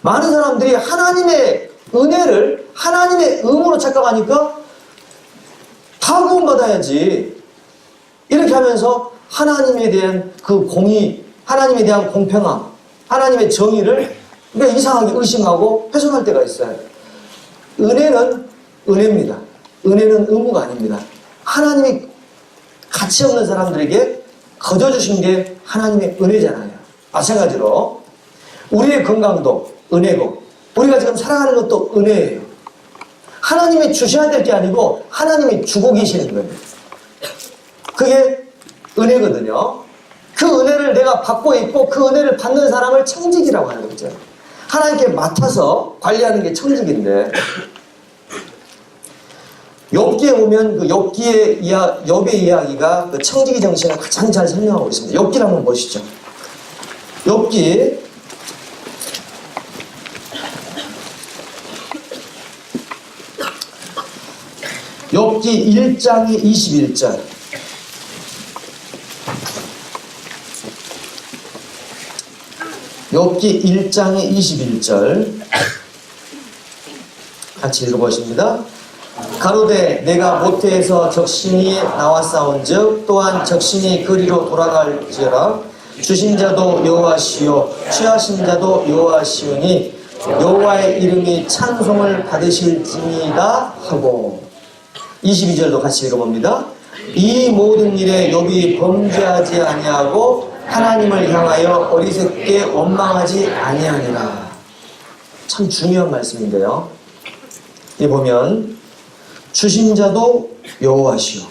많은 사람들이 하나님의 은혜를 하나님의 의무로 착각하니까 다 구원받아야지 이렇게 하면서 하나님에 대한 그 공의, 하나님에 대한 공평함, 하나님의 정의를 그러니까 이상하게 의심하고 훼손할 때가 있어요. 은혜는 은혜입니다. 은혜는 의무가 아닙니다. 하나님이 가치 없는 사람들에게 거저주신 게 하나님의 은혜잖아요. 마찬가지로 우리의 건강도 은혜고 우리가 지금 살아가는 것도 은혜예요. 하나님이 주셔야 될 게 아니고 하나님이 주고 계시는 거예요. 그게 은혜거든요. 그 은혜를 내가 받고 있고 그 은혜를 받는 사람을 청직이라고 하는 거죠. 하나님께 맡아서 관리하는 게 청직인데 욥기에 보면 그 욥의 이야기가 그 청지기 정신을 가장 잘 설명하고 있습니다. 욥기를 한번 보시죠. 욥기 1장의 21절. 욥기 1장의 21절. 같이 읽어보십니다. 가로되 내가 모태에서 적신이 나왔사온즉 또한 적신이 그리로 돌아갈지어라. 주신 자도 여호와시요 취하신 자도 여호와시오니 여호와의 이름이 찬송을 받으실지니이다 하고. 22절도 같이 읽어봅니다. 이 모든 일에 욥이 범죄하지 아니하고 하나님을 향하여 어리석게 원망하지 아니하니라. 참 중요한 말씀인데요. 이 보면 주신 자도 여호와시오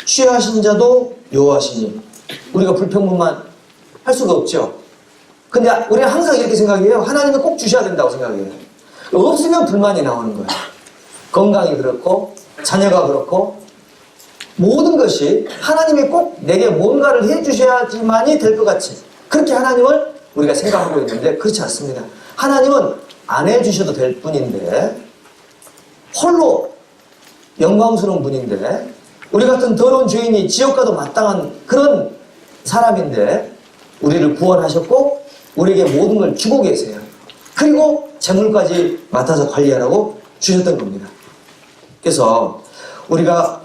취하신 자도 여호와시니 우리가 불평분만 할 수가 없죠. 근데 우리는 항상 이렇게 생각해요. 하나님은 꼭 주셔야 된다고 생각해요. 없으면 불만이 나오는 거예요. 건강이 그렇고 자녀가 그렇고 모든 것이 하나님이 꼭 내게 뭔가를 해주셔야지만이 될 것 같이 그렇게 하나님을 우리가 생각하고 있는데 그렇지 않습니다. 하나님은 안 해주셔도 될 뿐인데 홀로 영광스러운 분인데 우리 같은 더러운 죄인이 지옥 가도 마땅한 그런 사람인데 우리를 구원하셨고 우리에게 모든 걸 주고 계세요. 그리고 재물까지 맡아서 관리하라고 주셨던 겁니다. 그래서 우리가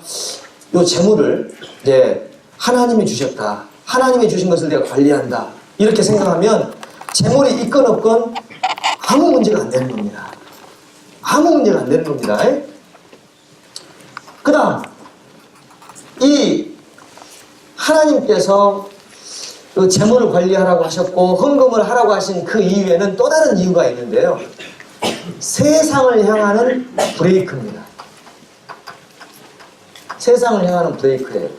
이 재물을 이제 하나님이 주셨다. 하나님이 주신 것을 내가 관리한다. 이렇게 생각하면 재물이 있건 없건 아무 문제가 안 되는 겁니다. 아무 문제가 안 되는 겁니다. 그 다음 이 하나님께서 그 재물을 관리하라고 하셨고 헌금을 하라고 하신 그 이유에는 또 다른 이유가 있는데요. 세상을 향하는 브레이크입니다. 세상을 향하는 브레이크예요.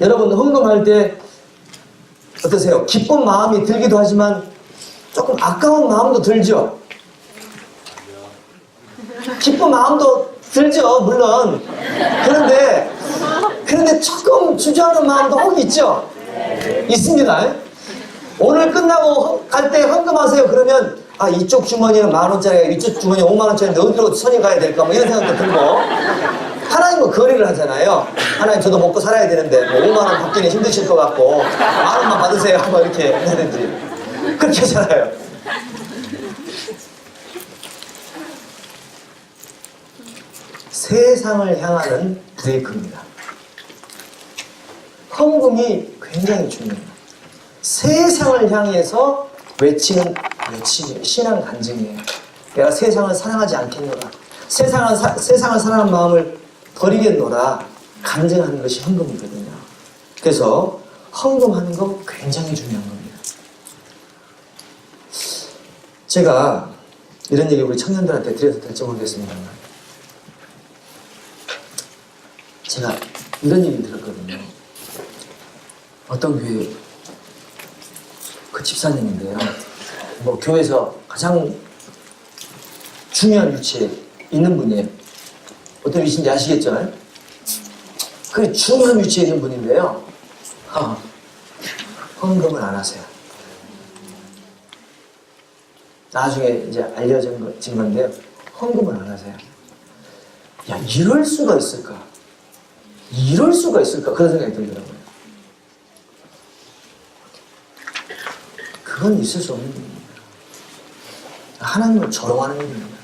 여러분 헌금할 때 어떠세요? 기쁜 마음이 들기도 하지만 조금 아까운 마음도 들죠? 기쁜 마음도 들죠, 물론. 그런데 조금 주저하는 마음도 혹 있죠? 있습니다. 오늘 끝나고 갈 때 헌금하세요. 그러면 아 이쪽 주머니는 10,000원짜리가 이쪽 주머니는 50,000원짜리인데 어디로 손이 가야 될까 뭐 이런 생각도 들고 하나님과 거래를 하잖아요. 하나님 저도 먹고 살아야 되는데 뭐 5만 원 받기는 힘드실 것 같고 10,000원만 받으세요. 뭐 이렇게 하든지 그렇게 하잖아요. 세상을 향하는 브레이크입니다. 헌금이 굉장히 중요해요. 세상을 향해서 외치는 외침이에요. 신앙 간증이에요. 내가 세상을 사랑하지 않겠노라. 세상을 사랑하는 마음을 버리겠노라. 간증하는 것이 헌금이거든요. 그래서 헌금하는 거 굉장히 중요한 겁니다. 제가 이런 얘기 우리 청년들한테 드려도 될지 모르겠습니다만 제가 이런 얘기 들었거든요. 어떤 교회 그 집사님인데요. 뭐 교회에서 가장 중요한 위치에 있는 분이에요. 어떤 위치인지 아시겠죠? 그 중요한 위치에 있는 분인데요. 헌금을 안 하세요. 나중에 이제 알려진 건데요. 헌금을 안 하세요. 야, 이럴 수가 있을까? 이럴 수가 있을까? 그런 생각이 들더라고요. 그건 있을 수 없는 일입니다. 하나님을 조롱하는 일입니다.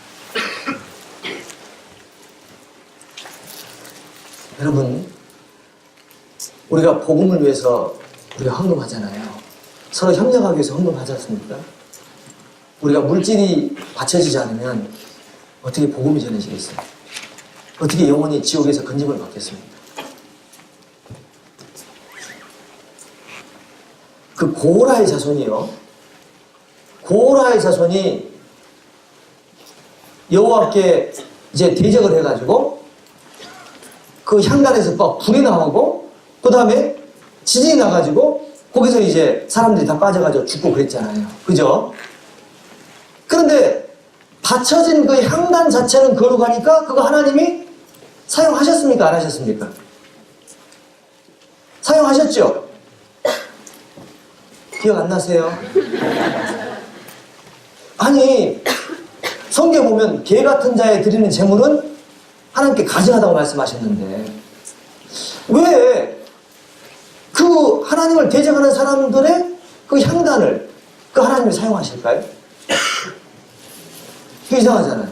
여러분, 우리가 복음을 위해서 우리가 헌금하잖아요. 서로 협력하기 위해서 헌금하지 않습니까? 우리가 물질이 받쳐지지 않으면 어떻게 복음이 전해지겠어요? 어떻게 영혼이 지옥에서 건짐을 받겠습니까? 그 고라의 자손이요. 고라의 자손이 여호와께 이제 대적을 해가지고 그 향단에서 막 불이 나오고 그 다음에 지진이 나가지고 거기서 이제 사람들이 다 빠져가지고 죽고 그랬잖아요. 그죠? 그런데 받쳐진 그 향단 자체는 거룩하니까 그거 하나님이 사용하셨습니까? 안 하셨습니까? 사용하셨죠? 기억 안 나세요? 아니 성경에 보면 개 같은 자에 드리는 제물은 하나님께 가증하다고 말씀하셨는데 왜 그 하나님을 대적하는 사람들의 그 향단을 그 하나님이 사용하실까요? 이상하잖아요.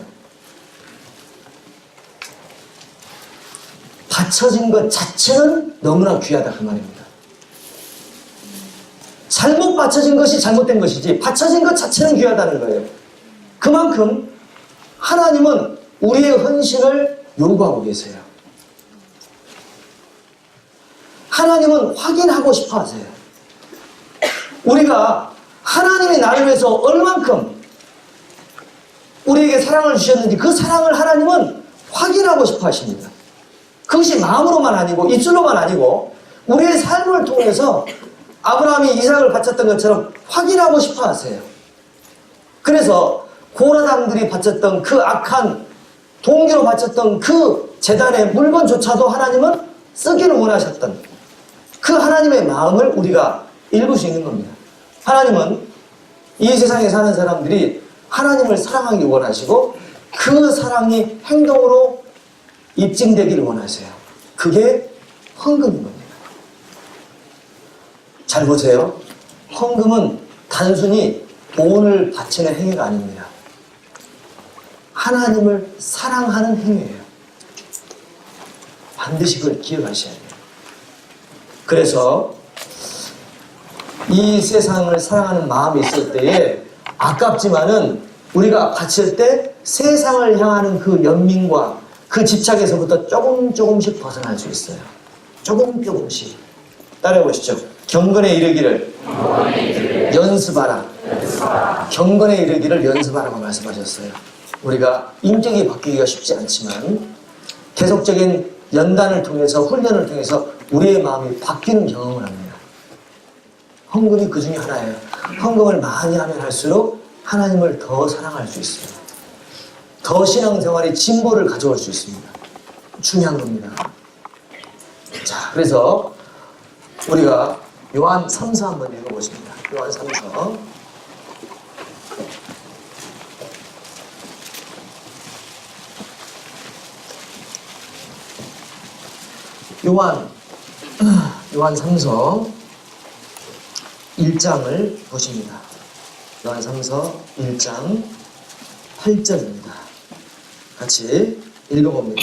바쳐진 것 자체는 너무나 귀하다 그 말입니다. 잘못 바쳐진 것이 잘못된 것이지 바쳐진 것 자체는 귀하다는 거예요. 그만큼 하나님은 우리의 헌신을 요구하고 계세요. 하나님은 확인하고 싶어 하세요. 우리가 하나님이 나를 위해서 얼만큼 우리에게 사랑을 주셨는지 그 사랑을 하나님은 확인하고 싶어 하십니다. 그것이 마음으로만 아니고 입술로만 아니고 우리의 삶을 통해서 아브라함이 이삭을 바쳤던 것처럼 확인하고 싶어 하세요. 그래서 고라당들이 바쳤던 그 악한 동기로 바쳤던 그 제단의 물건조차도 하나님은 쓰기를 원하셨던 그 하나님의 마음을 우리가 읽을 수 있는 겁니다. 하나님은 이 세상에 사는 사람들이 하나님을 사랑하기 원하시고 그 사랑이 행동으로 입증되기를 원하세요. 그게 헌금인 겁니다. 잘 보세요. 헌금은 단순히 돈을 바치는 행위가 아닙니다. 하나님을 사랑하는 행위예요. 반드시 그걸 기억하셔야 돼요. 그래서 이 세상을 사랑하는 마음이 있을 때에 아깝지만은 우리가 바칠 때 세상을 향하는 그 연민과 그 집착에서부터 조금씩 벗어날 수 있어요. 조금씩. 따라해 보시죠. 경건에 이르기를 연습하라. 경건에 이르기를 연습하라고 말씀하셨어요. 우리가 인격이 바뀌기가 쉽지 않지만 계속적인 연단을 통해서 훈련을 통해서 우리의 마음이 바뀌는 경험을 합니다. 헌금이 그 중에 하나예요. 헌금을 많이 하면 할수록 하나님을 더 사랑할 수 있어요. 더 신앙생활의 진보를 가져올 수 있습니다. 중요한 겁니다. 자, 그래서 우리가 요한 3서 한번 읽어보십니다. 요한 3서. 요한 3서 1장을 보십니다. 요한 3서 1장 8절입니다. 같이 읽어봅니다.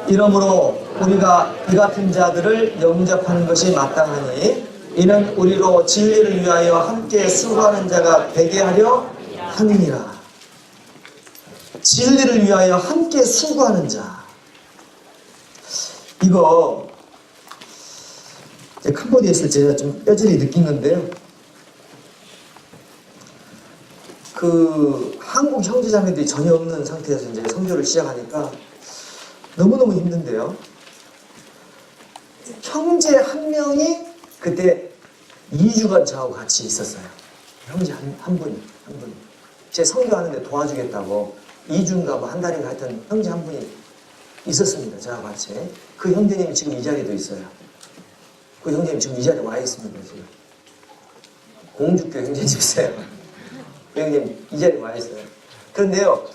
이러므로 우리가 이 같은 자들을 영접하는 것이 마땅하니 이는 우리로 진리를 위하여 함께 수고하는 자가 되게 하려 함이니라. 진리를 위하여 함께 수고하는 자. 이거 캄보디아 있을 때 제가 좀 뼈저리 느낀 건데요. 그 한국 형제자매들이 전혀 없는 상태에서 이제 선교를 시작하니까 너무너무 힘든데요. 형제 한 명이 그때 2주간 저하고 같이 있었어요. 형제 한 분이. 제 선교하는데 도와주겠다고 2주인가 뭐 한 달인가 하여튼 형제 한 분이 있었습니다. 저하고 같이. 그 형제님이 지금 이 자리에도 있어요. 그 형제님 지금 이 자리에 와 있습니다. 지금. 공주교 형제님이세요. 그 형님 이 자리에 와 있어요. 그런데요.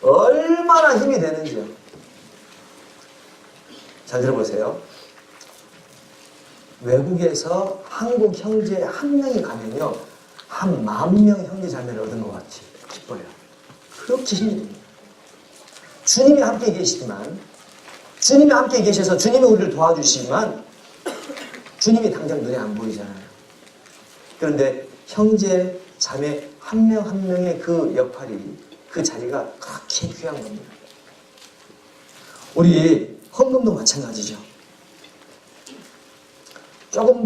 얼마나 힘이 되는지요. 잘 들어보세요. 외국에서 한국 형제 한 명이 가면요. 한 10,000명 형제 자매를 얻은 것 같이 기뻐요. 그렇게 힘이 됩니다. 주님이 함께 계시지만 주님이 함께 계셔서 주님이 우리를 도와주시지만 주님이 당장 눈에 안 보이잖아요. 그런데 형제 자매 한 명 한 명의 그 역할이 그 자리가 그렇게 귀한 겁니다. 우리 헌금도 마찬가지죠.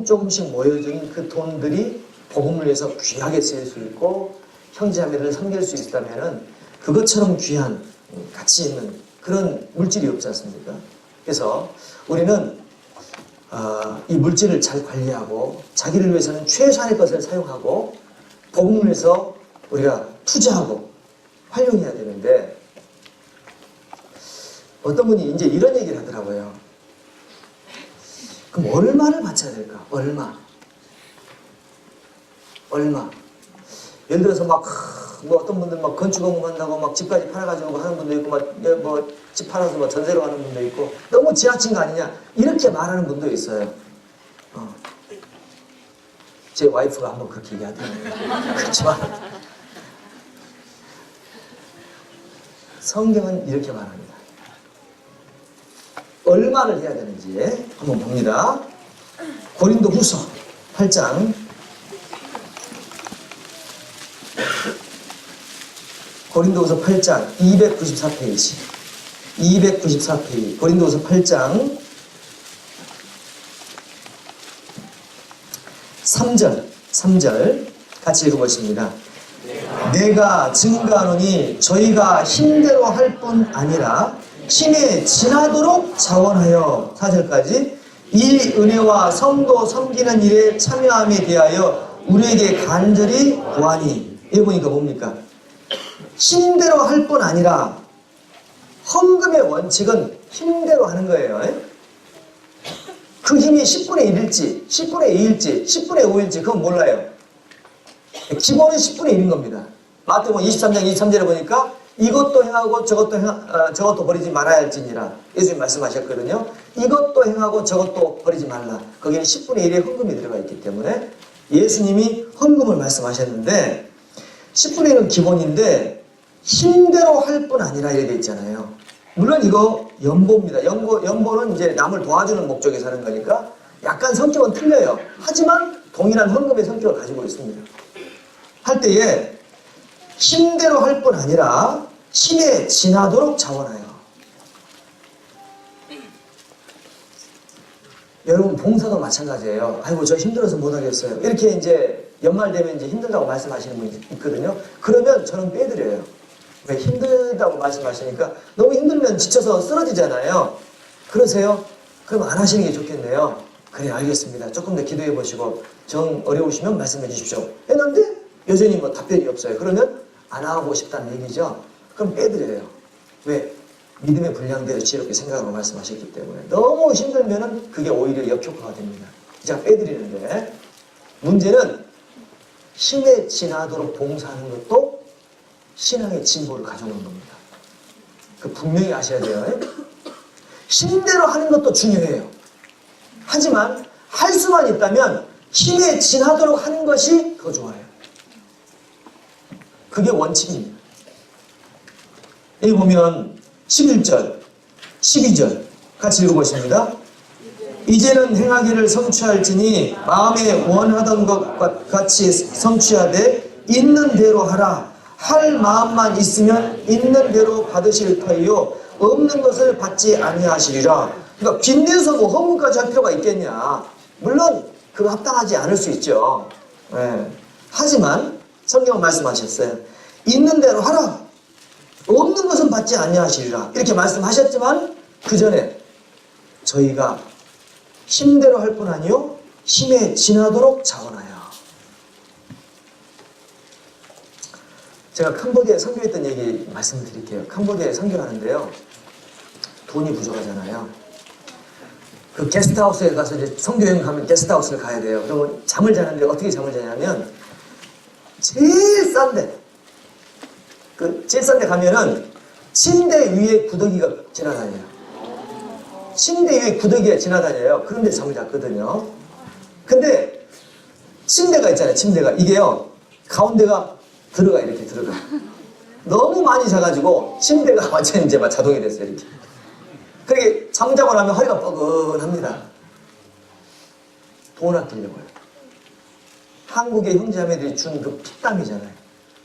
조금씩 모여진 그 돈들이 복음을 위해서 귀하게 쓰일 수 있고 형제자매를 섬길 수 있다면 그것처럼 귀한 가치 있는 그런 물질이 없지 않습니까? 그래서 우리는 이 물질을 잘 관리하고 자기를 위해서는 최소한의 것을 사용하고 복음을 위해서 우리가 투자하고 활용해야 되는데 어떤 분이 이제 이런 얘기를 하더라고요. 그럼 얼마를 바쳐야 될까? 얼마? 예를 들어서 뭐 어떤 분들 막 건축업무 한다고 막 집까지 팔아가지고 하는 분도 있고 뭐 집 팔아서 뭐 전세로 가는 분도 있고 너무 지나친 거 아니냐 이렇게 말하는 분도 있어요. 제 와이프가 한번 그렇게 얘기하더라고요. 그렇지만 성경은 이렇게 말합니다. 얼마를 해야 되는지 한번 봅니다. 고린도 후서 8장. 고린도후서 8장 294페이지. 294페이지. 고린도후서 8장 3절 같이 읽어보십니다. 내가 증거하노니 저희가 힘대로 할 뿐 아니라 힘에 지나도록 자원하여 4절까지 이 은혜와 성도 섬기는 일에 참여함에 대하여 우리에게 간절히 구하니. 이거 보니까 뭡니까? 힘대로 할 뿐 아니라 헌금의 원칙은 힘대로 하는 거예요. 그 힘이 10분의 1일지 10분의 2일지 10분의 5일지 그건 몰라요. 기본은 10분의 1인 겁니다. 마태복음 23장 23절에 보니까 이것도 행하고 저것도 버리지 말아야 할지니라 예수님 말씀하셨거든요. 이것도 행하고 저것도 버리지 말라. 거기는 10분의 1의 헌금이 들어가 있기 때문에 예수님이 헌금을 말씀하셨는데 10분의 1은 기본인데 힘대로 할 뿐 아니라 이렇게 돼 있잖아요. 물론 이거 연보입니다. 연보는 이제 남을 도와주는 목적에서 하는 거니까 약간 성격은 틀려요. 하지만 동일한 헌금의 성격을 가지고 있습니다. 할 때에 힘대로 할 뿐 아니라 힘에 지나도록 자원하여. 여러분 봉사도 마찬가지예요. 아이고 저 힘들어서 못하겠어요. 이렇게 이제 연말 되면 이제 힘들다고 말씀하시는 분이 있거든요. 그러면 저는 빼드려요. 왜 힘들다고 말씀하시니까 너무 힘들면 지쳐서 쓰러지잖아요. 그러세요? 그럼 안 하시는 게 좋겠네요. 그래 알겠습니다. 조금 더 기도해 보시고 정 어려우시면 말씀해 주십시오. 했는데 여전히 뭐 답변이 없어요. 그러면 안 하고 싶다는 얘기죠. 그럼 빼드려요. 왜? 믿음의 분량대로 지혜롭게 생각하고 말씀하셨기 때문에 너무 힘들면은 그게 오히려 역효과가 됩니다. 제가 빼드리는데 문제는 힘에 지나도록 봉사하는 것도 신앙의 진보를 가져오는 겁니다. 그 분명히 아셔야 돼요. 힘대로 하는 것도 중요해요. 하지만 할 수만 있다면 힘에 지나도록 하는 것이 더 좋아요. 그게 원칙입니다. 여기 보면 11절, 12절 같이 읽어보십니다. 이제는 행하기를 성취할지니 마음에 원하던 것 같이 성취하되 있는 대로 하라. 할 마음만 있으면 있는 대로 받으실 터이요 없는 것을 받지 아니하시리라. 그러니까 빚내서 뭐 헌금까지 할 필요가 있겠냐. 물론 그거 합당하지 않을 수 있죠. 네. 하지만 성경은 말씀하셨어요. 있는 대로 하라. 없는 것은 받지 아니하시리라. 이렇게 말씀하셨지만 그 전에 저희가 힘대로 할 뿐 아니요 힘에 지나도록 자원하여. 제가 캄보디아에 선교했던 얘기 말씀을 드릴게요. 캄보디아에 선교를 하는데요. 돈이 부족하잖아요. 그 게스트하우스에 가서 이제 선교여행 가면 게스트하우스를 가야 돼요. 그러면 잠을 자는데 어떻게 잠을 자냐면 제일 싼데 제일 싼데 가면은 침대 위에 구더기가 지나다녀요. 침대 위에 구더기가 지나다녀요. 그런데 잠을 잤거든요. 근데 침대가 있잖아요. 침대가 이게요 가운데가 이렇게 들어가. 너무 많이 자가지고 침대가 완전 이제 막 자동이 됐어요. 이렇게. 그렇게 잠자고 나면 허리가 뻐근합니다. 돈 아끼려고요. 한국의 형제자매들이 준 그 피땀이잖아요.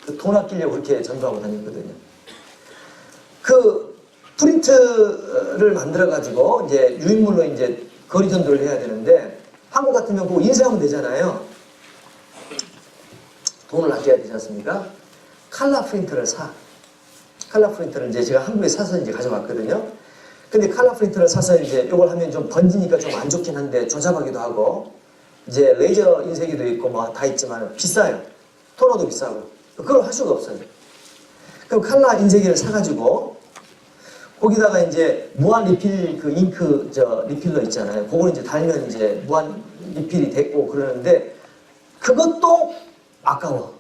그 돈 아끼려고 그렇게 전도하고 다녔거든요. 그 프린트를 만들어가지고 이제 유인물로 이제 거리 전도를 해야 되는데 한국 같으면 그거 인쇄하면 되잖아요. 돈을 아껴야 되지 않습니까? 칼라 프린터를 사. 칼라 프린터를 이제 제가 한국에 사서 이제 가져왔거든요. 근데 칼라 프린터를 사서 이제 이걸 하면 좀 번지니까 좀 안 좋긴 한데 조잡하기도 하고 이제 레이저 인쇄기도 있고 뭐 다 있지만 비싸요. 토너도 비싸고. 그걸 할 수가 없어요. 그럼 칼라 인쇄기를 사가지고 거기다가 이제 무한 리필 그 잉크 리필러 있잖아요. 그걸 이제 달면 이제 무한 리필이 됐고 그러는데 그것도 아까워.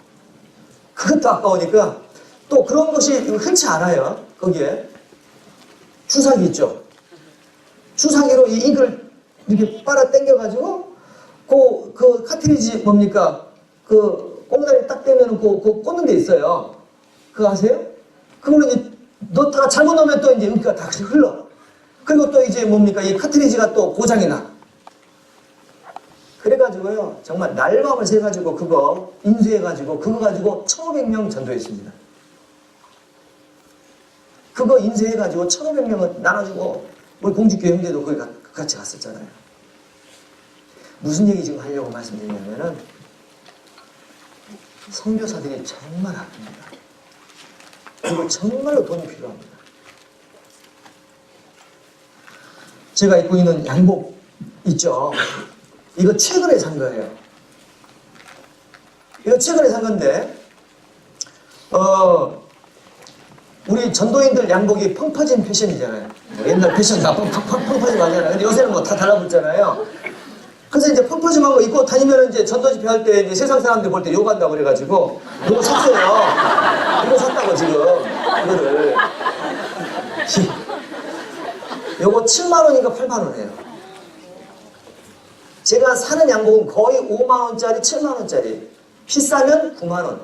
그것도 아까우니까 또 그런 것이 흔치 않아요. 거기에 주사기 있죠. 주사기로 이 잉크를 이렇게 빨아 당겨가지고 그 카트리지 뭡니까? 그 꽁다리 딱 떼면 그 꽂는 데 있어요. 그거 아세요? 그걸로 이제 넣다가 잘못 넣으면 또 이제 잉크가 다 흘러. 그리고 또 이제 뭡니까? 이 카트리지가 또 고장이 나. 그래가지고요, 정말 날밤을 새가지고 그거 인수해가지고 그거 가지고 1,500명 전도했습니다. 그거 인수해가지고 1,500명을 나눠주고 우리 공주교 형제도 거기 같이 갔었잖아요. 무슨 얘기 지금 하려고 말씀드리냐면은 선교사들이 정말 아픕니다. 그리고 정말로 돈이 필요합니다. 제가 입고 있는 양복 있죠? 이거 최근에 산 거예요. 이거 최근에 산 건데, 우리 전도인들 양복이 펑퍼진 패션이잖아요. 옛날 패션 다 펑퍼짐 하잖아요. 근데 요새는 뭐 다 달라붙잖아요. 그래서 이제 펑퍼짐한 거 입고 다니면 이제 전도 집회 할 때 이제 세상 사람들 볼 때 욕한다고 그래가지고, 이거 샀어요. 이거 샀다고 지금, 이거를. 요거 7만원인가 8만원이에요. 제가 사는 양복은 거의 5만원짜리, 7만원짜리. 비싸면 9만원.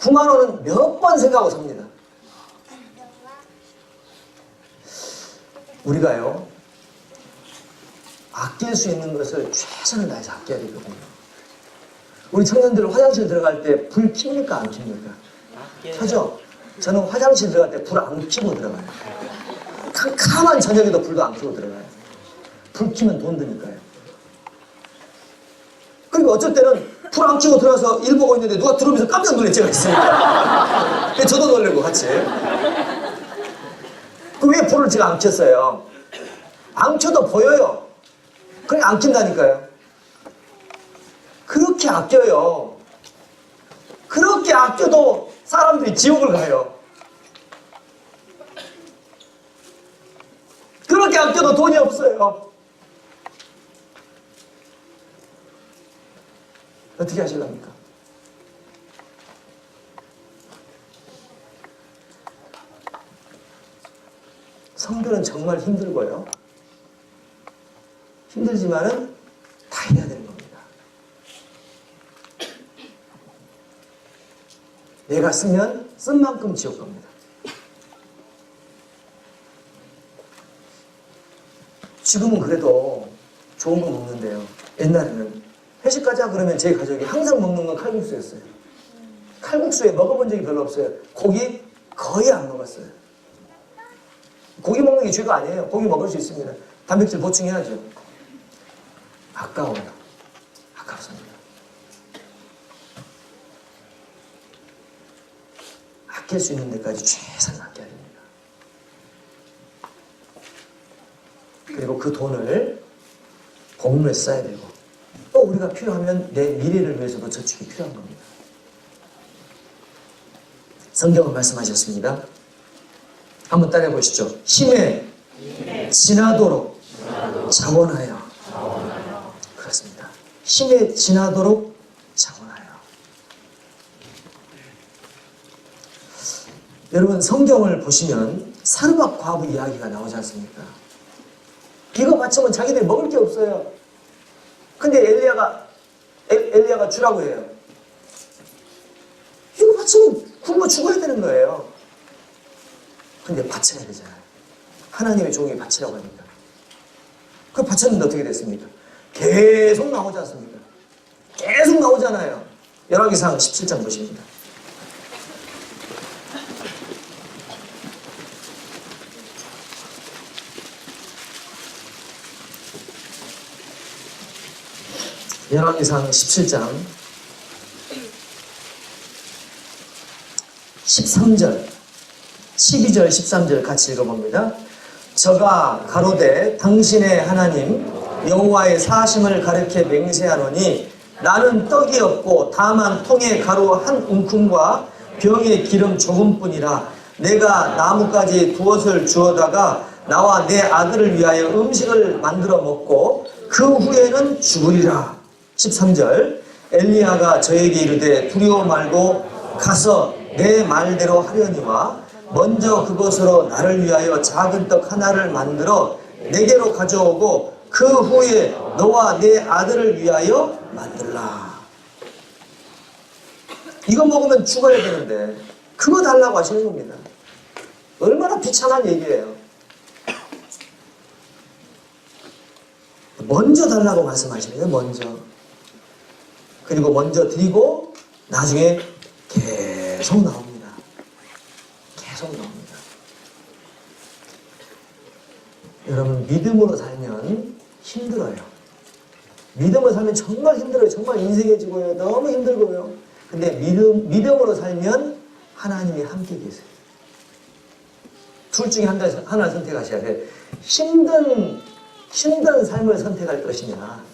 9만원은 몇 번 생각하고 삽니다. 우리가요, 아낄 수 있는 것을 최선을 다해서 아껴야 되거든요. 우리 청년들 화장실 들어갈 때 불 킵니까? 안 킵니까? 켜죠? 저는 화장실 들어갈 때 불 안 켜고 들어가요. 캄캄한 저녁에도 불도 안 켜고 들어가요. 불 켜면 돈 드니까요. 그리고 어쩔 때는 불 안 켜고 들어가서 일 보고 있는데 누가 들어오면서 깜짝 놀랄 때가 있으니까. 저도 놀래고 같이. 그 왜 불을 제가 안 켰어요? 안 켜도 보여요. 그냥 안 킨다니까요. 그렇게 아껴요. 그렇게 아껴도 사람들이 지옥을 가요. 그렇게 아껴도 돈이 없어요. 어떻게 하실랍니까? 성교는 정말 힘들고요. 힘들지만은 다 해야 되는 겁니다. 내가 쓰면 쓴 만큼 지옥 갑니다. 지금은 그래도 좋은 거 먹는데요. 옛날에는 회식 가자 그러면 제 가족이 항상 먹는 건 칼국수였어요. 칼국수에 먹어본 적이 별로 없어요. 고기 거의 안 먹었어요. 고기 먹는 게 죄가 아니에요. 고기 먹을 수 있습니다. 단백질 보충해야죠. 아까워요. 아깝습니다. 아낄 수 있는 데까지 최선을 아껴야 됩니다. 그리고 그 돈을 복음에 써야 되고 또 우리가 필요하면 내 미래를 위해서도 저축이 필요한 겁니다. 성경은 말씀하셨습니다. 한번 따라해 보시죠. 힘에 지나도록 자원하여. 그렇습니다. 힘에 지나도록 자원하여. 여러분 성경을 보시면 사르밧 과부 이야기가 나오지 않습니까? 이거 바치면 자기들이 먹을 게 없어요. 근데 엘리야가 주라고 해요. 이거 바치면 굶어 죽어야 되는 거예요. 근데 바쳐야 되잖아요. 하나님의 종이 바치라고 합니다. 그 바쳤는데 어떻게 됐습니까? 계속 나오지 않습니까? 계속 나오잖아요. 열왕기상 17장 보십니다. 열왕기상 17장 13절 12절 13절 같이 읽어봅니다. 저가 가로되 당신의 하나님 여호와의 사심을 가리켜 맹세하노니 나는 떡이 없고 다만 통에 가루 한 움큼과 병에 기름 조금뿐이라 내가 나뭇가지 두엇을 주어다가 나와 내 아들을 위하여 음식을 만들어 먹고 그 후에는 죽으리라. 13절 엘리야가 저에게 이르되 두려워 말고 가서 내 말대로 하려니와 먼저 그것으로 나를 위하여 작은 떡 하나를 만들어 내게로 가져오고 그 후에 너와 내 아들을 위하여 만들라. 이거 먹으면 죽어야 되는데 그거 달라고 하시는 겁니다. 얼마나 비참한 얘기예요. 먼저 달라고 말씀하시는 거예요. 먼저. 그리고 먼저 드리고 나중에 계속 나옵니다. 계속 나옵니다. 여러분, 믿음으로 살면 힘들어요. 믿음으로 살면 정말 힘들어요. 정말 인생해지고요. 너무 힘들고요. 근데 믿음으로 살면 하나님이 함께 계세요. 둘 중에 하나를 선택하셔야 돼요. 힘든 삶을 선택할 것이냐,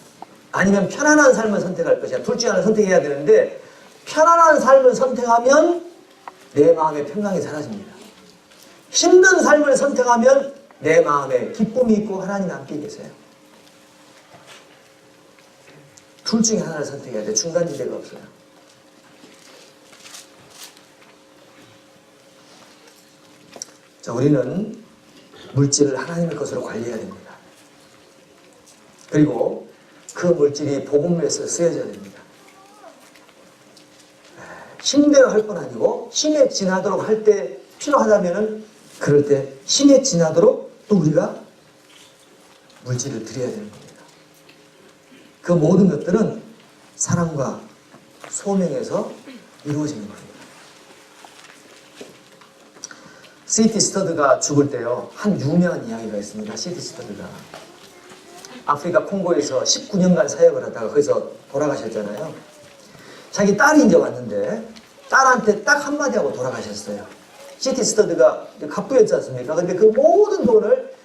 아니면 편안한 삶을 선택할 것이냐. 둘 중에 하나를 선택해야 되는데, 편안한 삶을 선택하면 내 마음의 평강이 사라집니다. 힘든 삶을 선택하면 내 마음에 기쁨이 있고 하나님 함께 계세요. 둘 중에 하나를 선택해야 돼요. 중간지대가 없어요. 자, 우리는 물질을 하나님의 것으로 관리해야 됩니다. 그리고 그 물질이 복음에서 쓰여져야 됩니다. 힘대로 할 건 아니고 힘에 지나도록 할 때 필요하다면은 그럴 때 힘에 지나도록 또 우리가 물질을 드려야 되는 겁니다. 그 모든 것들은 사랑과 소명에서 이루어지는 겁니다. C.T. 스터드가 죽을 때요, 한 유명한 이야기가 있습니다. C.T. 스터드가 아프리카 콩고에서 19년간 사역을 하다가 거기서 돌아가셨잖아요. 자기 딸이 이제 왔는데 딸한테 딱 한마디 하고 돌아가셨어요. C.T. 스터드가 갑부였지 않습니까? 근데 그 모든 돈을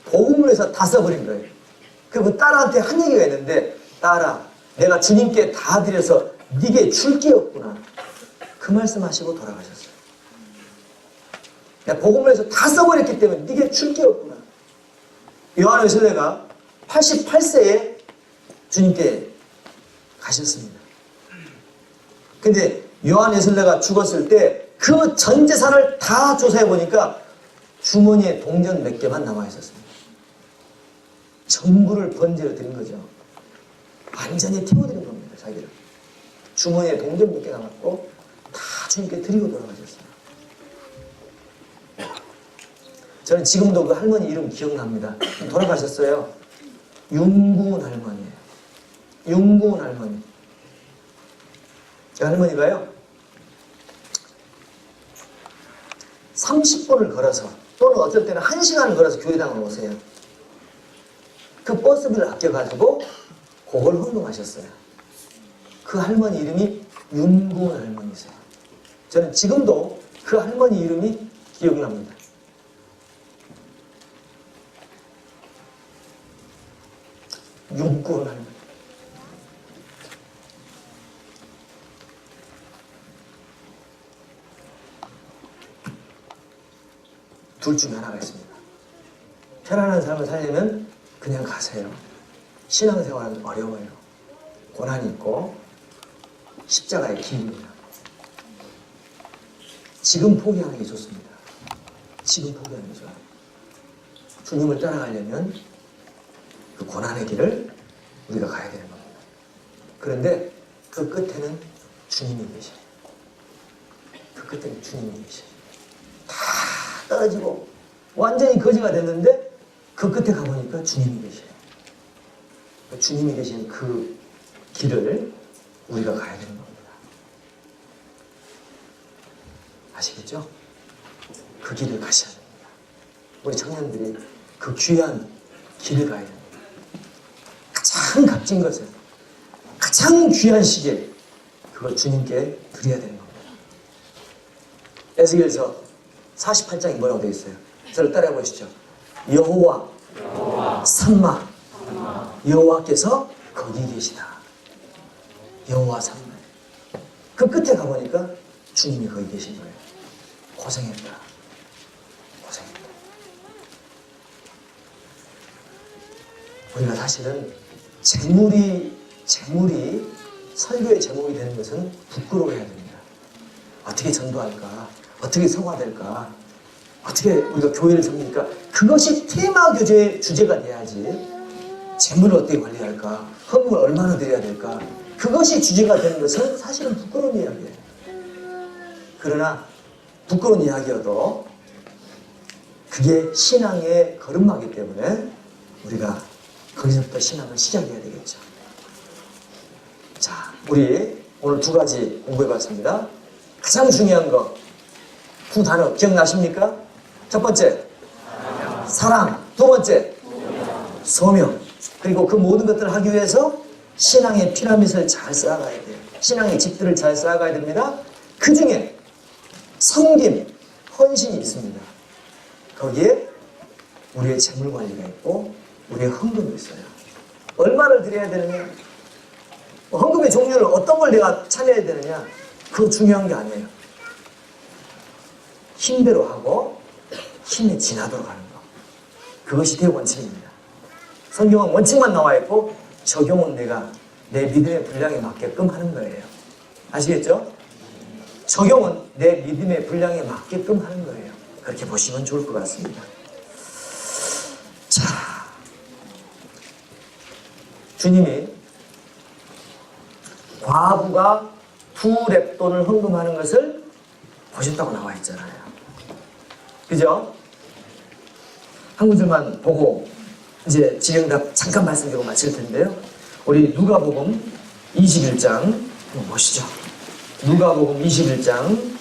복음을 해서 다 써버린 거예요. 그 딸한테 한 얘기가 있는데, 딸아, 내가 주님께 다 드려서 네게 줄 게 없구나. 그 말씀하시고 돌아가셨어요. 내가 복음을 해서 다 써버렸기 때문에 네게 줄 게 없구나. 요한 웨슬레가 88세에 주님께 가셨습니다. 근데 요한 웨슬레가 죽었을 때 그 전 재산을 다 조사해 보니까 주머니에 동전 몇 개만 남아 있었습니다. 전부를 번제로 드린 거죠. 완전히 태워드린 겁니다, 자기를. 주머니에 동전 몇 개 남았고 다 주님께 드리고 돌아가셨어요. 저는 지금도 그 할머니 이름 기억납니다. 돌아가셨어요. 윤구은 할머니예요. 윤구은 할머니. 그 할머니가요, 30분을 걸어서 또는 어쩔 때는 1시간을 걸어서 교회당을 오세요. 그 버스비를 아껴가지고 그걸 헌금하셨어요. 그 할머니 이름이 윤구은 할머니세요. 저는 지금도 그 할머니 이름이 기억납니다. 윤구은 할머니. 둘 중에 하나가 있습니다. 편안한 삶을 살려면 그냥 가세요. 신앙생활은 어려워요. 고난이 있고 십자가의 길입니다. 지금 포기하는 게 좋습니다. 지금 포기하는 게 좋아요. 주님을 따라가려면 그 고난의 길을 우리가 가야 되는 겁니다. 그런데 그 끝에는 주님이 계셔요. 그 끝에는 주님이 계셔요. 다 떨어지고 완전히 거지가 됐는데 그 끝에 가보니까 주님이 계셔요. 주님이 계신 그 길을 우리가 가야 되는 겁니다. 아시겠죠? 그 길을 가셔야 됩니다. 우리 청년들이 그 귀한 길을 가야 됩니다. 가장 값진 것을, 가장 귀한 시기에 그걸 주님께 드려야 되는 겁니다. 에스겔서 48장이 뭐라고 되어 있어요? 저를 따라해 보시죠. 여호와 삼마, 여호와께서 거기 계시다. 여호와 삼마. 그 끝에 가보니까 주님이 거기 계신 거예요. 고생했다. 고생했다. 우리가 사실은 재물이 설교의 제목이 되는 것은 부끄러워해야 됩니다. 어떻게 전도할까? 어떻게 성화될까? 어떻게 우리가 교회를 섬깁니까? 그것이 테마 교제의 주제가 돼야지. 재물을 어떻게 관리할까? 헌금을 얼마나 드려야 될까? 그것이 주제가 되는 것은 사실은 부끄러운 이야기예요. 그러나 부끄러운 이야기여도 그게 신앙의 걸음마기 때문에 우리가 거기서부터 신앙을 시작해야 되겠죠. 자, 우리 오늘 두 가지 공부해봤습니다. 가장 중요한 거, 두 단어 기억나십니까? 첫 번째, 사랑. 두 번째, 소명. 그리고 그 모든 것들을 하기 위해서 신앙의 피라밋을 잘 쌓아가야 돼요. 신앙의 집들을 잘 쌓아가야 됩니다. 그 중에 섬김, 헌신이 있습니다. 거기에 우리의 재물 관리가 있고 우리의 헌금이 있어요. 얼마를 드려야 되느냐? 헌금의 종류를 어떤 걸 내가 차려야 되느냐? 그거 중요한 게 아니에요. 힘대로 하고 힘에 지나도록 하는 거. 그것이 대의 원칙입니다. 성경은 원칙만 나와 있고 적용은 내가 내 믿음의 분량에 맞게끔 하는 거예요. 아시겠죠? 적용은 내 믿음의 분량에 맞게끔 하는 거예요. 그렇게 보시면 좋을 것 같습니다. 자, 주님이 과부가 2렙돈을 헌금하는 것을 보셨다고 나와 있잖아요. 그죠? 한 구절만 보고 이제 질의응답 잠깐 말씀드리고 마칠 텐데요. 우리 누가복음 21장 한번 보시죠. 누가복음 21장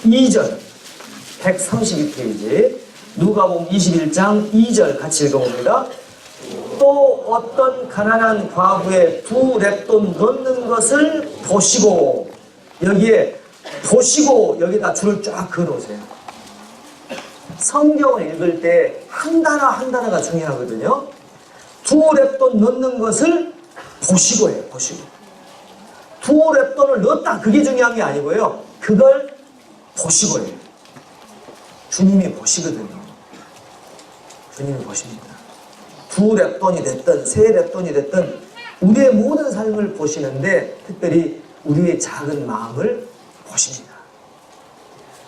2절 132페이지 누가복음 21장 2절 같이 읽어봅니다. 또 어떤 가난한 과부의 2렙돈 넣는 것을 보시고, 여기에 보시고 여기다 줄을 쫙 그어놓으세요. 성경을 읽을 때 한 단어 한 단어가 중요하거든요. 2렙돈 넣는 것을 보시고 해요. 보시고. 2렙돈을 넣었다 그게 중요한 게 아니고요. 그걸 보시고 해요. 주님이 보시거든요. 주님이 보십니다. 2렙돈이 됐든 3렙돈이 됐든 우리의 모든 삶을 보시는데 특별히 우리의 작은 마음을 보십니다.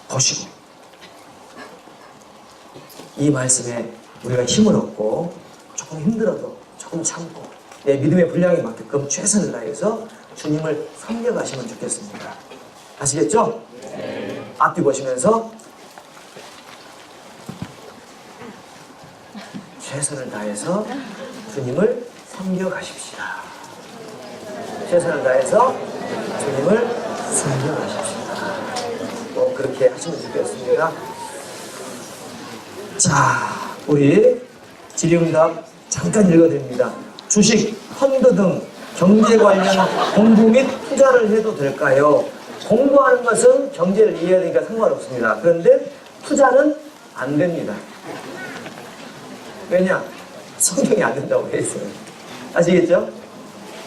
보시고 이 말씀에 우리가 힘을 얻고 조금 힘들어도 조금 참고 내 믿음의 분량에 맞게끔 최선을 다해서 주님을 섬겨가시면 좋겠습니다. 아시겠죠? 네. 앞뒤 보시면서 최선을 다해서 주님을 섬겨가십시다. 최선을 다해서 주님을 섬겨가십시다. 꼭 그렇게 하시면 좋겠습니다. 자, 우리 질의응답 잠깐 읽어드립니다. 주식, 펀드 등 경제 관련 공부 및 투자를 해도 될까요? 공부하는 것은 경제를 이해해야 되니까 상관없습니다. 그런데 투자는 안 됩니다. 왜냐? 성경이 안 된다고 했어요. 아시겠죠?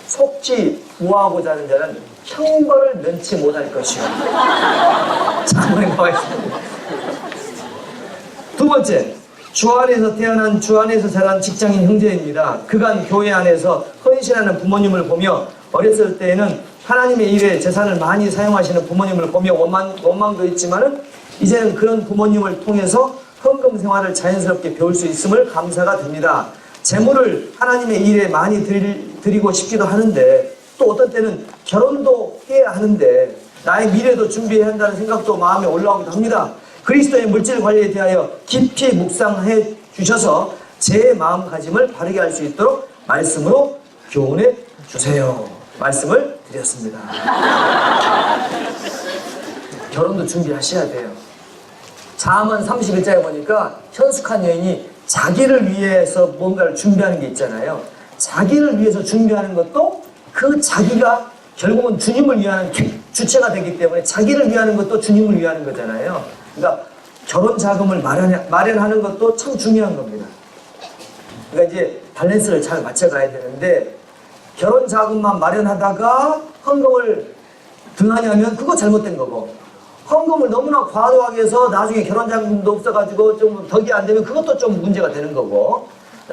속지 우하고자 하는 자는 형벌을 면치 못할 것이요. 자문에 나와 있습니다. 두 번째, 주 안에서 태어난 주 안에서 자란 직장인 형제입니다. 그간 교회 안에서 헌신하는 부모님을 보며 어렸을 때에는 하나님의 일에 재산을 많이 사용하시는 부모님을 보며 원망도 있지만은 이제는 그런 부모님을 통해서 헌금 생활을 자연스럽게 배울 수 있음을 감사가 됩니다. 재물을 하나님의 일에 많이 드리고 싶기도 하는데 또 어떤 때는 결혼도 해야 하는데 나의 미래도 준비해야 한다는 생각도 마음에 올라오기도 합니다. 그리스도의 물질 관리에 대하여 깊이 묵상해 주셔서 제 마음가짐을 바르게 할 수 있도록 말씀으로 교훈해 주세요. 말씀을 드렸습니다. 결혼도 준비하셔야 돼요. 잠언 31장에 보니까 현숙한 여인이 자기를 위해서 뭔가를 준비하는 게 있잖아요. 자기를 위해서 준비하는 것도 그 자기가 결국은 주님을 위한 주체가 되기 때문에 자기를 위하는 것도 주님을 위하는 거잖아요. 그러니까 결혼 자금을 마련하는 것도 참 중요한 겁니다. 그러니까 이제 밸런스를 잘 맞춰가야 되는데 결혼 자금만 마련하다가 헌금을 등하냐면 그거 잘못된 거고 헌금을 너무나 과도하게 해서 나중에 결혼 자금도 없어가지고 좀 덕이 안 되면 그것도 좀 문제가 되는 거고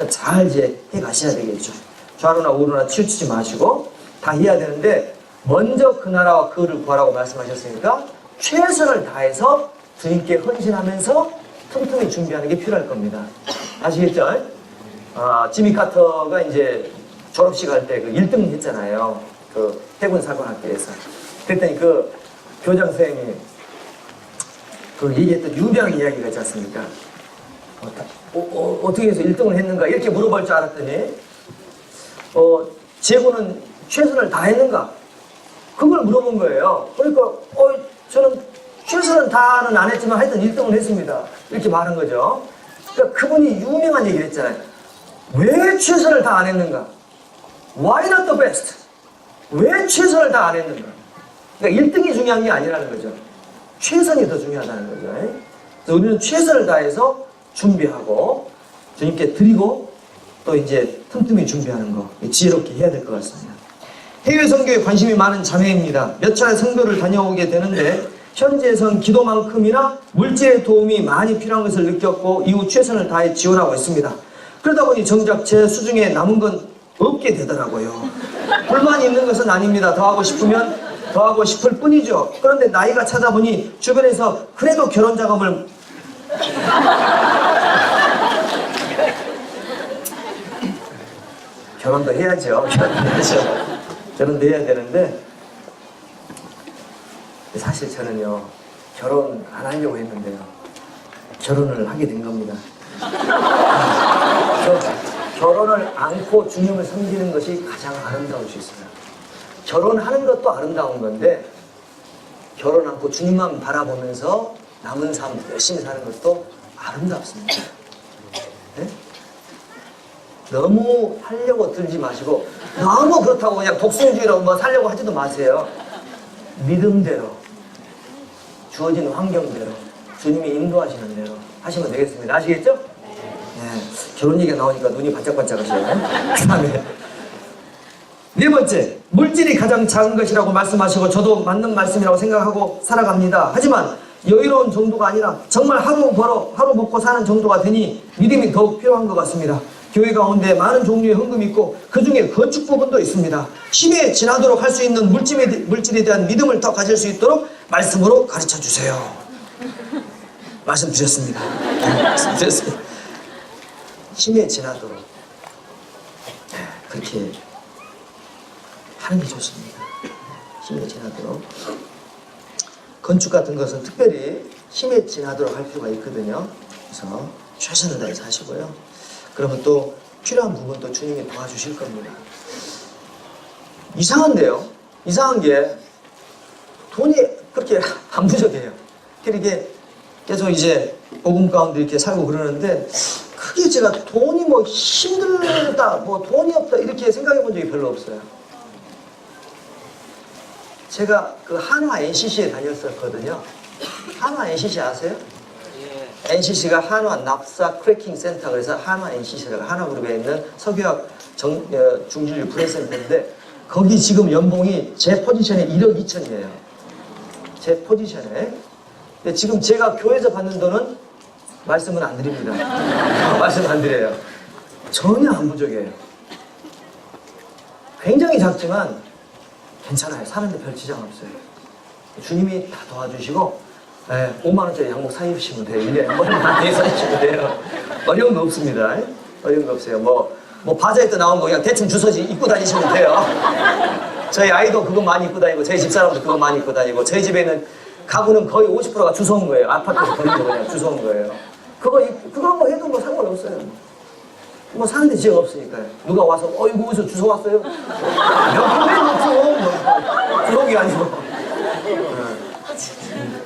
잘 이제 해 가셔야 되겠죠. 좌로나 우로나 치우치지 마시고 다 해야 되는데 먼저 그 나라와 그 의를 구하라고 말씀하셨으니까 최선을 다해서 주님께 헌신하면서 틈틈이 준비하는 게 필요할 겁니다. 아시겠죠? 지미 카터가 이제 졸업식 할 때 그 1등 했잖아요. 그 해군 사관학교에서. 그랬더니 그 교장 선생님이 그 얘기했던 유명한 이야기가 있지 않습니까? 어떻게 해서 1등을 했는가 이렇게 물어볼 줄 알았더니 재고는 최선을 다했는가? 그걸 물어본 거예요. 그러니까 저는 최선을 다는 안 했지만 하여튼 1등을 했습니다. 이렇게 말한 거죠. 그러니까 그분이 유명한 얘기를 했잖아요. 왜 최선을 다 안 했는가? Why not the best? 왜 최선을 다 안 했는가? 그러니까 1등이 중요한 게 아니라는 거죠. 최선이 더 중요하다는 거죠. 그래서 우리는 최선을 다해서 준비하고 주님께 드리고 또 이제 틈틈이 준비하는 거 지혜롭게 해야 될 것 같습니다. 해외 선교에 관심이 많은 자매입니다. 몇 차례 선교를 다녀오게 되는데 현지에선 기도만큼이나 물질의 도움이 많이 필요한 것을 느꼈고 이후 최선을 다해 지원하고 있습니다. 그러다 보니 정작 제 수중에 남은 건 없게 되더라고요. 불만이 있는 것은 아닙니다. 더 하고 싶으면 더 하고 싶을 뿐이죠. 그런데 나이가 차다 보니 주변에서 그래도 결혼 자금을 결혼도 해야죠. 결혼도 해야 되는데 사실 저는요 결혼 안 하려고 했는데요 결혼을 하게 된 겁니다. 결혼을 안고 주님을 섬기는 것이 가장 아름다울 수 있어요. 결혼하는 것도 아름다운 건데 결혼 안고 주님만 바라보면서 남은 삶 열심히 사는 것도 아름답습니다. 네? 너무 하려고 들지 마시고 너무 그렇다고 그냥 독순주의로 뭐 살려고 하지도 마세요. 믿음대로 주어진 환경대로 주님이 인도하시는 대로 하시면 되겠습니다. 아시겠죠? 네. 결혼 얘기가 나오니까 눈이 반짝반짝 하셔요. 그 다음에 네 번째, 물질이 가장 작은 것이라고 말씀하시고 저도 맞는 말씀이라고 생각하고 살아갑니다. 하지만 여유로운 정도가 아니라 정말 하루 벌어 하루 먹고 사는 정도가 되니 믿음이 더욱 필요한 것 같습니다. 교회 가운데 많은 종류의 헌금이 있고 그 중에 건축 부분도 있습니다. 힘에 지나도록 할 수 있는 물질에 대한 믿음을 더 가질 수 있도록 말씀으로 가르쳐 주세요. 말씀드렸습니다. 말씀드렸습니다. 힘에 지나도록 그렇게 하는 게 좋습니다. 힘에 지나도록. 건축 같은 것은 특별히 힘에 지나도록 할 필요가 있거든요. 그래서 최선을 다해서 하시고요. 그러면 또 필요한 부분도 주님이 도와주실 겁니다. 이상한데요. 이상한 게 돈이 그렇게 안 부족해요. 그렇게 계속 이제 복음 가운데 이렇게 살고 그러는데 크게 제가 돈이 뭐 힘들다, 뭐 돈이 없다 이렇게 생각해 본 적이 별로 없어요. 제가 그 한화 NCC에 다녔었거든요. 한화 NCC 아세요? NCC가 한화 납사 크래킹 센터, 그래서 한화 NCC가 한화그룹에 있는 석유학 중진류 브레센터인데 거기 지금 연봉이 제 포지션에 1억 2천이에요. 제 포지션에. 근데 지금 제가 교회에서 받는 돈은 말씀은 안 드립니다. 말씀 안 드려요. 전혀 안 부족해요. 굉장히 작지만 괜찮아요. 사는데 별 지장 없어요. 주님이 다 도와주시고 5만원짜리 양복 사입으시면 돼요. 1년에 한 번에 많이 사입으시면 돼요. 어려운 거 없습니다. 어려운 거 없어요. 뭐 바자에 또 나온 거 그냥 대충 주워지 입고 다니시면 돼요. 저희 아이도 그거 많이 입고 다니고 저희 집사람도 그거 많이 입고 다니고 저희 집에는 가구는 거의 50%가 주워온 거예요. 아파트에서 버린 거 그냥 주워온 거예요. 그거 뭐 해도 뭐 상관없어요. 뭐 사는데 지장 없으니까요. 누가 와서 이거 어디서 주워왔어요? 명품에 없어. 뭐 그런 게 아니고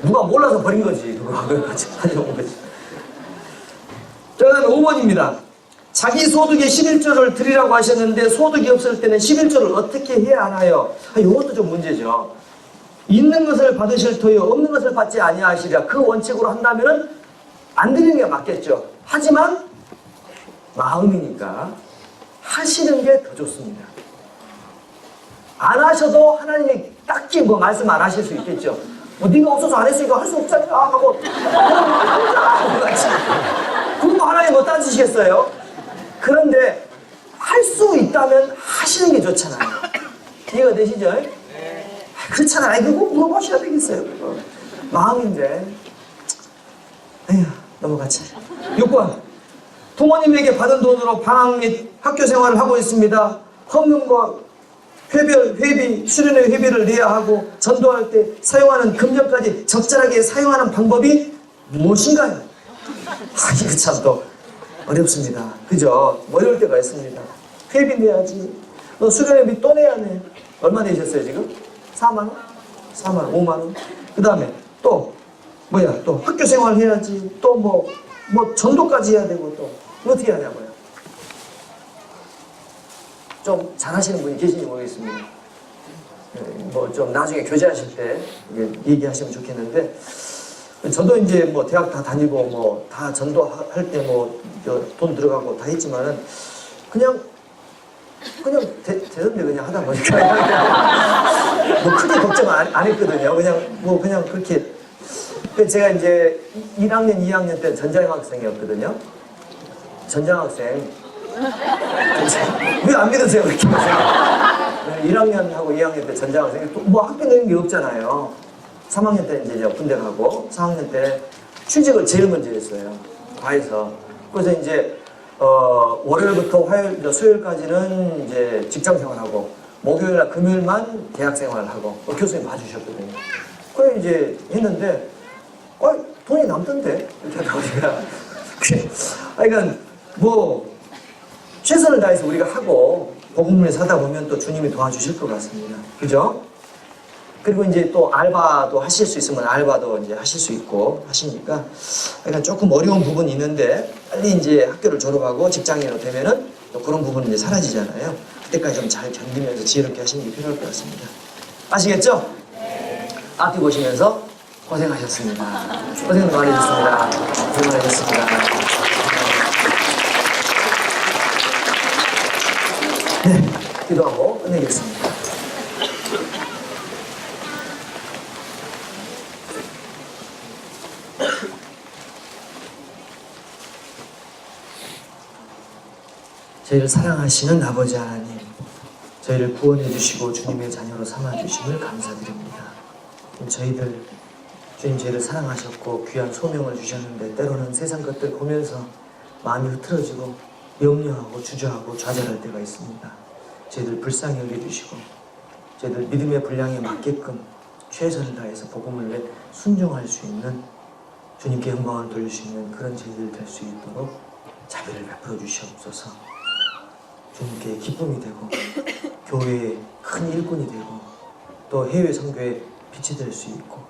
누가 몰라서 버린 거지. 그거 가져온 거지. 자, 그다음에 5번입니다. 자기 소득의 11조를 드리라고 하셨는데 소득이 없을 때는 11조를 어떻게 해야 하나요? 이것도 좀 문제죠. 있는 것을 받으실 터요 없는 것을 받지 아니하시리라. 그 원칙으로 한다면은 안 드리는 게 맞겠죠. 하지만 마음이니까 하시는 게 더 좋습니다. 안 하셔도 하나님이 딱히 뭐 말씀 안 하실 수 있겠죠. 뭐 네가 없어서 안 했으니까 할 수 없잖아 하고 그럼 뭐 하나님 뭐 따지시겠어요? 그런데 할 수 있다면 하시는 게 좋잖아요. 이해가 되시죠? 그렇잖아요. 그거 물어보셔야 되겠어요. 그거. 마음인데. 에휴, 넘어가자. 6번. 부모님에게 받은 돈으로 방학 및 학교 생활을 하고 있습니다. 헌금과 회비, 수련회 회비를 내야 하고 전도할 때 사용하는 금전까지 적절하게 사용하는 방법이 무엇인가요? 이거 참 또 어렵습니다. 그죠? 어려울 때가 있습니다. 회비 내야지. 너 수련회비 또 내야 돼. 얼마 내셨어요 지금? 4만 원? 4만 원, 5만 원? 그 다음에 또 뭐야? 또 학교 생활 해야지. 또 뭐 전도까지 해야 되고 또 어떻게 하냐고요? 좀 잘하시는 분이 계신지 모르겠습니다. 뭐 좀 나중에 교제하실 때 얘기하시면 좋겠는데, 저도 이제 뭐 대학 다 다니고 뭐 다 전도할 때 뭐 돈 들어가고 다 했지만은 그냥 되던데 그냥 하다 보니까 뭐 크게 걱정 안 했거든요. 그냥 그렇게. 제가 이제 1학년, 2학년 때 전장학생이었거든요. 전장학생. 왜 안 믿으세요? 그렇게 1학년하고 2학년 때 전장학생. 뭐 학교 내는 게 없잖아요. 3학년 때 이제 군대 가고 4학년 때 취직을 제일 먼저 했어요. 과에서. 그래서 이제 월요일부터 화요일, 수요일까지는 이제 직장 생활하고 목요일날 금요일만 대학 생활하고 교수님 봐주셨거든요. 그래 이제 했는데 돈이 남던데 이렇게 하다 보니까 그러니까 뭐 최선을 다해서 우리가 하고 복음을 사다 보면 또 주님이 도와주실 것 같습니다. 그죠? 그리고 이제 또 알바도 하실 수 있으면 알바도 이제 하실 수 있고 하시니까 그러니까 조금 어려운 부분이 있는데 빨리 이제 학교를 졸업하고 직장인으로 되면은 또 그런 부분은 이제 사라지잖아요. 그때까지 좀 잘 견디면서 지혜롭게 하시는 게 필요할 것 같습니다. 아시겠죠? 앞뒤 보시면서 고생하셨습니다. 고생 많으셨습니다. 고생 많으셨습니다. 네, 기도하고 끝내겠습니다. 저희를 사랑하시는 아버지 하나님, 저희를 구원해 주시고 주님의 자녀로 삼아 주심을 감사드립니다. 주님 저희를 사랑하셨고 귀한 소명을 주셨는데 때로는 세상 것들 보면서 마음이 흐트러지고 염려하고 주저하고 좌절할 때가 있습니다. 저희들 불쌍히 여겨주시고 저희들 믿음의 분량에 맞게끔 최선을 다해서 복음을 순종할 수 있는, 주님께 영광을 돌릴 수 있는 그런 저희들 될 수 있도록 자비를 베풀어 주시옵소서. 주님께 기쁨이 되고 교회의 큰 일꾼이 되고 또 해외 선교의 빛이 될 수 있고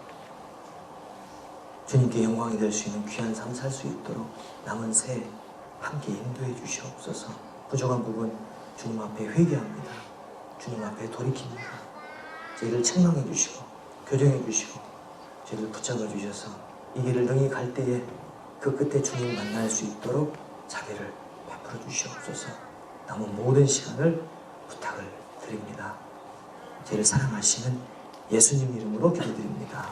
주님께 영광이 될 수 있는 귀한 삶 살 수 있도록 남은 새해 함께 인도해 주시옵소서. 부족한 부분 주님 앞에 회개합니다. 주님 앞에 돌이킵니다. 저희를 책망해 주시고 교정해 주시고 저희를 붙잡아 주셔서 이 길을 능히 갈 때에 그 끝에 주님 만날 수 있도록 자비를 베풀어 주시옵소서. 남은 모든 시간을 부탁을 드립니다. 저희를 사랑하시는 예수님 이름으로 기도드립니다.